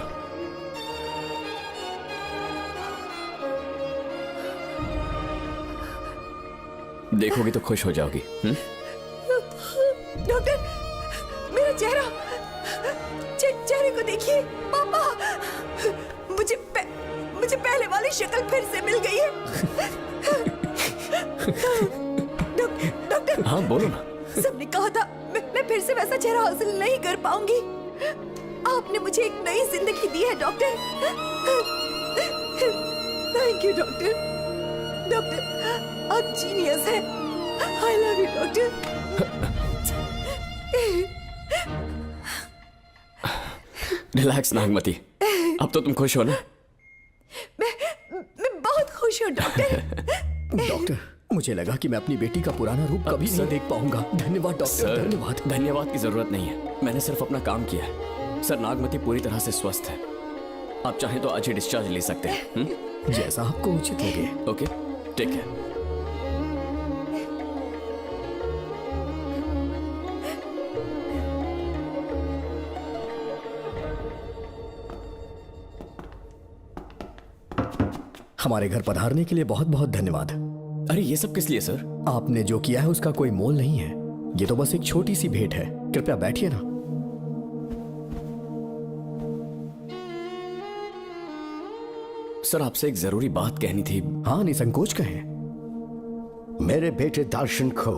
Speaker 2: देखोगी तो खुश हो जाओगी।
Speaker 12: डॉक्टर, मेरा चेहरा, चेहरे को देखिए। पापा, मुझे पहले वाली शक्ल फिर से मिल गई है। डॉक्टर,
Speaker 2: हाँ बोलो ना।
Speaker 12: सबने कहा था मैं फिर से वैसा चेहरा हासिल नहीं कर पाऊंगी। आपने मुझे एक नई जिंदगी दी है doctor. Thank you doctor. Doctor, आप जीनियस हैं। I love you doctor.
Speaker 2: Relax Nagmati, अब तो तुम खुश हो ना?
Speaker 12: मैं बहुत खुश हूँ डॉक्टर।
Speaker 8: डॉक्टर, मुझे लगा कि मैं अपनी बेटी का पुराना रूप कभी नहीं देख पाऊंगा। धन्यवाद डॉक्टर, धन्यवाद।
Speaker 2: धन्यवाद की जरूरत नहीं है, मैंने सिर्फ अपना काम किया है। सर, नागमती पूरी तरह से स्वस्थ है। आप चाहें तो आज ही डिस्चार्ज ले सकते हैं।
Speaker 8: जैसा आपको उचित लगे।
Speaker 2: Okay, take care.
Speaker 8: हमारे घर पधारने के लिए बहुत बहुत धन्यवाद।
Speaker 2: अरे ये सब किस लिए सर?
Speaker 8: आपने जो किया है उसका कोई मोल नहीं है। ये तो बस एक छोटी सी भेंट है। कृपया बैठिए ना।
Speaker 2: सर, आपसे एक जरूरी बात कहनी थी।
Speaker 8: हाँ, निसंकोच कहें।
Speaker 4: मेरे बेटे दर्शन को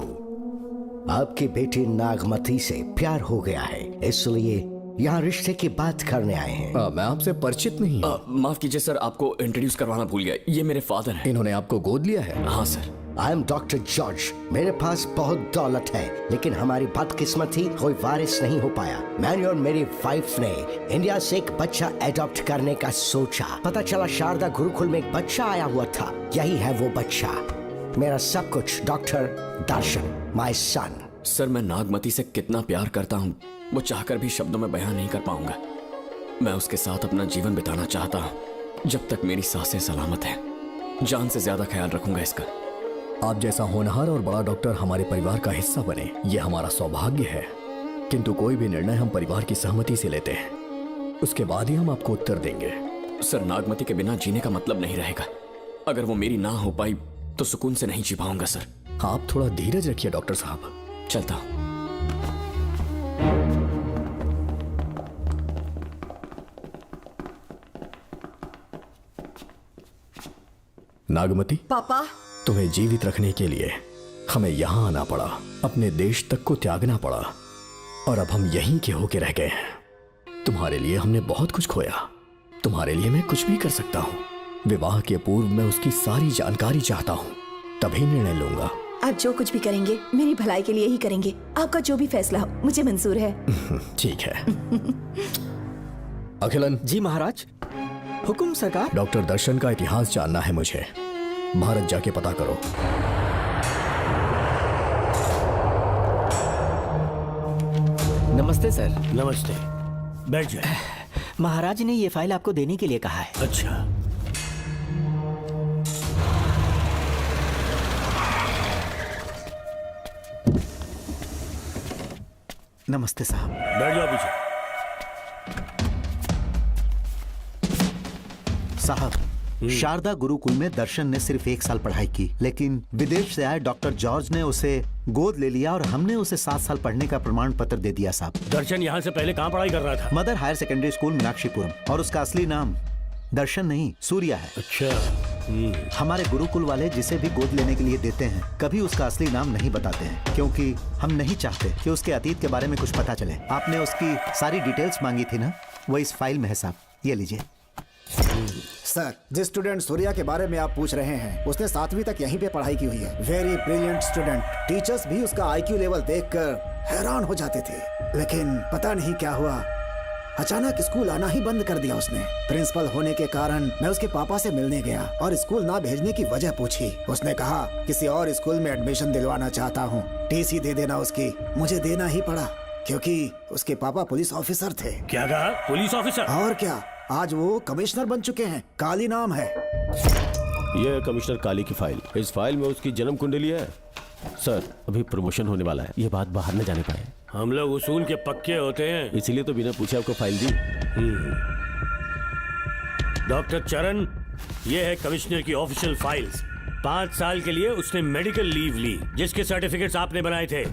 Speaker 4: आपकी बेटी नागमती से प्यार हो गया है, इसलिए यहाँ रिश्ते की बात करने आए हैं।
Speaker 8: मैं आपसे परिचित नहीं।
Speaker 2: माफ कीजिए सर, आपको इंट्रोड्यूस करवाना भूल गया। ये मेरे फादर हैं।
Speaker 8: इन्होंने आपको गोद लिया है?
Speaker 2: हाँ sir.
Speaker 4: I am doctor George. मेरे पास बहुत दौलत है, लेकिन हमारी बदकिस्मती कोई वारिस नहीं हो पाया। मैंने और मेरी वाइफ ने इंडिया से एक बच्चा एडॉप्ट करने का सोचा। पता चला शारदा गुरुकुल में एक बच्चा आया हुआ था। यही है वो बच्चा, मेरा सब कुछ। Doctor Darshan, my son.
Speaker 2: Sir, मैं नागमती से कितना प्यार करता हूँ वो चाहकर भी शब्दों में बयान नहीं कर पाऊंगा। मैं उसके साथ अपना जीवन बिताना चाहता हूँ जब तक मेरी सांसें सलामत हैं। जान से ज्यादा ख्याल रखूंगा इसका।
Speaker 8: आप जैसा होनहार और बड़ा डॉक्टर हमारे परिवार का हिस्सा बने, ये हमारा सौभाग्य है। किंतु कोई भी निर्णय हम परिवार की सहमति से लेते हैं, उसके बाद ही हम आपको उत्तर देंगे।
Speaker 2: सर, नागमती के बिना जीने का मतलब नहीं रहेगा। अगर वो मेरी ना हो पाई तो सुकून से नहीं जी पाऊंगा सर।
Speaker 8: आप थोड़ा धीरज रखिए डॉक्टर साहब।
Speaker 2: चलता हूं।
Speaker 8: नागमती,
Speaker 12: पापा,
Speaker 8: तुम्हें जीवित रखने के लिए हमें यहाँ आना पड़ा, अपने देश तक को त्यागना पड़ा, और अब हम यहीं के होके रह गए हैं। तुम्हारे लिए हमने बहुत कुछ खोया। तुम्हारे लिए मैं कुछ भी कर सकता हूँ। विवाह के पूर्व मैं उसकी सारी जानकारी चाहता हूँ, तभी निर्णय लूंगा।
Speaker 12: आप जो कुछ भी करेंगे मेरी भलाई के लिए ही करेंगे। आपका जो भी फैसला हो मुझे मंजूर है।
Speaker 8: ठीक है। अखिलन।
Speaker 15: जी महाराज। हुकुम सरकार।
Speaker 8: डॉक्टर दर्शन का इतिहास जानना है मुझे। भारत जाके पता करो।
Speaker 14: नमस्ते सर।
Speaker 3: नमस्ते, बैठ जाए।
Speaker 14: महाराज ने ये फाइल आपको देने के लिए कहा है।
Speaker 3: अच्छा।
Speaker 13: नमस्ते साहब।
Speaker 3: बैठ जाओ पीछे।
Speaker 13: साहब, शारदा गुरुकुल में दर्शन ने सिर्फ 1 साल पढ़ाई की, लेकिन विदेश से आए डॉक्टर जॉर्ज ने उसे गोद ले लिया और हमने उसे 7 साल पढ़ने का प्रमाण पत्र दे दिया साहब।
Speaker 3: दर्शन यहाँ से पहले कहाँ पढ़ाई कर रहा था?
Speaker 13: Mother higher secondary school Meenakshipuram, और उसका असली नाम दर्शन नहीं सूर्या है।
Speaker 3: अच्छा,
Speaker 13: हमारे गुरुकुल वाले जिसे भी गोद लेने के लिए देते हैं कभी उसका असली नाम नहीं बताते हैं, क्योंकि हम नहीं चाहते कि उसके अतीत के बारे में कुछ पता चले। आपने उसकी सारी डिटेल्स मांगी थी ना, वो इस फाइल में है साहब, ये लीजिए।
Speaker 1: सर, जिस स्टूडेंट सूर्या के बारे में आप पूछ रहे हैं उसने 7वीं तक यहीं पे पढ़ाई की हुई है। Very brilliant student. टीचर्स भी उसका IQ लेवल देखकर हैरान हो जाते थे, लेकिन पता नहीं क्या हुआ, अचानक स्कूल आना ही बंद कर दिया उसने। प्रिंसिपल होने के कारण मैं उसके पापा से मिलने गया और स्कूल ना भेजने की वजह पूछी। उसने कहा किसी और स्कूल में एडमिशन दिलवाना चाहता हूँ, TC दे देना उसकी। मुझे देना ही पड़ा क्योंकि उसके पापा पुलिस ऑफिसर थे।
Speaker 3: क्या कहा? Police officer?
Speaker 1: और क्या, आज वो कमिश्नर बन चुके हैं। काली नाम है।
Speaker 5: यह है कमिश्नर काली की फाइल। इस फाइल में उसकी जन्म कुंडली है। सर, अभी प्रमोशन होने वाला है, ये बात बाहर न जाने पाए।
Speaker 3: हम लोग उसूल के पक्के होते हैं,
Speaker 5: इसीलिए तो बिना पूछे आपको फाइल दी।
Speaker 3: डॉक्टर चरण, ये है कमिश्नर की ऑफिशियल फाइल्स। 5 साल के लिए उसने मेडिकल लीव ली, जिसके सर्टिफिकेट्स आपने बनाए थे।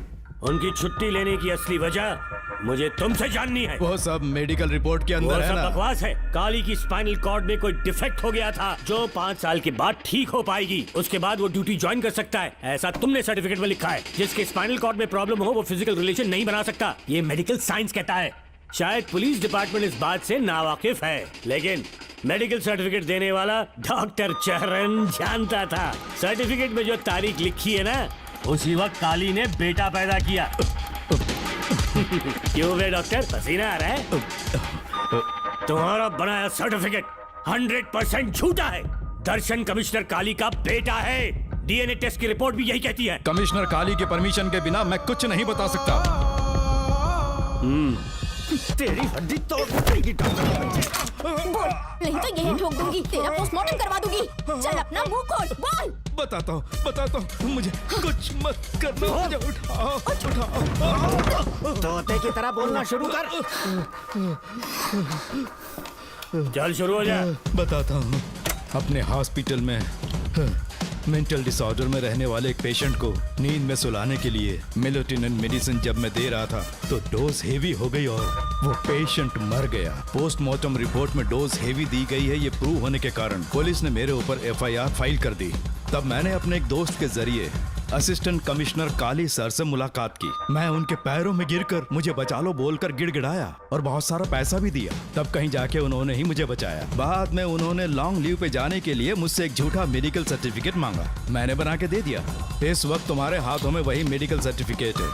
Speaker 3: उनकी छुट्टी लेने की असली वजह मुझे तुमसे जाननी है।
Speaker 16: वो सब मेडिकल रिपोर्ट के अंदर है ना?
Speaker 3: बकवास है। काली की स्पाइनल कॉर्ड में कोई डिफेक्ट हो गया था जो 5 साल के बाद ठीक हो पाएगी। उसके बाद वो ड्यूटी ज्वाइन कर सकता है, ऐसा तुमने सर्टिफिकेट में लिखा है। जिसके स्पाइनल कॉर्ड में प्रॉब्लम हो वो फिजिकल रिलेशन नहीं बना सकता, ये मेडिकल साइंस कहता है। शायद पुलिस डिपार्टमेंट इस बात से नावाकिफ है, लेकिन मेडिकल सर्टिफिकेट देने वाला डॉक्टर चरण जानता था। सर्टिफिकेट में जो तारीख लिखी है ना, उसी वक्त काली ने बेटा पैदा किया। क्यों बे डॉक्टर, पसीना आ रहा है? तुम्हारा बनाया सर्टिफिकेट 100% झूठा है। दर्शन कमिश्नर काली का बेटा है। DNA टेस्ट की रिपोर्ट भी यही कहती है।
Speaker 16: कमिश्नर काली के परमिशन के बिना मैं कुछ नहीं बता सकता।
Speaker 14: तेरी हड्डी तोड़ देगी नहीं तो यही ठोक दूंगी, तेरा पोस्टमार्टम करवा दूंगी। चल अपना मुंह खोल, बोल।
Speaker 16: बताता हूँ, मुझे कुछ मत करना, मुझे उठाओ।
Speaker 1: तोते की तरह बोलना शुरू कर।
Speaker 3: चल शुरू हो जा।
Speaker 16: बताता हूँ, अपने हॉस्पिटल में मेंटल डिसऑर्डर में रहने वाले एक पेशेंट को नींद में सुलाने के लिए मेलेटोनिन मेडिसिन जब मैं दे रहा था तो डोज हेवी हो गई और वो पेशेंट मर गया। पोस्टमार्टम रिपोर्ट में डोज हेवी दी गई है, ये प्रूव होने के कारण पुलिस ने मेरे ऊपर FIR फाइल कर दी। तब मैंने अपने एक दोस्त के जरिए असिस्टेंट कमिश्नर काली सर से मुलाकात की। मैं उनके पैरों में गिरकर मुझे बचा लो बोलकर गिड़गिड़ाया और बहुत सारा पैसा भी दिया। तब कहीं जाके उन्होंने ही मुझे बचाया। बाद में उन्होंने लॉन्ग लीव पे जाने के लिए मुझसे एक झूठा मेडिकल सर्टिफिकेट मांगा, मैंने बना के दे दिया। इस वक्त तुम्हारे हाथों में वही मेडिकल सर्टिफिकेट है।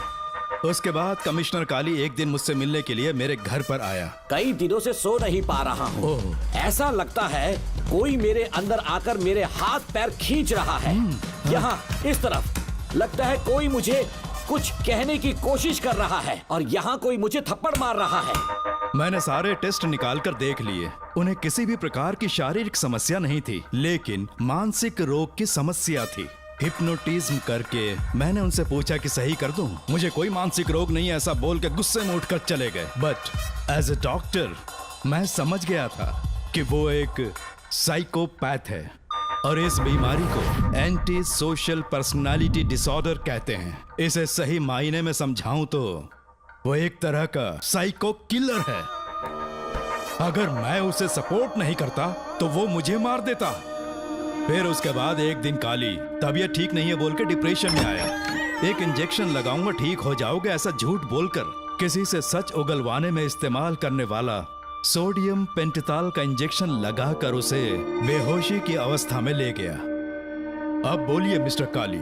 Speaker 16: उसके बाद कमिश्नर काली एक दिन मुझसे मिलने के लिए मेरे घर पर आया।
Speaker 10: कई दिनों से सो नहीं पा रहा हूँ। ऐसा लगता है कोई मेरे अंदर आकर मेरे हाथ पैर खींच रहा है। यहाँ इस तरफ लगता है कोई मुझे कुछ कहने की कोशिश कर रहा है और यहाँ कोई मुझे थप्पड़ मार रहा है।
Speaker 16: मैंने सारे टेस्ट निकाल कर देख लिए, उन्हें किसी भी प्रकार की शारीरिक समस्या नहीं थी, लेकिन मानसिक रोग की समस्या थी। हिप्नोटिज्म करके मैंने उनसे पूछा कि सही कर दूं। मुझे कोई मानसिक रोग नहीं है ऐसा बोल के गुस्से में उठकर चले गए। बट एज ए डॉक्टर मैं समझ गया था कि वो एक साइकोपैथ है और इस बीमारी को एंटी सोशल पर्सनालिटी डिसऑर्डर कहते हैं। इसे सही मायने में समझाऊं तो वो एक तरह का साइको किलर है। अगर मैं उसे सपोर्ट नहीं करता तो वो मुझे मार देता। फिर उसके बाद एक दिन काली तबीयत ठीक नहीं है बोल के डिप्रेशन में आया। एक इंजेक्शन लगाऊंगा ठीक हो जाओगे ऐसा झूठ बोलकर किसी से सच उगलवाने में इस्तेमाल करने वाला सोडियम पेंटोथॉल का इंजेक्शन लगाकर उसे बेहोशी की अवस्था में ले गया। अब बोलिए मिस्टर काली,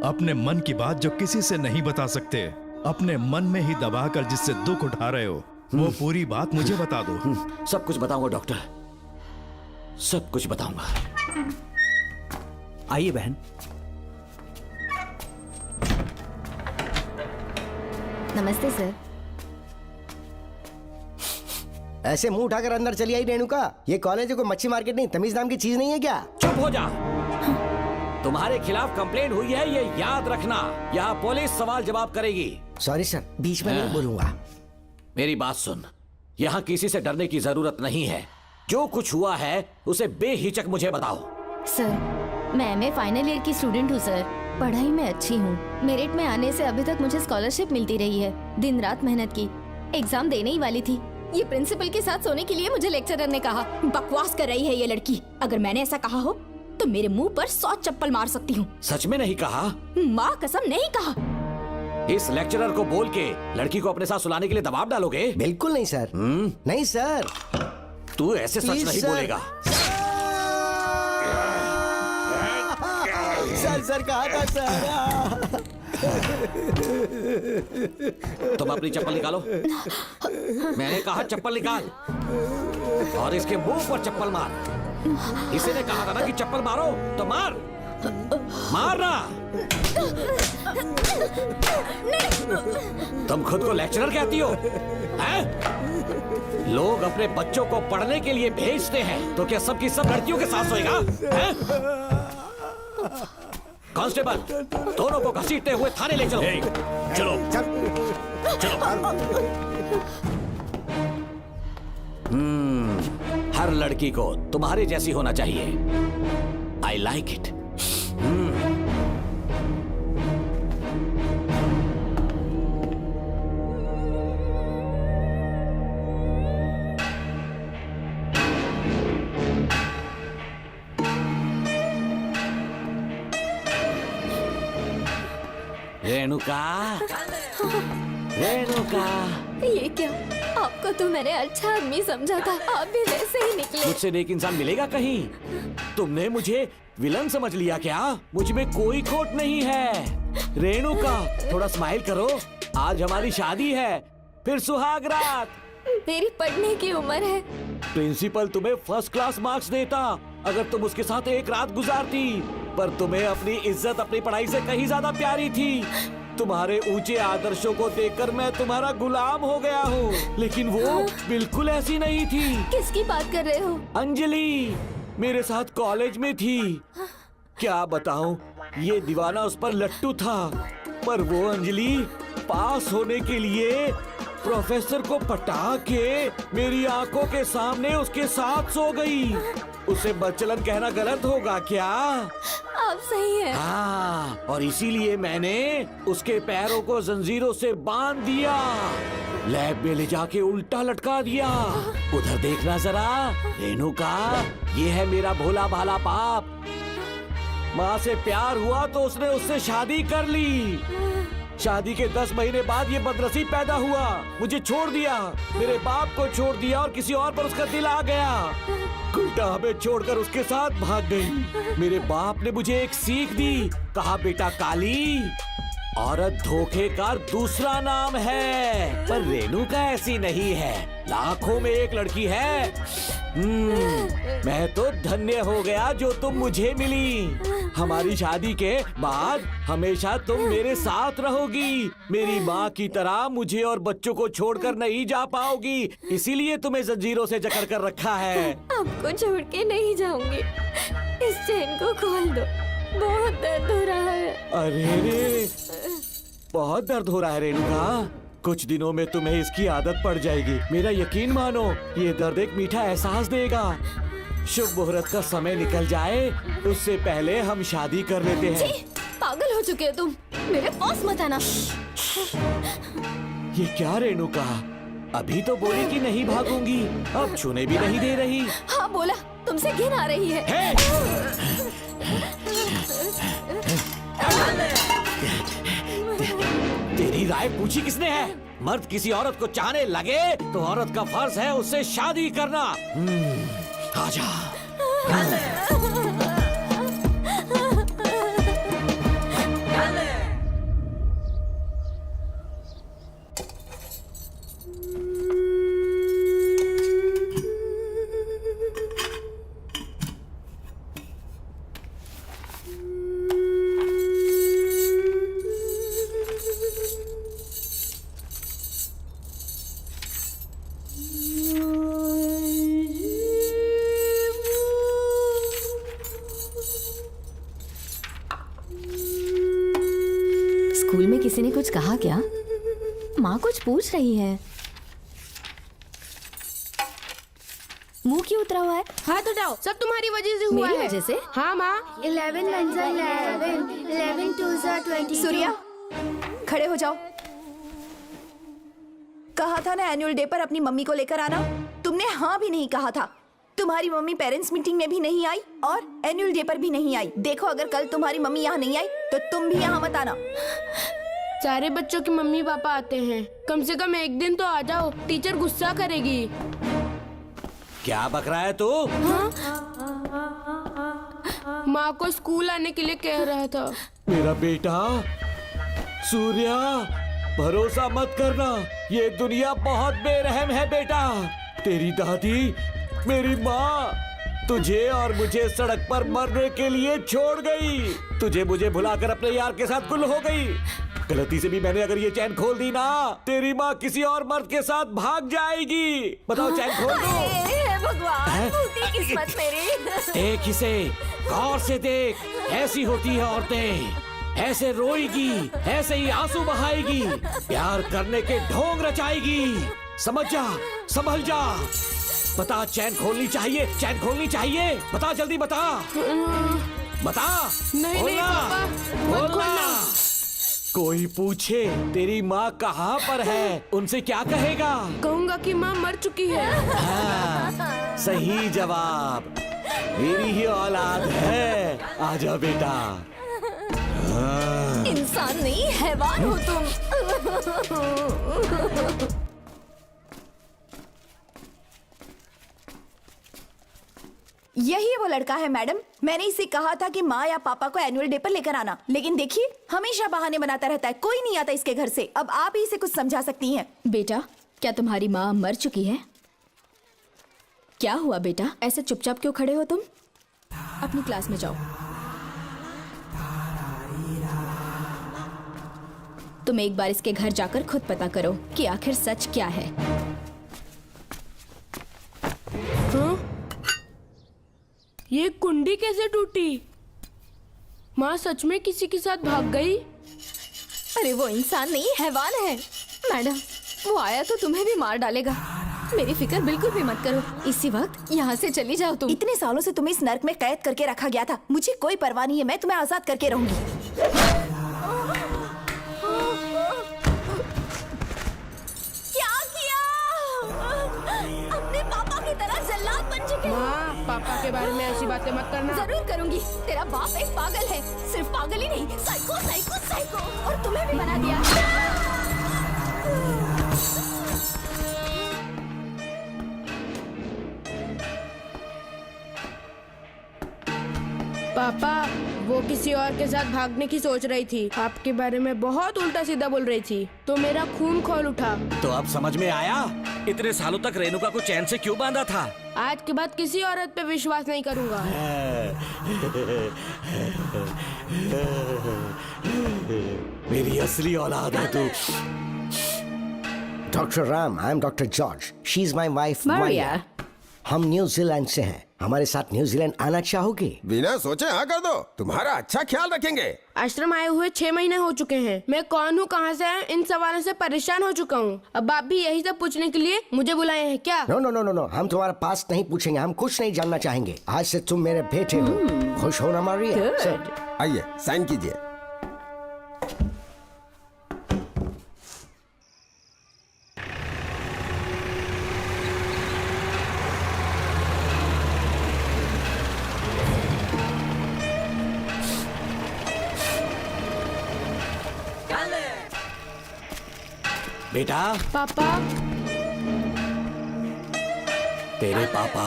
Speaker 16: अपने मन की बात जो किसी से नहीं बता सकते, अपने मन में ही दबाकर जिससे दुख उठा रहे हो, वो पूरी बात मुझे बता दो।
Speaker 10: सब कुछ बताऊंगा डॉक्टर, सब कुछ बताऊंगा।
Speaker 14: आइए बहन।
Speaker 11: नमस्ते सर।
Speaker 4: ऐसे मुंह उठाकर अंदर चली आई रेणुका। ये कॉलेज कोई मच्छी मार्केट नहीं, तमीज नाम की चीज नहीं है क्या?
Speaker 10: चुप हो जा। तुम्हारे खिलाफ कंप्लेंट हुई है ये याद रखना। यहाँ पुलिस सवाल जवाब करेगी।
Speaker 4: सॉरी सर, बीच में नहीं बोलूंगा।
Speaker 10: मेरी बात सुन, यहाँ किसी से डरने की जरूरत नहीं है। जो कुछ हुआ है उसे बेहिचक मुझे बताओ।
Speaker 11: सर, मैं MA फाइनल ईयर की स्टूडेंट हूँ सर। पढ़ाई में अच्छी हूँ। मेरिट में आने से अभी तक मुझे स्कॉलरशिप मिलती रही है। दिन रात मेहनत की, एग्जाम देने ही वाली थी। ये प्रिंसिपल के साथ सोने के लिए मुझे लेक्चरर ने कहा।
Speaker 7: बकवास कर रही है ये लड़की। अगर मैंने ऐसा कहा हो
Speaker 11: तो मेरे मुंह पर 100 चप्पल मार सकती हूँ।
Speaker 10: सच में नहीं कहा?
Speaker 11: माँ कसम नहीं कहा।
Speaker 10: इस लेक्चरर को बोल के लड़की को अपने साथ सुलाने के लिए दबाव डालोगे?
Speaker 4: बिल्कुल नहीं सर। नहीं सर।
Speaker 10: तू ऐसे सच
Speaker 4: Please,
Speaker 10: नहीं
Speaker 4: sir.
Speaker 10: बोलेगा।
Speaker 4: सर कहा था सर।
Speaker 10: तुम अपनी चप्पल निकालो। मैंने कहा चप्पल निकाल और इसके मुंह पर चप्पल मार। इसी ने कहा था ना कि चप्पल मारो तो मार, मारना। तुम खुद को लेक्चरर कहती हो हैं? लोग अपने बच्चों को पढ़ने के लिए भेजते हैं तो क्या सबकी सब लड़कियों के साथ सोएगा? कांस्टेबल, दोनों को घसीटते हुए थाने ले चलो।
Speaker 3: चलो
Speaker 10: हर लड़की को तुम्हारे जैसी होना चाहिए। I like it. Renuka, Renuka.
Speaker 11: ये क्या? आपको तो मैंने अच्छा आदमी समझा था, आप भी वैसे ही निकले।
Speaker 10: मुझसे नेक इंसान मिलेगा कहीं? तुमने मुझे विलन समझ लिया क्या? मुझ में कोई खोट नहीं है। रेणुका, थोड़ा स्माइल करो। आज हमारी शादी है, फिर सुहाग रात।
Speaker 11: मेरी पढ़ने की उम्र है।
Speaker 10: प्रिंसिपल तुम्हें फर्स्ट क्लास मार्क्स देता अगर तुम उसके साथ एक रात गुजारती, पर तुम्हें अपनी इज्जत अपनी पढ़ाई से कहीं ज्यादा प्यारी थी। तुम्हारे ऊंचे आदर्शों को देखकर मैं तुम्हारा गुलाम हो गया हूँ, लेकिन वो बिल्कुल ऐसी नहीं थी।
Speaker 11: किसकी बात कर रहे हो?
Speaker 10: अंजलि मेरे साथ कॉलेज में थी। क्या बताऊं, ये दीवाना उस पर लट्टू था, पर वो अंजलि पास होने के लिए प्रोफेसर को पटा के मेरी आंखों के सामने उसके साथ सो गई। उसे बदचलन कहना गलत होगा क्या?
Speaker 11: आप सही हैं।
Speaker 10: हाँ, और इसीलिए मैंने उसके पैरों को जंजीरों से बांध दिया, लैब में ले जाके उल्टा लटका दिया। उधर देखना जरा रेणुका, ये है मेरा भोला भाला बाप। माँ से प्यार हुआ तो उसने उससे शादी कर ली। शादी के 10 महीने बाद ये बदनसीब पैदा हुआ, मुझे छोड़ दिया, मेरे बाप को छोड़ दिया और किसी और पर उसका दिल आ गया। उल्टा हमें छोड़कर उसके साथ भाग गई। मेरे बाप ने मुझे एक सीख दी, कहा बेटा काली, औरत धोखे का दूसरा नाम है, पर रेणुका ऐसी नहीं है, लाखों में एक लड़की है। मैं तो धन्य हो गया जो तुम मुझे मिली। हमारी शादी के बाद हमेशा तुम मेरे साथ रहोगी। मेरी माँ की तरह मुझे और बच्चों को छोड़कर नहीं जा पाओगी, इसीलिए तुम्हें जंजीरों से जकड़ कर रखा है।
Speaker 11: आपको छोड़ के नहीं जाऊंगी। इस चेन को खोल दो, बहुत दर्द हो रहा है।
Speaker 10: अरे रे, बहुत दर्द हो रहा है रेणुका। कुछ दिनों में तुम्हें इसकी आदत पड़ जाएगी, मेरा यकीन मानो। ये दर्द एक मीठा एहसास देगा। शुभ मुहूर्त का समय निकल जाए उससे पहले हम शादी कर लेते हैं।
Speaker 11: पागल हो चुके हो तुम, मेरे पास मत आना।
Speaker 10: ये क्या रेणुका, अभी तो बोली कि नहीं भागूंगी, अब छूने भी नहीं दे रही।
Speaker 11: हाँ बोला, तुमसे घिन आ रही है।
Speaker 10: तेरी राय पूछी किसने है? मर्द किसी औरत को चाहने लगे तो औरत का फर्ज है उससे शादी करना। आजा।
Speaker 11: स्कूल में किसी ने कुछ कहा क्या? माँ कुछ पूछ रही है। मुंह क्यों उतरा हुआ है?
Speaker 17: हाथ उठाओ, सब तुम्हारी वजह से हुआ है।
Speaker 11: मेरी वजह से?
Speaker 17: हाँ माँ।
Speaker 12: 11 1 11 11 2 22। सूर्या, खड़े हो जाओ। कहा था ना एनुअल डे पर अपनी मम्मी को लेकर आना, तुमने हाँ भी नहीं कहा था। तुम्हारी मम्मी पेरेंट्स मीटिंग में भी नहीं आई और एनुअल डे पर भी नहीं आई। देखो अगर कल तुम्हारी मम्मी यहाँ नहीं आई तो तुम भी यहाँ मत आना।
Speaker 17: सारे बच्चों की मम्मी पापा आते हैं, कम से कम एक दिन तो आ जाओ, टीचर गुस्सा करेगी।
Speaker 10: क्या बक रहा है तू?
Speaker 17: माँ को स्कूल आने के लिए कह रहा था।
Speaker 10: मेरा बेटा सूर्या, भरोसा मत करना, ये दुनिया बहुत बेरहम है बेटा। तेरी दादी, मेरी माँ तुझे और मुझे सड़क पर मरने के लिए छोड़ गई। तुझे मुझे भुलाकर अपने यार के साथ गुल हो गई। गलती से भी मैंने अगर ये चैन खोल दी ना, तेरी माँ किसी और मर्द के साथ भाग जाएगी। बताओ चैन खोल दो।
Speaker 12: भगवान, टूटी किस्मत मेरी।
Speaker 10: देख इसे, गौर से देख, ऐसी होती है औरतें, ऐसे रोएगी, ऐसे ही आंसू बहाएगी, प्यार करने के ढोंग रचाएगी। समझ जा, संभल जा। बता, चैन खोलनी चाहिए, चैन खोलनी चाहिए। बता जल्दी बता, बता।
Speaker 17: नहीं नहीं पापा, मत खोलना।
Speaker 10: कोई पूछे तेरी माँ कहाँ पर है, उनसे क्या कहेगा?
Speaker 17: कहूँगा कि माँ मर चुकी है।
Speaker 10: हाँ, सही जवाब, मेरी ही औलाद है। आजा बेटा। हाँ।
Speaker 12: इंसान नहीं, हैवान हो तुम। यही वो लड़का है मैडम। मैंने इसे कहा था कि माँ या पापा को एनुअल डे पर लेकर आना, लेकिन देखिए हमेशा बहाने बनाता रहता है, कोई नहीं आता इसके घर से। अब आप ही इसे कुछ समझा सकती हैं।
Speaker 11: बेटा, क्या तुम्हारी माँ मर चुकी है? क्या हुआ बेटा, ऐसे चुपचाप क्यों खड़े हो तुम? अपनी क्लास में जाओ। तुम एक बार इसके घर जाकर खुद पता करो कि आखिर सच क्या है।
Speaker 17: ये कुंडी कैसे टूटी? माँ सच में किसी के साथ भाग गई?
Speaker 11: अरे वो इंसान नहीं, हैवान है। मैडम, वो आया तो तुम्हें भी मार डालेगा। मेरी फिक्र बिल्कुल भी मत करो, इसी वक्त यहाँ से चली जाओ तुम।
Speaker 12: इतने सालों से तुम्हें इस नर्क में कैद करके रखा गया था, मुझे कोई परवाह नहीं है, मैं तुम्हें आजाद करके रहूंगी।
Speaker 17: पापा के बारे में ऐसी बातें मत करना।
Speaker 11: जरूर करूंगी। तेरा बाप एक पागल है, सिर्फ पागल ही नहीं, साइको साइको साइको, और तुम्हें भी बना दिया।
Speaker 17: पापा, वो किसी और के साथ भागने की सोच रही थी, आपके बारे में बहुत उल्टा सीधा बोल रही थी, तो मेरा खून खौल उठा।
Speaker 10: तो अब समझ में आया इतने सालों तक रेणुका को चैन से क्यों बांधा था।
Speaker 17: आज के बाद किसी औरत पे विश्वास नहीं करूंगा।
Speaker 10: मेरी असली औलाद है तू।
Speaker 4: Doctor Ram, I am doctor George, she is my wife
Speaker 11: Maria.
Speaker 4: हम न्यूजीलैंड से हैं, हमारे साथ न्यूजीलैंड आना चाहोगे?
Speaker 18: बिना सोचे हाँ कर दो, तुम्हारा अच्छा ख्याल रखेंगे।
Speaker 17: आश्रम आए हुए 6 महीने हो चुके हैं। मैं कौन हूँ, कहाँ से आया, इन सवालों से परेशान हो चुका हूँ। अब आप भी यही सब पूछने के लिए मुझे बुलाए हैं क्या?
Speaker 4: No no no no no, हम तुम्हारा पास्ट नहीं पूछेंगे, हम कुछ नहीं जानना चाहेंगे। आज से तुम मेरे बेटे हो। खुश हो ना मारिया?
Speaker 18: आइए साइन कीजिए।
Speaker 10: बेटा।
Speaker 17: पापा।
Speaker 10: तेरे पापा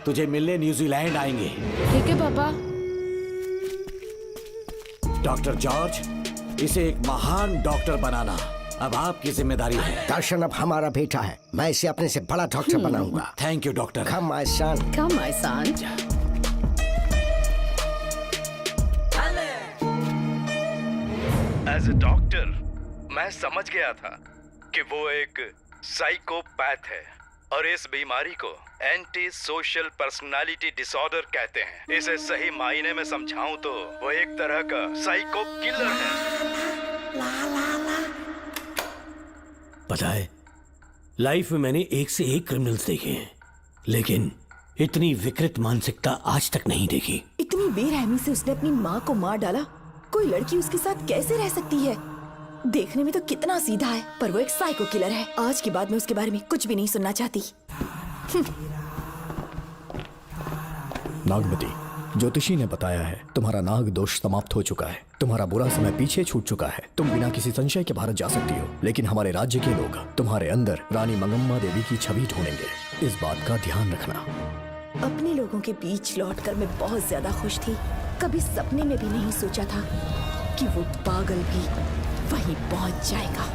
Speaker 10: तुझे मिलने न्यूजीलैंड आएंगे।
Speaker 17: ठीक है पापा।
Speaker 10: डॉक्टर जॉर्ज, इसे एक महान डॉक्टर बनाना अब आपकी जिम्मेदारी है।
Speaker 4: दर्शन अब हमारा बेटा है, मैं इसे अपने से बड़ा डॉक्टर बनाऊंगा।
Speaker 10: Thank you doctor.
Speaker 4: Come my son.
Speaker 11: Come my son.
Speaker 16: As a doctor मैं समझ गया था कि वो एक साइकोपैथ है और इस बीमारी को एंटी सोशल पर्सनालिटी डिसऑर्डर कहते हैं। इसे सही मायने में समझाऊं तो वो एक तरह का साइको किलर है।
Speaker 3: पता है, लाइफ में मैंने एक से एक क्रिमिनल्स देखे हैं, लेकिन इतनी विकृत मानसिकता आज तक नहीं देखी।
Speaker 12: इतनी बेरहमी से उसने अपनी माँ को मार डाला। कोई लड़की उसके साथ कैसे रह सकती है? देखने में तो कितना सीधा है, पर वो एक साइको किलर है। आज के बाद मैं उसके बारे में कुछ भी नहीं सुनना चाहती।
Speaker 8: नागमती, ज्योतिषी ने बताया है तुम्हारा नाग दोष समाप्त हो चुका है, तुम्हारा बुरा समय पीछे छूट चुका है, तुम बिना किसी संशय के भारत जा सकती हो। लेकिन हमारे राज्य के लोग तुम्हारे अंदर रानी मंगम्मा देवी की छवि ढूंढेंगे, इस बात का ध्यान रखना।
Speaker 12: अपने लोगों के बीच लौटकर मैं बहुत ज्यादा खुश थी। कभी सपने में भी नहीं सोचा था कि वो पागल भी वहीं पहुंच जाएगा।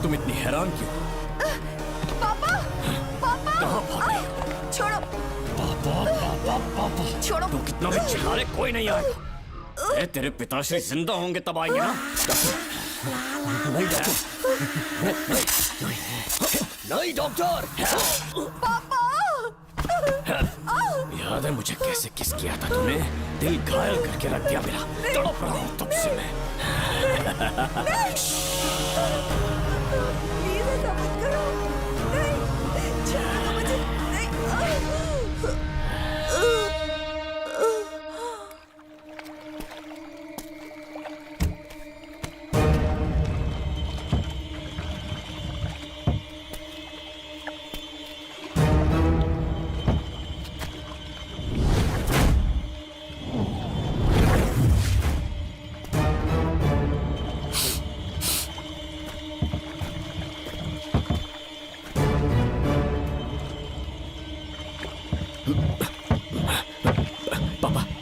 Speaker 8: तुम इतनी हैरान क्यों?
Speaker 12: पापा, पापा, छोड़ो,
Speaker 8: पापा
Speaker 12: छोड़ो।
Speaker 8: तू कितना भी चिल्ला ले, कोई नहीं आएगा। तेरे पिताश्री जिंदा होंगे तब आएंगे ना। नहीं डॉक्टर,
Speaker 12: पापा,
Speaker 8: याद है मुझे कैसे किस किया था तूने? दिल घायल करके रख दिया मेरा, तड़प रहा हूं तब से मैं।
Speaker 12: प्लीज ऐसा मत करो। नहीं, छोड़ो मुझे।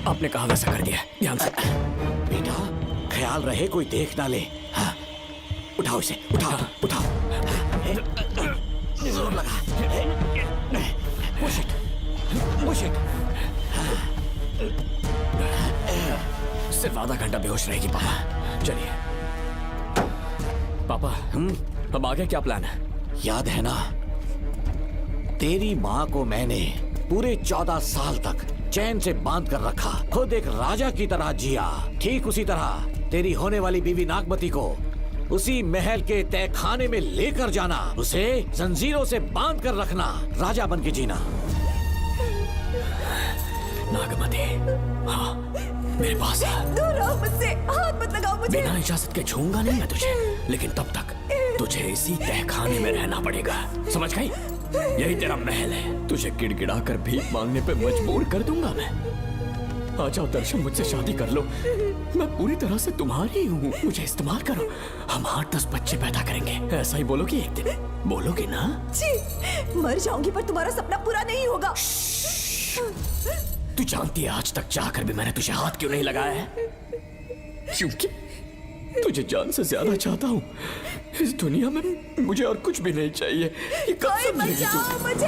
Speaker 8: आपने कहा वैसा कर दिया, ध्यान से।
Speaker 10: बेटा ख्याल रहे कोई देख ना ले। हाँ, उठाओ इसे, उठाओ, उठाओ। जोर लगा। Push it, push it।
Speaker 8: सिर्फ आधा घंटा बेहोश रहेगी पापा। चलिए पापा, अब आगे क्या प्लान है?
Speaker 10: याद है ना, तेरी माँ को मैंने पूरे 14 साल तक चैन से बांध कर रखा, खुद एक राजा की तरह जिया। ठीक उसी तरह तेरी होने वाली बीवी नागमती को उसी महल के तहखाने में लेकर जाना, उसे जंजीरों से बांध कर रखना, राजा बन के जीना।
Speaker 8: नागमती, हाँ मेरे पास है।
Speaker 12: दूर रहो मुझसे, हाथ मत लगाओ मुझे।
Speaker 8: बिना इजाजत के छूंगा नहीं मैं तुझे, लेकिन तब तक तुझे इसी तहखाने में रहना पड़ेगा, समझ गई? यही तेरा महल है। तुझे गिड़गिड़ा कर भीख मांगने पे मजबूर कर दूंगा मैं। आ जाओ दर्शन, मुझसे शादी कर लो, मैं पूरी तरह से तुम्हारी हूँ, मुझे इस्तेमाल करो। हम 8-10 बच्चे पैदा करेंगे, ऐसा ही बोलोगी एक दिन? बोलोगी ना?
Speaker 12: जी, मर जाऊंगी पर तुम्हारा सपना पूरा नहीं होगा।
Speaker 8: तू जानती है आज तक चाहकर भी मैंने तुझे हाथ क्यों नहीं लगाया है? क्योंकि तुझे जान से ज्यादा चाहता हूँ। इस दुनिया में मुझे और कुछ भी नहीं चाहिए। ये कब समझेगी तू?
Speaker 12: मुझे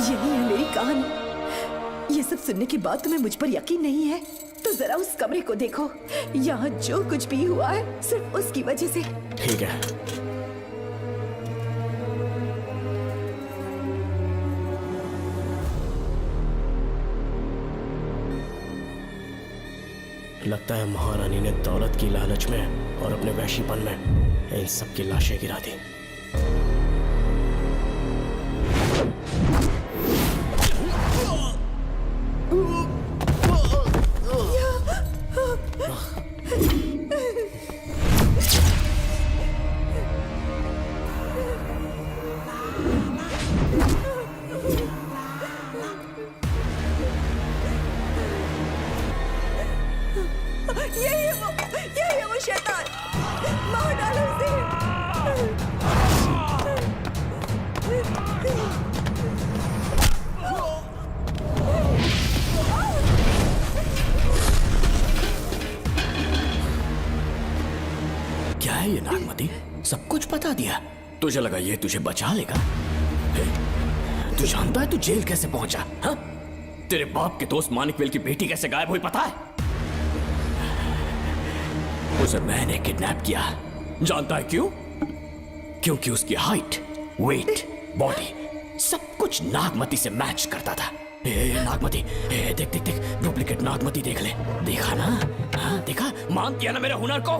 Speaker 12: यही है मेरी कहानी। ये सब सुनने के बाद तुम्हें मुझ पर यकीन नहीं है तो जरा उस कमरे को देखो। यहाँ जो कुछ भी हुआ है सिर्फ उसकी वजह से।
Speaker 8: ठीक है, लगता है महारानी ने दौलत की लालच में और अपने वैशीपन में इन सब की लाशें गिरा दी।
Speaker 12: यही है वो शैतान। मार डालो
Speaker 8: क्या है ये नागमती? सब कुछ बता दिया। तुझे लगा ये तुझे बचा लेगा? तू जानता है तू जेल कैसे पहुंचा? हाँ? तेरे बाप के दोस्त मानिकवेल की बेटी कैसे गायब हुई पता है? उसे मैंने किडनैप किया। जानता है क्यों? क्योंकि उसकी हाइट, वेट, बॉडी सब कुछ नागमती से मैच करता था। नागमती, देख देख देख, डुप्लीकेट नागमती देख ले। देखा ना? हाँ?
Speaker 2: देखा, मान दिया ना मेरे हुनर को।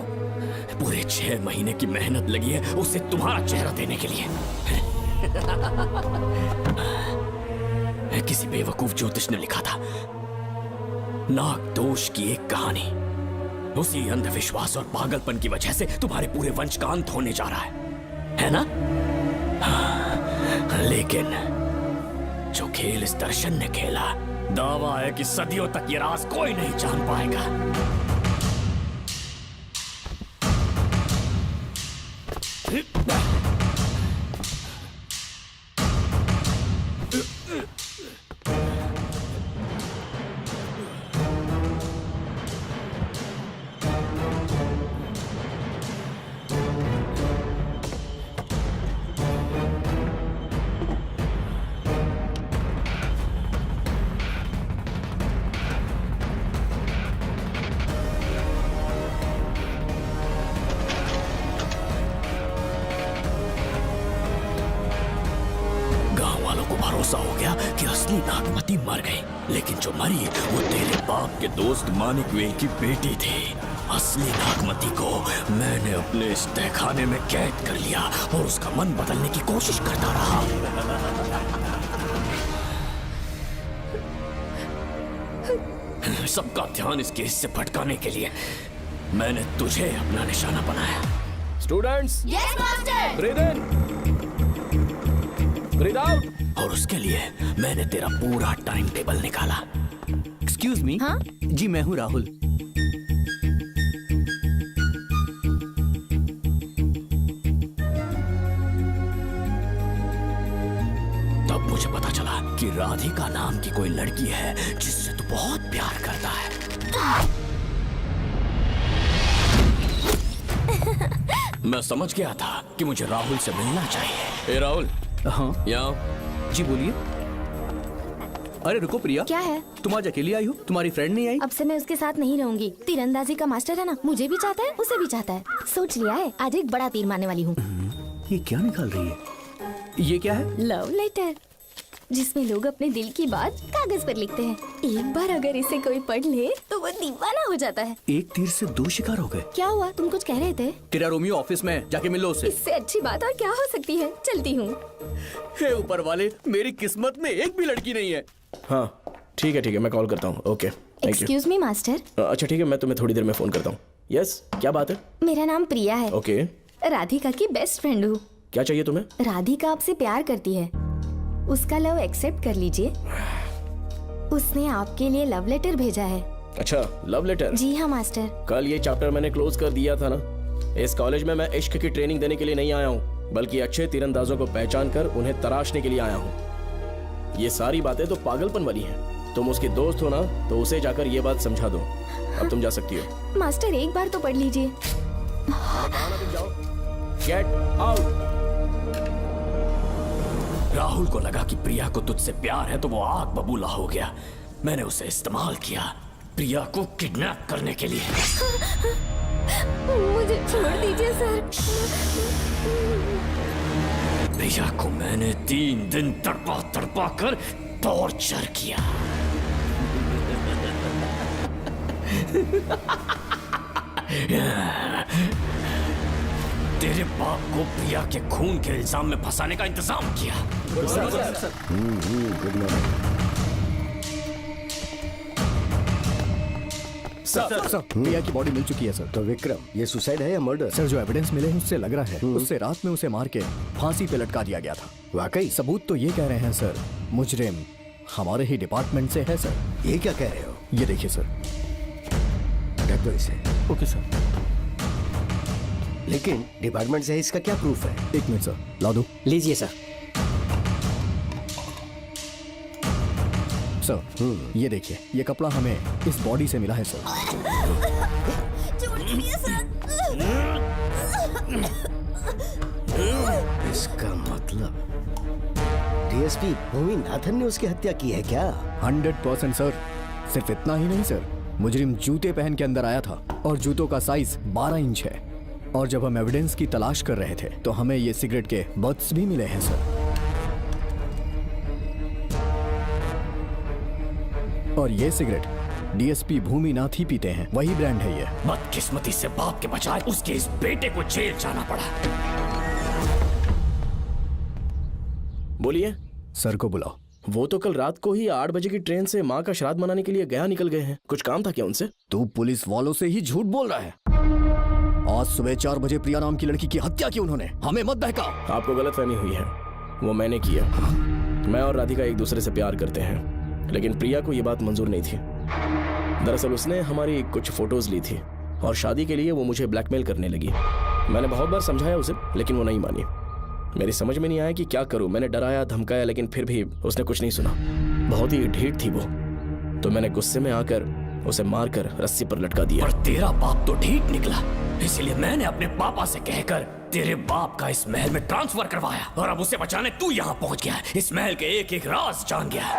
Speaker 2: पूरे 6 महीने की मेहनत लगी है उसे तुम्हारा चेहरा देने के लिए। किसी बेवकूफ ज्योतिष ने लिखा था, नाग दोष की एक कहानी। उसी अंधविश्वास और पागलपन की वजह से तुम्हारे पूरे वंश का अंत होने जा रहा है ना? लेकिन जो खेल इस दर्शन ने खेला, दावा है कि सदियों तक ये राज कोई नहीं जान पाएगा। भरोसा हो गया कि असली नागमती मर गई, लेकिन जो मरी वो तेरे बाप के दोस्त मानिकवेल की बेटी थी। असली नागमती को मैंने अपने इस तहखाने में कैद कर लिया और उसका मन बदलने की कोशिश करता रहा। सबका ध्यान इस केस से भटकाने के लिए मैंने तुझे अपना निशाना बनाया।
Speaker 5: Students,
Speaker 14: yes master.
Speaker 5: ब्रीथ इन, ब्रीथ आउट।
Speaker 2: और उसके लिए मैंने तेरा पूरा टाइम टेबल निकाला।
Speaker 8: Excuse me. हाँ? जी मैं हूँ राहुल।
Speaker 2: तब मुझे पता चला कि राधिका नाम की कोई लड़की है जिससे तू बहुत प्यार करता है। मैं समझ गया था कि मुझे राहुल से मिलना चाहिए। ए राहुल।
Speaker 8: हाँ
Speaker 2: यहाँ।
Speaker 8: जी बोलिए। अरे रुको प्रिया,
Speaker 11: क्या है?
Speaker 8: तुम आज अकेली आई हो? तुम्हारी फ्रेंड नहीं आई?
Speaker 11: अब से मैं उसके साथ नहीं रहूंगी। तीरंदाजी का मास्टर है ना, मुझे भी चाहता है, उसे भी चाहता है। सोच लिया है, आज एक बड़ा तीर मारने वाली हूँ।
Speaker 8: ये क्या निकाल रही है? ये क्या है?
Speaker 11: लव लेटर, जिसमें लोग अपने दिल की बात कागज पर लिखते हैं। एक बार अगर इसे कोई पढ़ ले तो वो दीवाना हो जाता है।
Speaker 8: एक तीर से 2 शिकार हो गए।
Speaker 11: क्या हुआ? तुम कुछ कह रहे थे?
Speaker 8: तेरा रोमियो ऑफिस में, जाके मिल लो उससे।
Speaker 11: इससे अच्छी बात और क्या हो सकती है? चलती हूँ।
Speaker 8: हे ऊपर वाले, मेरी किस्मत में एक भी लड़की नहीं है।
Speaker 2: हाँ ठीक है, मैं कॉल करता हूँ। Okay, thank you.
Speaker 11: Excuse me master.
Speaker 2: अच्छा ठीक है, मैं तुम्हें थोड़ी देर में फोन करता हूँ। यस, क्या बात है?
Speaker 11: मेरा नाम प्रिया है।
Speaker 2: ओके।
Speaker 11: राधिका की बेस्ट फ्रेंड हूँ।
Speaker 2: क्या चाहिए तुम्हें?
Speaker 11: राधिका आपसे प्यार करती है, उसका लव एक्सेप्ट कर लीजिए। उसने आपके लिए लव लेटर भेजा है।
Speaker 2: अच्छा, लव लेटर?
Speaker 11: जी हाँ मास्टर।
Speaker 2: कल ये चैप्टर मैंने क्लोज कर दिया था ना। इस कॉलेज में मैं इश्क की ट्रेनिंग देने के लिए नहीं आया हूँ, बल्कि अच्छे तीरंदाजों को पहचान कर उन्हें तराशने के लिए आया हूँ। ये सारी बातें तो पागलपन वाली हैं। तुम उसकी दोस्त हो ना, तो उसे जाकर ये बात समझा दो। अब तुम जा सकती हो।
Speaker 11: मास्टर एक बार तो पढ़ लीजिए।
Speaker 2: Get out. राहुल को लगा कि प्रिया को तुझसे प्यार है तो वो आग बबूला हो गया। मैंने उसे इस्तेमाल किया प्रिया को किडनैप करने के लिए।
Speaker 11: मुझे छोड़ दीजिए सर।
Speaker 2: प्रिया को मैंने 3 दिन तड़पा कर टॉर्चर किया। तेरे बाप को प्रिया के खून के इल्जाम में फंसाने का इंतजाम किया।
Speaker 1: सर, प्रिया की बॉडी मिल चुकी है सर।
Speaker 4: तो विक्रम, ये सुसाइड है या मर्डर?
Speaker 1: सर, जो एविडेंस मिले हैं उससे लग रहा है उससे रात में उसे मार के फांसी पे लटका दिया गया था।
Speaker 4: वाकई?
Speaker 1: सबूत तो ये कह रहे हैं सर, मुजरिम हमारे ही डिपार्टमेंट से है सर।
Speaker 4: ये क्या कह रहे हो?
Speaker 1: ये देखिए सर।
Speaker 4: ढक दो इसे।
Speaker 1: Okay sir.
Speaker 4: लेकिन डिपार्टमेंट से है, इसका क्या प्रूफ है?
Speaker 1: 1 मिनट सर, ला दो।
Speaker 4: लीजिए सर।
Speaker 1: सर, ये देखिए, ये कपड़ा हमें इस बॉडी से मिला है सर।
Speaker 14: छोड़ दीजिए सर।
Speaker 4: इसका मतलब डीएसपी भूमि नाथन ने उसकी हत्या की है क्या?
Speaker 1: 100% सर। सिर्फ इतना ही नहीं सर, मुजरिम जूते पहन के अंदर आया था और जूतों का साइज 12 इंच है। और जब हम एविडेंस की तलाश कर रहे थे तो हमें ये सिगरेट के बट्स भी मिले हैं सर। और ये सिगरेट
Speaker 8: डीएसपी भूमिनाथ ही पीते हैं, वही ब्रांड है ये।
Speaker 3: बदकिस्मती से बाप के बजाय उसके इस बेटे को जेल जाना पड़ा।
Speaker 2: बोलिए।
Speaker 8: सर को बुलाओ।
Speaker 2: वो तो कल रात को ही 8 बजे की ट्रेन से माँ का श्राद्ध मनाने के लिए गया निकल गए हैं। कुछ काम था क्या उनसे?
Speaker 8: तू पुलिस वालों से ही झूठ बोल रहा है। आज सुबह 4 बजे प्रिया नाम की लड़की की हत्या की उन्होंने। हमें मत बहका।
Speaker 2: आपको गलतफहमी हुई है, वो मैंने किया। मैं और राधिका एक दूसरे से प्यार करते हैं, लेकिन प्रिया को ये बात मंजूर नहीं थी। दरअसल उसने हमारी कुछ फोटोज ली थी और शादी के लिए वो मुझे ब्लैकमेल करने लगी। मैंने बहुत बार समझाया उसे, लेकिन वो नहीं मानी। मेरी समझ में नहीं आया कि क्या करूं। मैंने डराया, धमकाया, लेकिन फिर भी उसने कुछ नहीं सुना। बहुत ही ढीठ थी वो, तो मैंने गुस्से में आकर उसे मारकर रस्सी पर लटका दिया।
Speaker 3: और तेरा बाप तो ढीठ निकला, इसलिए मैंने अपने पापा से कहकर तेरे बाप का इस महल में ट्रांसफर करवाया, और अब उसे बचाने तू यहाँ पहुँच गया है। इस महल के एक एक राज जान गया है।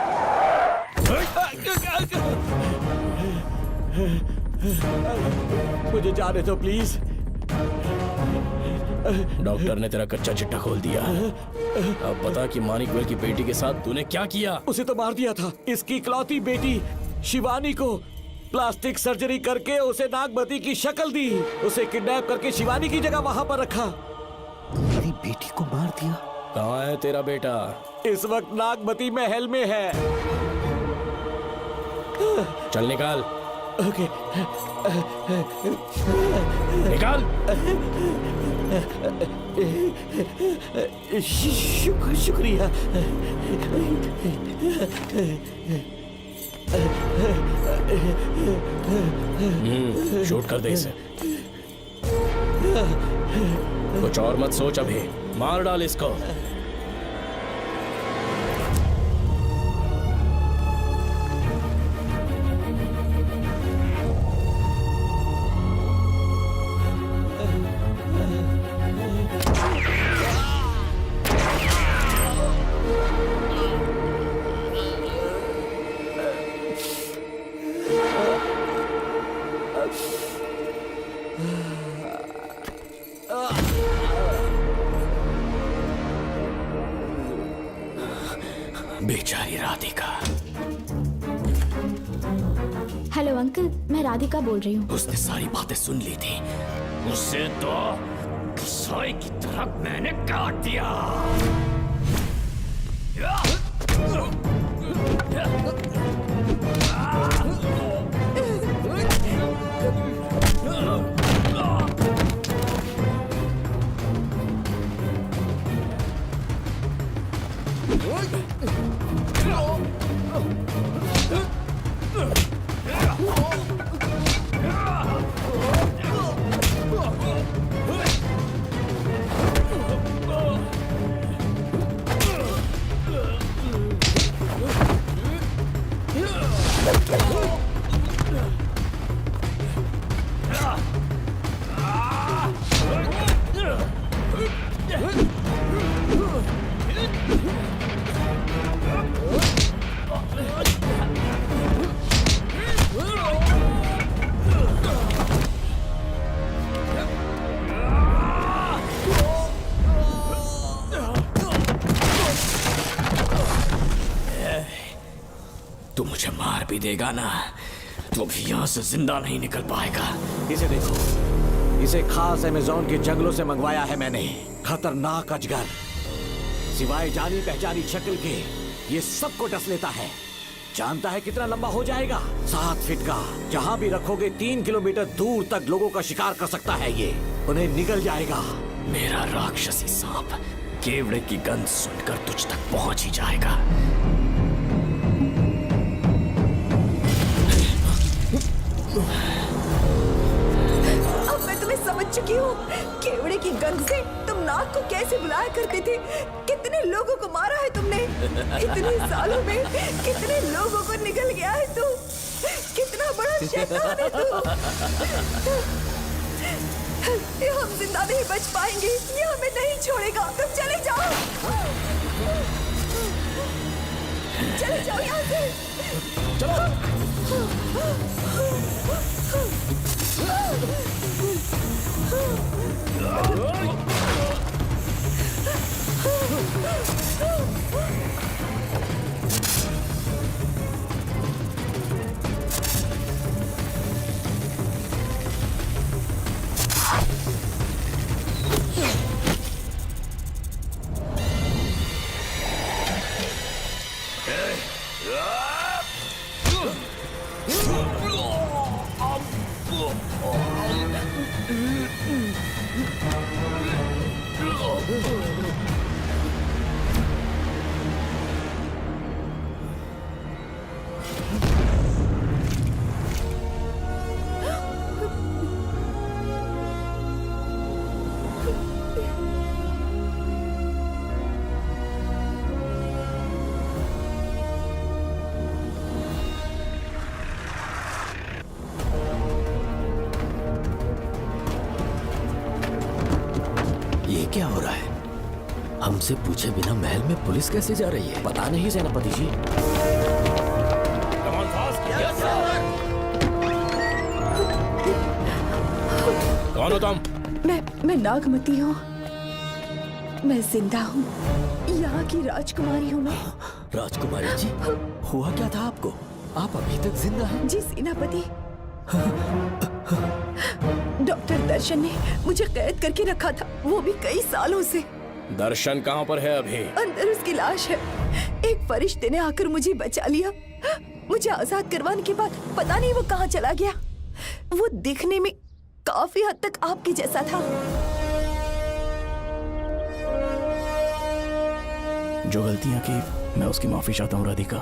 Speaker 10: मुझे जाने दो प्लीज।
Speaker 2: डॉक्टर ने तेरा कच्चा चिट्ठा खोल दिया। अब बता कि मानिकवेल की बेटी के साथ तूने क्या किया?
Speaker 10: उसे तो मार दिया था। इसकी इकलौती बेटी शिवानी को प्लास्टिक सर्जरी करके उसे नागमती की शक्ल दी। उसे किडनैप करके शिवानी की जगह वहां पर रखा।
Speaker 4: मेरी बेटी को मार दिया?
Speaker 2: कहाँ है तेरा बेटा?
Speaker 10: इस वक्त नागमती महल में है।
Speaker 2: चल निकाल।
Speaker 10: ओके।
Speaker 2: निकाल।
Speaker 10: शुक्रिया।
Speaker 2: शूट कर दे इसे। कुछ और मत सोच, अभी मार डाल इसको।
Speaker 3: बेचारी राधिका।
Speaker 11: हेलो अंकल, मैं राधिका बोल रही हूँ।
Speaker 3: उसने सारी बातें सुन ली थी। उसे तो कसाई की तरह मैंने काट दिया। तू मुझे मार भी देगा ना, तो भी यहाँ से जिंदा नहीं निकल पाएगा।
Speaker 10: इसे देखो, इसे खास अमेज़न के जंगलों से मंगवाया है मैंने। खतरनाक अजगर, सिवाय जानी पहचानी शक्ल के ये सबको डस लेता है। जानता है कितना लंबा हो जाएगा? 7 फीट का। जहाँ भी रखोगे 3 किलोमीटर दूर तक लोगों का शिकार कर सकता है ये। उन्हें निगल जाएगा।
Speaker 3: मेरा राक्षसी सांप केवड़े की गंध सुनकर तुझ तक पहुंच ही जाएगा।
Speaker 12: अब मैं तुम्हें समझ चुकी हूँ। केवड़े की गंध से तुम नाग को कैसे बुलाया करते थे। कितने लोगों को मारा है तुमने। इतने सालों में कितने लोगों को निगल गया है तू। कितना बड़ा शैतान है तू। ये हम जिंदा नहीं बच पाएंगे। ये हमें नहीं छोड़ेगा। तुम चले जाओ, चले जाओ यहाँ से।
Speaker 6: ये क्या हो रहा है? हमसे पूछे बिना महल में पुलिस कैसे जा रही है?
Speaker 10: पता नहीं सेनापति जी।
Speaker 2: कौन हो तुम?
Speaker 12: मैं नागमती हूँ। मैं जिंदा हूँ। यहाँ की राजकुमारी हूँ मैं।
Speaker 6: राजकुमारी जी, हुआ क्या था आपको? आप अभी तक जिंदा हैं?
Speaker 12: जी सेनापति। डॉक्टर दर्शन ने मुझे कैद करके रखा था, वो भी कई सालों से।
Speaker 2: दर्शन कहाँ पर है अभी?
Speaker 12: अंदर उसकी लाश है। एक फरिश्ते ने आकर मुझे बचा लिया। मुझे आजाद करवाने के बाद पता नहीं वो कहाँ चला गया। वो दिखने में काफी हद तक आपके जैसा था।
Speaker 2: जो गलतियां की मैं उसकी माफी चाहता हूँ राधिका।